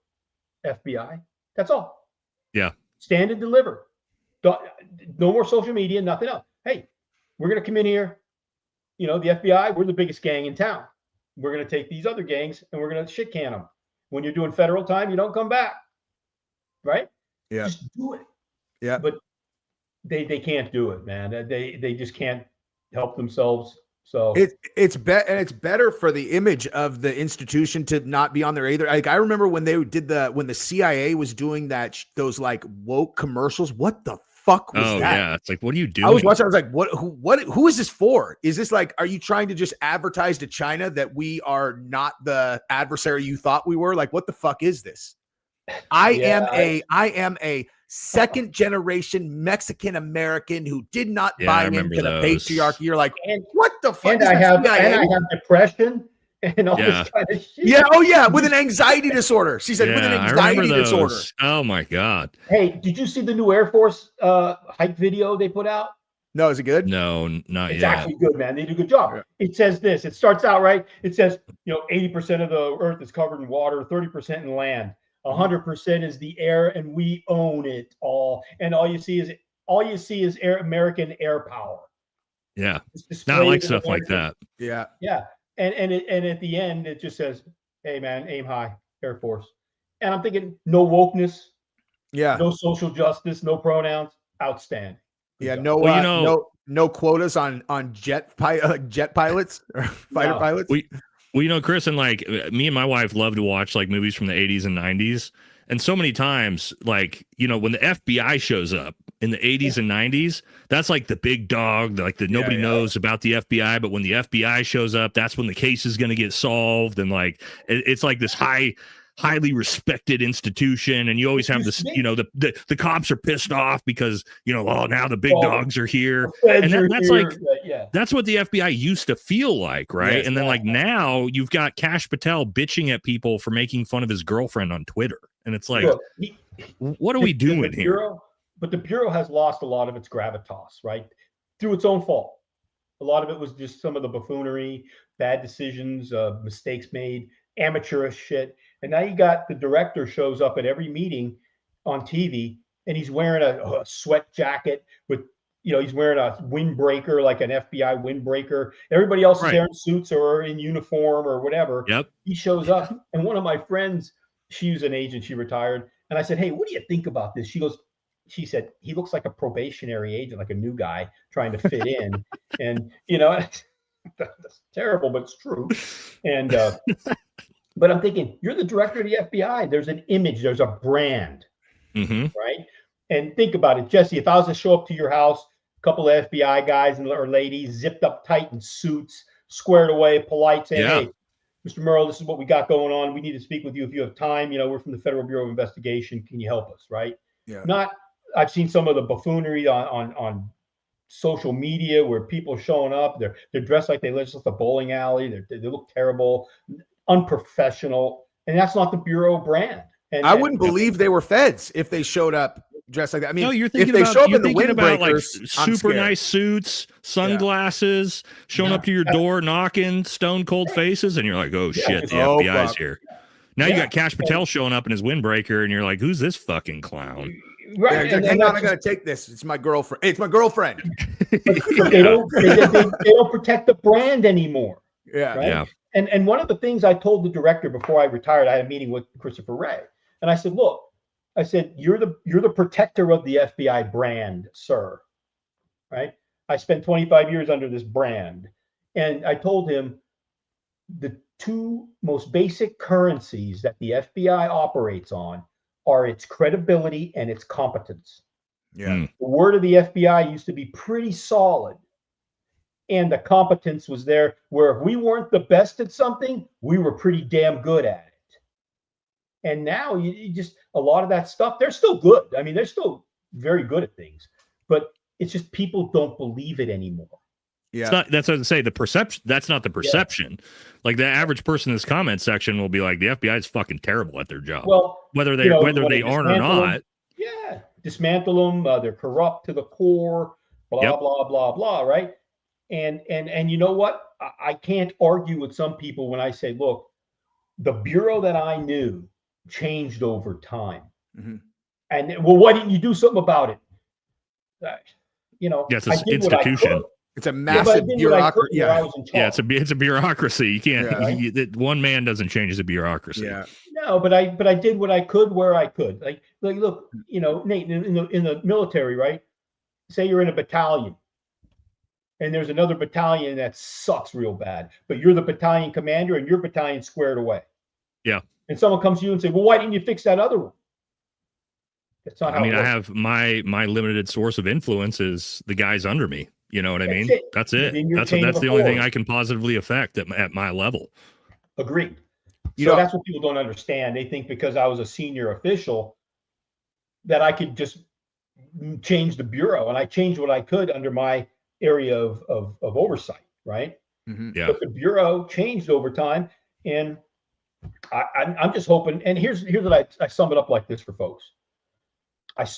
FBI. That's all. Yeah. Stand and deliver. No more social media, nothing else. Hey, we're gonna come in here. You know, the FBI, we're the biggest gang in town. We're gonna take these other gangs and we're gonna shit can them. When you're doing federal time, you don't come back. Right? Yeah. Just do it. Yeah. But they can't do it, man. They just can't help themselves. So It's better for the image of the institution to not be on there either. Like I remember when they did when the CIA was doing those like woke commercials. What the fuck was that? Yeah, it's like, what are you doing? I was watching. I was like, who is this for? Is this like, are you trying to just advertise to China that we are not the adversary you thought we were? Like, what the fuck is this? I am a second generation Mexican American who did not buy into the patriarchy. You're like, what the fuck? And I have depression and all this kind of shit. Yeah. Oh yeah. With an anxiety disorder. She said with an anxiety disorder. Oh my God. Hey, did you see the new Air Force hike video they put out? No, is it good? No, not yet. It's actually good, man. They do a good job. Yeah. It says this. It starts out right. It says, 80% of the earth is covered in water, 30% in land. 100% is the air, and we own it all. And all you see is American air power. Yeah, I like stuff like that. Yeah, yeah. And at the end, it just says, "Hey, man, aim high, Air Force." And I'm thinking, no wokeness, no social justice, no pronouns. Outstanding. Yeah, no quotas on jet pilots or fighter pilots. Well, Chris, and like me and my wife love to watch like movies from the 80s and 90s. And so many times, like, when the FBI shows up in the 80s and 90s, that's like the big dog, like nobody knows about the FBI. But when the FBI shows up, that's when the case is going to get solved. And like, it's like this highly respected institution, and you always have this, the cops are pissed off because now the big dogs are here, and that's here, like that's what the FBI used to feel like, right? Yes, and then like now you've got Kash Patel bitching at people for making fun of his girlfriend on Twitter, and it's like, what are we doing here? But the Bureau has lost a lot of its gravitas, right, through its own fault. A lot of it was just some of the buffoonery, bad decisions, mistakes made, amateurish shit. And now you got the director shows up at every meeting on TV, and he's wearing a sweat jacket with, he's wearing a windbreaker, like an FBI windbreaker. Everybody else is there in suits or in uniform or whatever. Yep. He shows up, and one of my friends, she was an agent, she retired, and I said, "Hey, what do you think about this?" She said, "He looks like a probationary agent, like a new guy trying to fit in." And that's terrible, but it's true. And but I'm thinking, you're the director of the FBI. There's an image. There's a brand, right? And think about it, Jesse. If I was to show up to your house, a couple of FBI guys or ladies, zipped up tight in suits, squared away, polite, saying, "Hey, Mr. Merle, this is what we got going on. We need to speak with you if you have time. We're from the Federal Bureau of Investigation. Can you help us?" Right? Yeah. I've seen some of the buffoonery on social media where people are showing up. They're dressed like they live just a bowling alley. They look terrible, unprofessional, and that's not the Bureau brand. And I wouldn't believe they were feds if they showed up dressed like that. I mean, no, you're thinking about like super nice suits, sunglasses, showing up to your door, knocking, stone cold faces, and you're like, "Oh shit, the FBI's here." Now you got Kash Patel showing up in his windbreaker, and you're like, "Who's this fucking clown?" Right. Yeah, hang on, I gotta take this. It's my girlfriend. It's my girlfriend. But they don't protect the brand anymore. Yeah. Right? Yeah. And one of the things I told the director before I retired, I had a meeting with Christopher Wray, and I said, "Look, you're the protector of the FBI brand, sir. Right? I spent 25 years under this brand." And I told him the two most basic currencies that the FBI operates on are its credibility and its competence. Yeah. The word of the FBI used to be pretty solid, and the competence was there, where if we weren't the best at something, we were pretty damn good at it. And now you just, a lot of that stuff, they're still good. I mean, they're still very good at things, but it's just people don't believe it anymore. Yeah. It's not, that's what I say. The perception, that's not the perception. Yeah. Like the average person in this comment section will be like, the FBI is fucking terrible at their job. Well, whether they aren't or not. Yeah. Dismantle them. They're corrupt to the core, blah, blah, blah, blah. Right. And you know what? I can't argue with some people when I say, look, the Bureau that I knew changed over time. Mm-hmm. And well, why didn't you do something about it? You know, it's an institution. It's a massive bureaucracy. It's a bureaucracy. You can't. One man doesn't change the bureaucracy. Yeah. No, but I did what I could where I could. Like look, you know, Nate, in the military, right? Say you're in a battalion, and there's another battalion that sucks real bad, but you're the battalion commander, and your battalion's squared away. Yeah. And someone comes to you and say, "Well, why didn't you fix that other one?" That's not how. I mean, I have my limited source of influence is the guys under me. You know what I mean? That's it. That's the only thing I can positively affect at my level. Agreed. So that's what people don't understand. They think because I was a senior official that I could just change the Bureau, and I changed what I could under my area of oversight, right? Mm-hmm. Yeah. But the Bureau changed over time, and I'm just hoping. And here's what I sum it up like this for folks.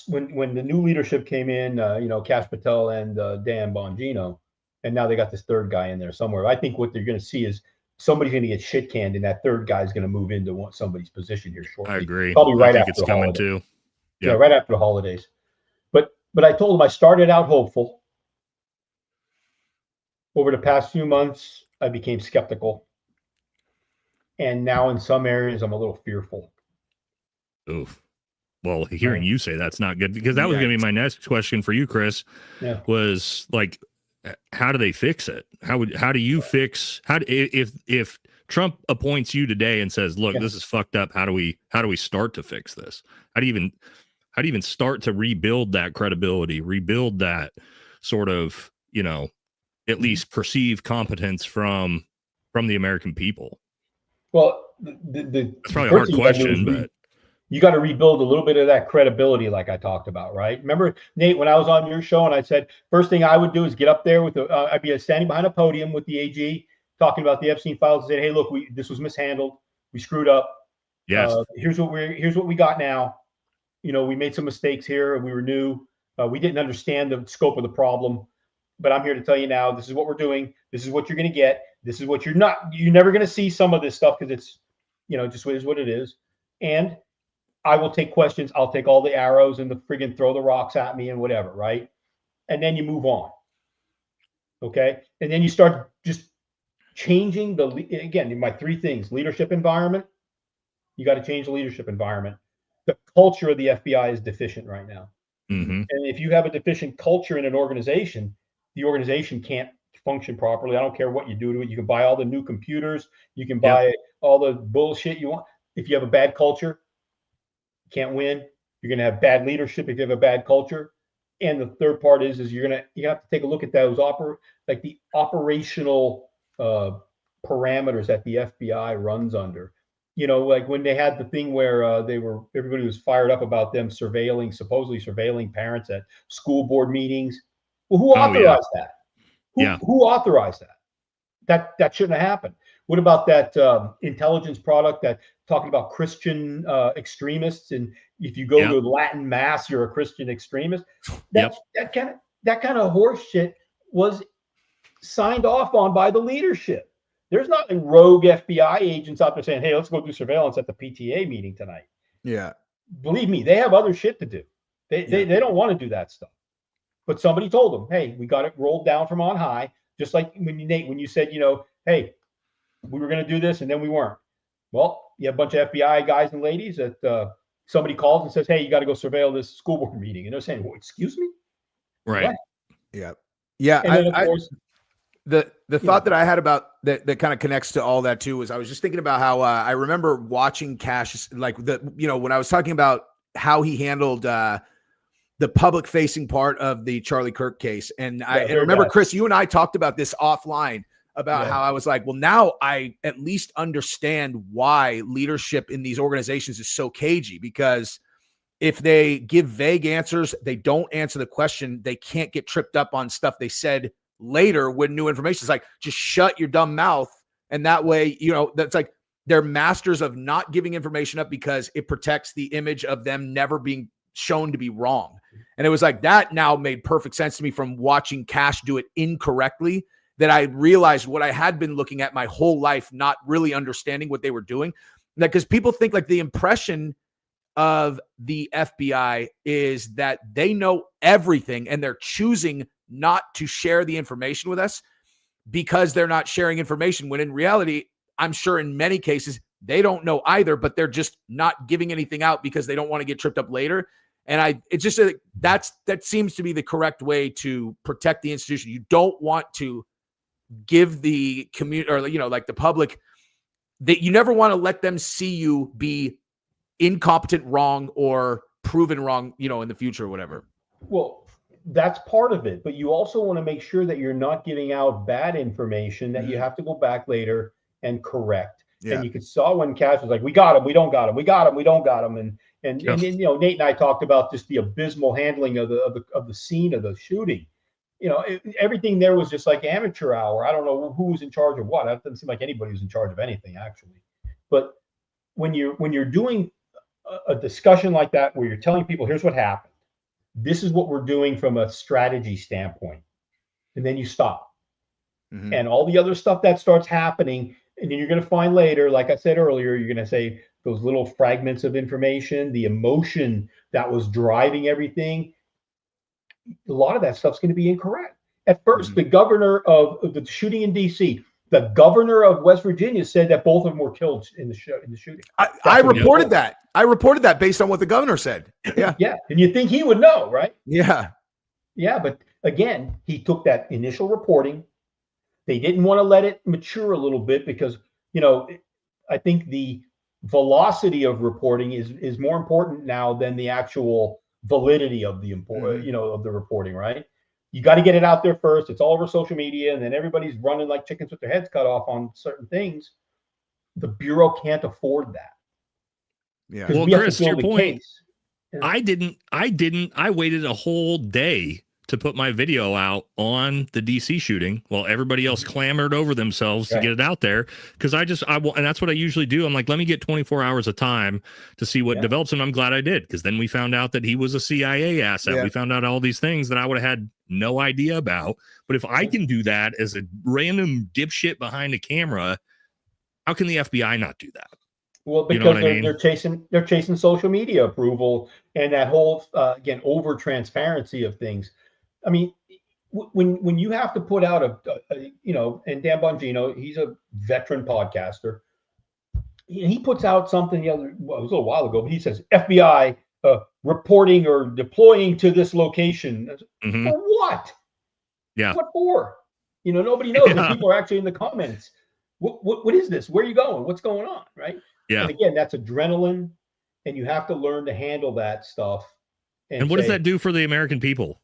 When the new leadership came in, Kash Patel and Dan Bongino, and now they got this third guy in there somewhere. I think what they're going to see is somebody's going to get shit canned, and that third guy is going to move into somebody's position here shortly. I agree. Probably right after it's coming too. Yeah, right after the holidays. But I told them I started out hopeful. Over the past few months, I became skeptical, and now in some areas, I'm a little fearful. Oof. Well, hearing you say that's not good, because that was going to be my next question for you, Chris. Yeah. Was like, how do they fix it? How do you fix? If Trump appoints you today and says, "Look, this is fucked up. How do we start to fix this? How do you even start to rebuild that credibility, rebuild that sort of, at least perceived competence from the American people?" Well, that's probably a hard question, but you got to rebuild a little bit of that credibility, like I talked about, right? Remember, Nate, when I was on your show and I said, first thing I would do is get up there with I'd be standing behind a podium with the AG talking about the Epstein files and say, "Hey, look, this was mishandled. We screwed up. Yes. Here's what we got now. We made some mistakes here. We were new. We didn't understand the scope of the problem, but I'm here to tell you now, this is what we're doing. This is what you're going to get. This is what you're never going to see some of this stuff because it's, just is what it is. And I will take questions. I'll take all the arrows and the friggin' throw the rocks at me and whatever, right? And then you move on. Okay. And then you start just changing again, my three things: leadership environment. You got to change the leadership environment. The culture of the FBI is deficient right now. Mm-hmm. And if you have a deficient culture in an organization, the organization can't function properly. I don't care what you do to it. You can buy all the new computers. You can buy all the bullshit you want. If you have a bad culture, can't win. You're going to have bad leadership if you have a bad culture. And the third part is you have to take a look at those the operational parameters that the FBI runs under. Like when they had the thing where everybody was fired up about them supposedly surveilling parents at school board meetings. Well, who authorized that? Who authorized that? That shouldn't have happened. What about that intelligence product that talking about Christian extremists? And if you go to Latin mass, you're a Christian extremist. That kind of horse shit was signed off on by the leadership. There's not rogue FBI agents out there saying, "Hey, let's go do surveillance at the PTA meeting tonight." Yeah. Believe me, they have other shit to do. They don't want to do that stuff. But somebody told them, "Hey, we got it rolled down from on high." Just like when you said, "Hey, we were going to do this and then we weren't." Well, you have a bunch of FBI guys and ladies that somebody calls and says, "Hey, you got to go surveil this school board meeting." And they're saying, "Well, excuse me?" Right. What? Yeah. Yeah. And then, of course, the thought that I had about that kind of connects to all that too was I was just thinking about how I remember watching Cash, like when I was talking about how he handled the public facing part of the Charlie Kirk case. And I remember, Chris, you and I talked about this offline about how I was like, well, now I at least understand why leadership in these organizations is so cagey, because if they give vague answers, they don't answer the question, they can't get tripped up on stuff they said later when new information is like, just shut your dumb mouth. And that way, that's like, they're masters of not giving information up because it protects the image of them never being shown to be wrong. And it was like, that now made perfect sense to me from watching Kash do it incorrectly, that I realized what I had been looking at my whole life, not really understanding what they were doing. Because people think like the impression of the FBI is that they know everything and they're choosing not to share the information with us because they're not sharing information, when in reality, I'm sure in many cases they don't know either, but they're just not giving anything out because they don't want to get tripped up later. And it's just that seems to be the correct way to protect the institution. You don't want to give the community, or like the public, that you never want to let them see you be incompetent, wrong, or proven wrong, in the future or whatever. Well, that's part of it, but you also want to make sure that you're not giving out bad information that you have to go back later and correct. Yeah. And you could saw when Kash was like, we got him, we don't got him, we got him, we don't got him. And Nate and I talked about just the abysmal handling of the scene of the shooting. Everything there was just like amateur hour. I don't know who was in charge of what. That doesn't seem like anybody was in charge of anything, actually. But when you're doing a discussion like that, where you're telling people, here's what happened, this is what we're doing from a strategy standpoint, and then you stop. And all the other stuff that starts happening, and then you're going to find later, like I said earlier, you're going to say those little fragments of information, the emotion that was driving everything, a lot of that stuff's going to be incorrect. At first, the governor of the shooting in D.C., the governor of West Virginia, said that both of them were killed in the shooting. I reported that. I reported that based on what the governor said. Yeah. Yeah. And you think he would know, right? Yeah. Yeah. But again, he took that initial reporting. They didn't want to let it mature a little bit because, I think the velocity of reporting is more important now than the actual validity of the of the reporting, right? You got to get it out there first. It's all over social media, and then everybody's running like chickens with their heads cut off on certain things. The Bureau can't afford that. Yeah. Well, Chris, to your point, I waited a whole day to put my video out on the DC shooting while everybody else clamored over themselves to get it out there. Cause and that's what I usually do. I'm like, let me get 24 hours of time to see what develops. And I'm glad I did. Cause then we found out that he was a CIA asset. Yeah. We found out all these things that I would have had no idea about. But if I can do that as a random dipshit behind a camera, how can the FBI not do that? Well, because they're chasing social media approval and that whole, again, over transparency of things. I mean, when you have to put out and Dan Bongino, he's a veteran podcaster. He puts out something it was a little while ago, but he says FBI reporting or deploying to this location. For what? Yeah. What for? Nobody knows. Yeah. People are actually in the comments. What is this? Where are you going? What's going on? Right. Yeah. And again, that's adrenaline, and you have to learn to handle that stuff. And what does that do for the American people?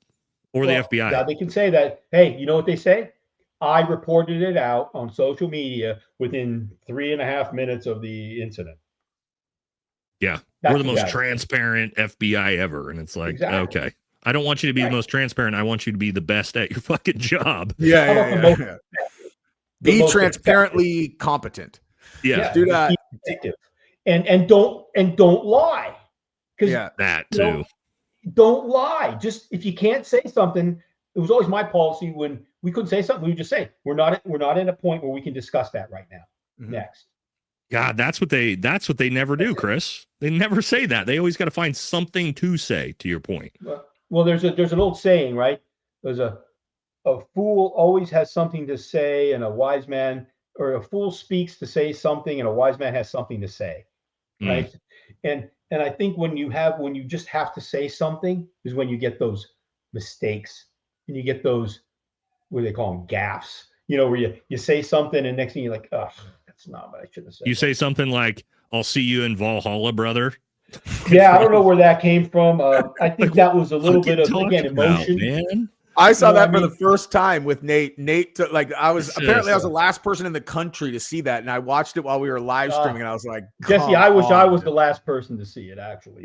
Or the FBI. Yeah, they can say that, hey, you know what they say? I reported it out on social media within 3.5 minutes of the incident. Yeah. We're the most transparent FBI ever. And it's like, okay. I don't want you to be the most transparent. I want you to be the best at your fucking job. Yeah. Be transparently competent. Yeah. Do that. And don't lie. Because that too. Don't lie. Just if you can't say something, it was always my policy when we couldn't say something, we would just say, we're not in a point where we can discuss that right now. Next. God, that's what they never do, Chris. They never say that. They always got to find something to say, to your point. Well, there's an old saying, right? There's a fool always has something to say, and a wise man, or a fool speaks to say something, and a wise man has something to say. Right. And I think when you just have to say something is when you get those mistakes and you get those, what do they call them, gaffes, where you say something and next thing you're like, oh, that's not what I should have said. You say something like, I'll see you in Valhalla, brother. Yeah, I don't know where that came from. I think that was a little bit of, again, emotion. Man. I saw that for the first time with Nate. I was the last person in the country to see that, and I watched it while we were live streaming, and I was like, Jesse, I wish I was the last person to see it, actually.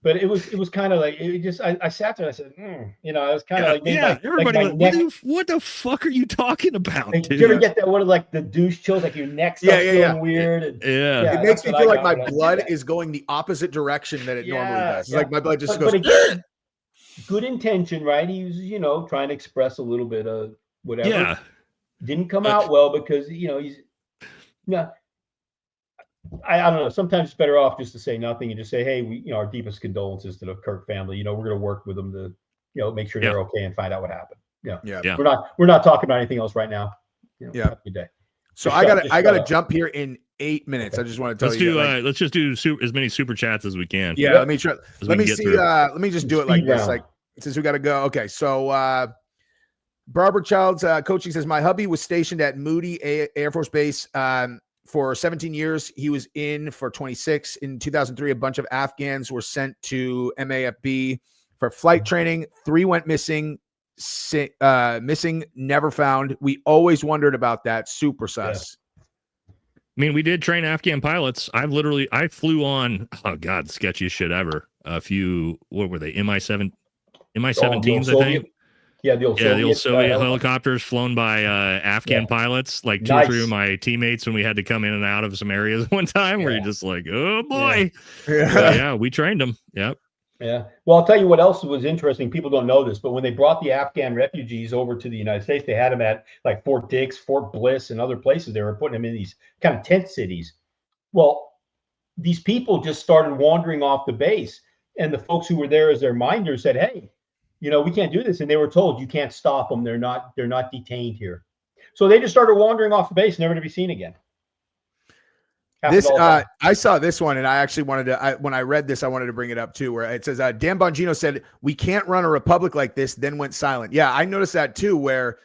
But it was kind of like, it just, I sat there and I said, you know, I was kind of like, everybody, like my neck, what the fuck are you talking about? like, did you ever get that one of like the douche chills, like your neck starts feeling weird? And, yeah, it makes me feel like my blood is going the opposite direction that it normally does. It's like my blood just goes. But again, good intention, right? He was, you know, trying to express a little bit of whatever. Yeah. Didn't come out well because, you know, he's I don't know. Sometimes it's better off just to say nothing and just say, hey, we, you know, our deepest condolences to the Kirk family. You know, we're going to work with them to, you know, make sure they're okay and find out what happened. Yeah. We're not talking about anything else right now. You know, have a good day. So I gotta jump here in 8 minutes. I just want to tell you. Let's just do as many super chats as we can. Yeah. Let me try. Let me see. Let me just do it like this. Like, since we got to go. Okay. So Barbara Child's coaching says, my hubby was stationed at Moody Air Force Base for 17 years. He was in for 26. In 2003, a bunch of Afghans were sent to MAFB for flight training. 3 went missing, never found. We always wondered about that. Super sus. I mean, we did train Afghan pilots. I flew on, oh God, sketchiest shit ever. A few, what were they? MI17s, I think. Yeah, the old Soviet helicopters flown by Afghan pilots, like 2 or 3 of my teammates when we had to come in and out of some areas one time where you're just like, oh boy. Yeah, we trained them. Yep. Yeah. Well, I'll tell you what else was interesting. People don't know this, but when they brought the Afghan refugees over to the United States, they had them at like Fort Dix, Fort Bliss, and other places. They were putting them in these kind of tent cities. Well, these people just started wandering off the base, and the folks who were there as their minders said, hey, you know, we can't do this. And they were told, you can't stop them. They're not detained here. So they just started wandering off the base, never to be seen again. I saw this one, and I actually wanted to, when I read this, I wanted to bring it up too, where it says, Dan Bongino said, we can't run a republic like this, then went silent. Yeah, I noticed that too, where,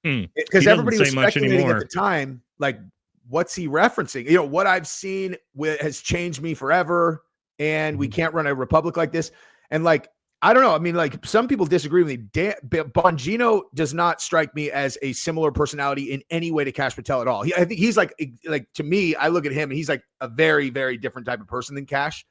because everybody was speculating at the time, like, what's he referencing? You know, what I've seen has changed me forever, and we can't run a republic like this. And like, I don't know. I mean, like, some people disagree with me. Bongino does not strike me as a similar personality in any way to Kash Patel at all. I think he's like to me, I look at him and he's like a very, very different type of person than Kash.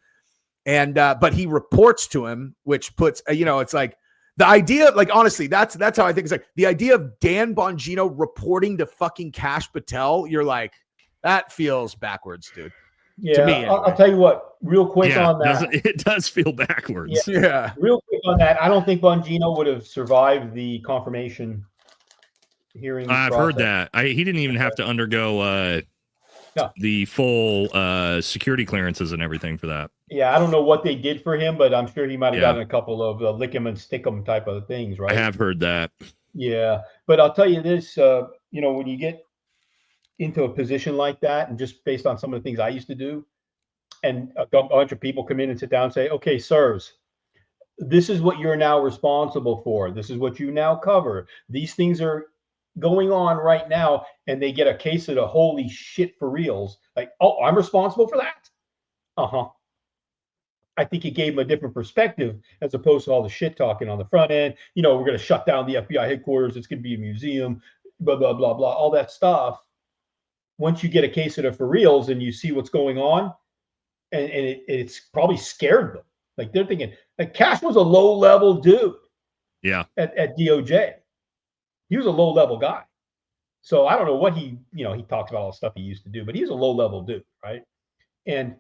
And, but he reports to him, which puts, you know, it's like the idea, like, honestly, that's how I think it's like the idea of Dan Bongino reporting to fucking Kash Patel. You're like, that feels backwards, dude. Yeah, to me, anyway. I'll tell you what, real quick on that. It does feel backwards. Yeah. Real quick on that. I don't think Bongino would have survived the confirmation hearing. I've heard that. He didn't even have to undergo the full security clearances and everything for that. Yeah, I don't know what they did for him, but I'm sure he might have gotten a couple of lick him and stick him type of things, right? I have heard that. Yeah, but I'll tell you this, you know, when you get into a position like that, and just based on some of the things I used to do, and a bunch of people come in and sit down and say, okay, sirs, this is what you're now responsible for. This is what you now cover. These things are going on right now. And they get a case of the holy shit for reals. Like, oh, I'm responsible for that. I think it gave them a different perspective as opposed to all the shit talking on the front end. You know, we're going to shut down the FBI headquarters. It's going to be a museum, blah, blah, blah, blah, all that stuff. Once you get a case of it for reals and you see what's going on, and it's probably scared them. Like, they're thinking, like, Kash was a low-level dude. Yeah. At DOJ. He was a low-level guy. So I don't know what he talks about all the stuff he used to do, but he's a low-level dude, right? And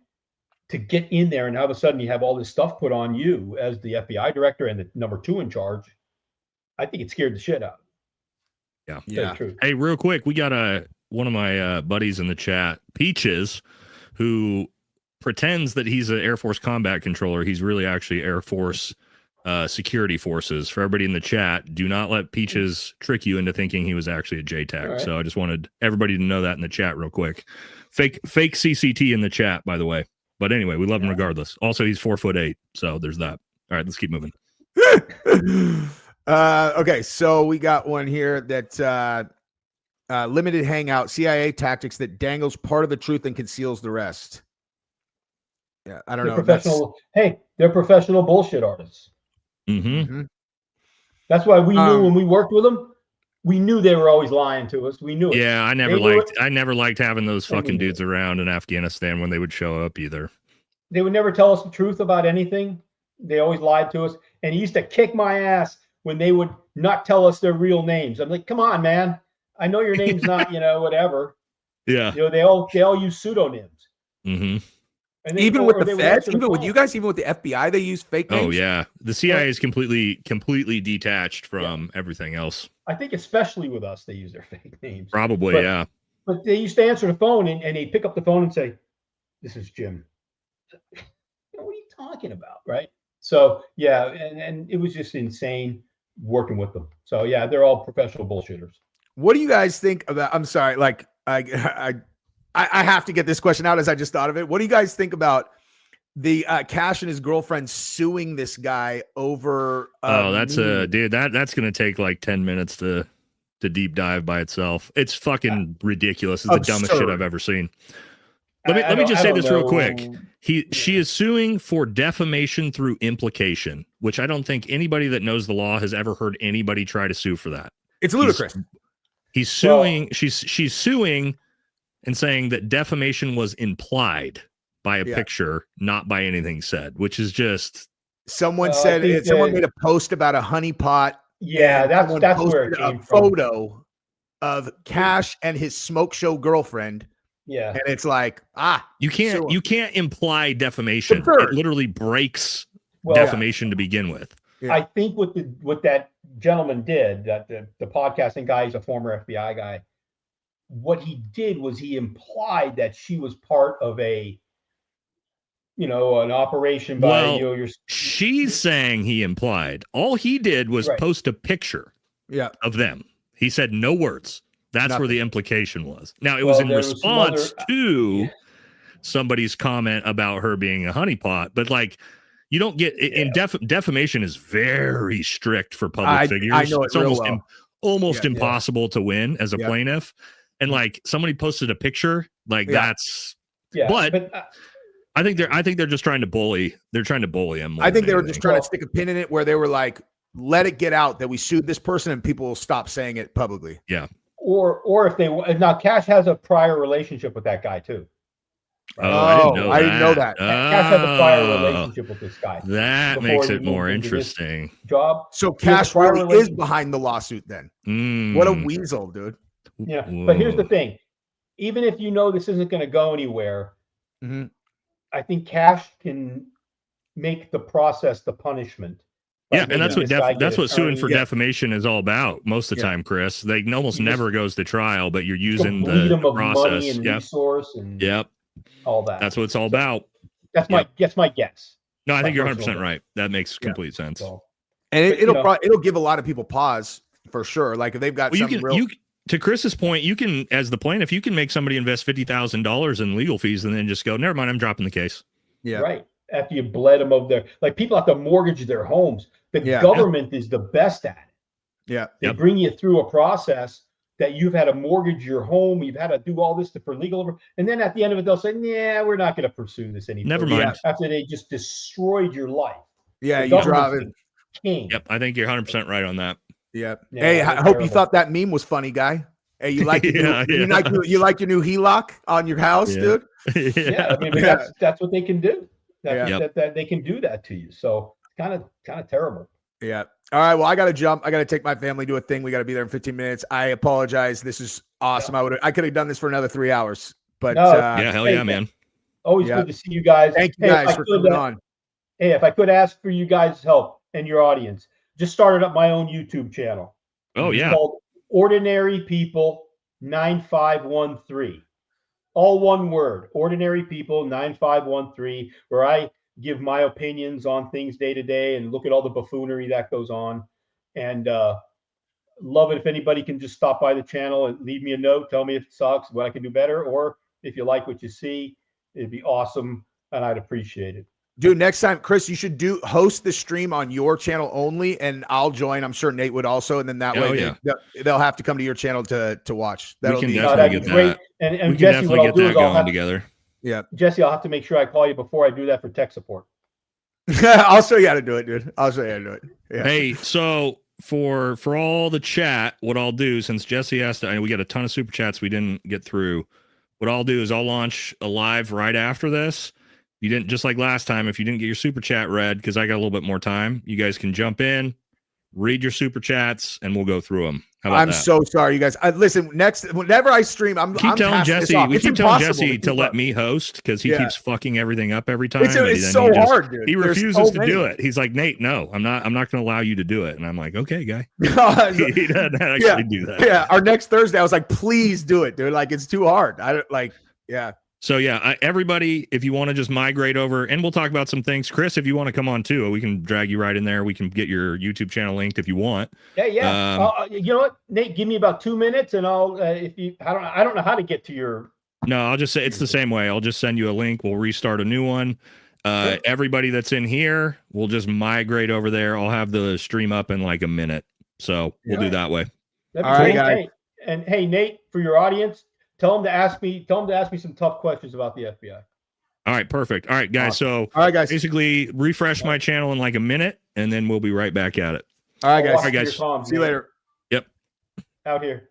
to get in there and all of a sudden you have all this stuff put on you as the FBI director and the number 2 in charge, I think it scared the shit out of him. Yeah. Hey, real quick, we got one of my buddies in the chat, Peaches, who pretends that he's an Air Force combat controller. He's really actually Air Force security forces. For everybody in the chat, do not let Peaches trick you into thinking he was actually a JTAC. Right. So I just wanted everybody to know that in the chat real quick. Fake CCT in the chat, by the way. But anyway, we love him regardless. Also, he's 4'8", so there's that. All right, let's keep moving. Okay, so we got one here that limited hangout, CIA tactics that dangles part of the truth and conceals the rest. Yeah, I don't know. They're professional bullshit artists. Mm-hmm. That's why we knew when we worked with them, we knew they were always lying to us. We knew it. Yeah, I never liked having those fucking dudes around in Afghanistan when they would show up either. They would never tell us the truth about anything. they always lied to us, and he used to kick my ass when they would not tell us their real names. I'm like, come on, man. I know your name's not, whatever. Yeah. They all use pseudonyms. Mm-hmm. And even with the feds, even with you guys, even with the FBI, they use fake names. Oh yeah, the CIA is completely detached from everything else. I think especially with us, they use their fake names. Probably, yeah. But they used to answer the phone and they'd pick up the phone and say, "This is Jim." What are you talking about, right? So yeah, and it was just insane working with them. So yeah, they're all professional bullshitters. What do you guys think about? I'm sorry, like I have to get this question out as I just thought of it. What do you guys think about the Kash and his girlfriend suing this guy over? That's dude. That's gonna take like 10 minutes to deep dive by itself. It's fucking ridiculous. It's the dumbest shit I've ever seen. Let me just say this real quick. She is suing for defamation through implication, which I don't think anybody that knows the law has ever heard anybody try to sue for that. It's ludicrous. He's suing. She's suing and saying that defamation was implied by a picture, not by anything said, which is just. Someone said someone made a post about a honeypot. Yeah, that's where it came from. Photo of Kash and his smoke show girlfriend. Yeah, and it's like you can't imply defamation. It literally breaks defamation to begin with. Yeah. I think what that gentleman did, that the podcasting guy, he's a former FBI guy. What he did was he implied that she was part of an operation by she's saying he implied. All he did was post a picture of them. He said no words. That's where the implication was. Now, it was in response to somebody's comment about her being a honeypot, but like, you don't get in defamation is very strict for public figures. I know it's almost impossible to win as a plaintiff. And like somebody posted a picture, like that's. Yeah, but I think they're just trying to bully. They're trying to bully him. I think they were just trying to stick a pin in it, where they were like, "Let it get out that we sued this person, and people will stop saying it publicly." Yeah. Or if they now, Kash has a prior relationship with that guy too. Right? I didn't know that. Kash has a prior relationship with this guy. That makes it more interesting. Job. So Kash really is behind the lawsuit then. What a weasel, dude. Yeah, but here's the thing. Even if this isn't going to go anywhere, I think Kash can make the process the punishment. Yeah, and that's what suing for defamation is all about most of the time, Chris. They almost never goes to trial, but you're using the process, money and resource, and all that. That's what it's all about. That's my guess. No, I think you're 100% right. That makes complete sense. So, and it'll give a lot of people pause for sure. Like if they've got to Chris's point, you can, as the plaintiff, you can make somebody invest $50,000 in legal fees and then just go, never mind, I'm dropping the case. Yeah, right. After you bled them of people have to mortgage their homes. The government is the best at it. Yeah. They bring you through a process that you've had to mortgage your home. You've had to do all this for legal. And then at the end of it, they'll say, yeah, we're not going to pursue this anymore. Never mind. After they just destroyed your life. Yeah, you drive it. King. Yep. I think you're 100% right on that. Yep. Yeah, hey, I hope you thought that meme was funny, guy. Hey, you like you like your new HELOC on your house, dude? Yeah, I mean, that's what they can do. That they can do that to you. So kind of terrible. Yeah. All right. Well, I got to jump. I got to take my family to a thing. We got to be there in 15 minutes. I apologize. This is awesome. Yeah. I could have done this for another 3 hours, but hell yeah, man. Always good to see you guys. Thank you guys for coming on. Hey, if I could ask for you guys' help and your audience, just started up my own YouTube channel. Oh, it's called Ordinary People 9513. All one word, Ordinary People 9513, where I give my opinions on things day to day and look at all the buffoonery that goes on. And love it if anybody can just stop by the channel and leave me a note, tell me if it sucks, what I can do better, or if you like what you see, it'd be awesome and I'd appreciate it. Dude, next time, Chris, you should host the stream on your channel only, and I'll join. I'm sure Nate would also, and then that way they'll have to come to your channel to watch. We can definitely get great. That. And Jesse, what I'll do is going together. Yeah, Jesse, I'll have to make sure I call you before I do that for tech support. I'll show you how to do it, dude. I'll show you how to do it. Yeah. Hey, so for all the chat, what I'll do, since Jesse asked, we got a ton of super chats we didn't get through. What I'll do is I'll launch a live right after this. You didn't, just like last time, if you didn't get your super chat read, because I got a little bit more time, you guys can jump in, read your super chats, and we'll go through them. How about I'm that? so sorry, you guys. Listen, whenever I stream, I'm telling Jesse. We keep telling Jesse to let me. me host because he keeps fucking everything up every time. It's so hard, dude. He refuses to do it. He's like, Nate, no, I'm not going to allow you to do it. And I'm like, okay, guy. He doesn't actually do that. Yeah, our next Thursday, I was like, please do it, dude. Like, it's too hard. So yeah, everybody, if you want to just migrate over, and we'll talk about some things. Chris, if you want to come on too, we can drag you right in there. We can get your YouTube channel linked if you want. Yeah. You know what, Nate? Give me about 2 minutes, and I'll. I don't know how to get to your. No, I'll just say it's the same way. I'll just send you a link. We'll restart a new one. Everybody that's in here, we'll just migrate over there. I'll have the stream up in like a minute, so we'll do that way. All right, guys. And hey, Nate, for your audience, tell them to ask me some tough questions about the FBI. All right, perfect. All right, guys. So basically refresh my channel in like a minute, and then we'll be right back at it. All right, guys. All right, guys. See you later. Yep. Out here.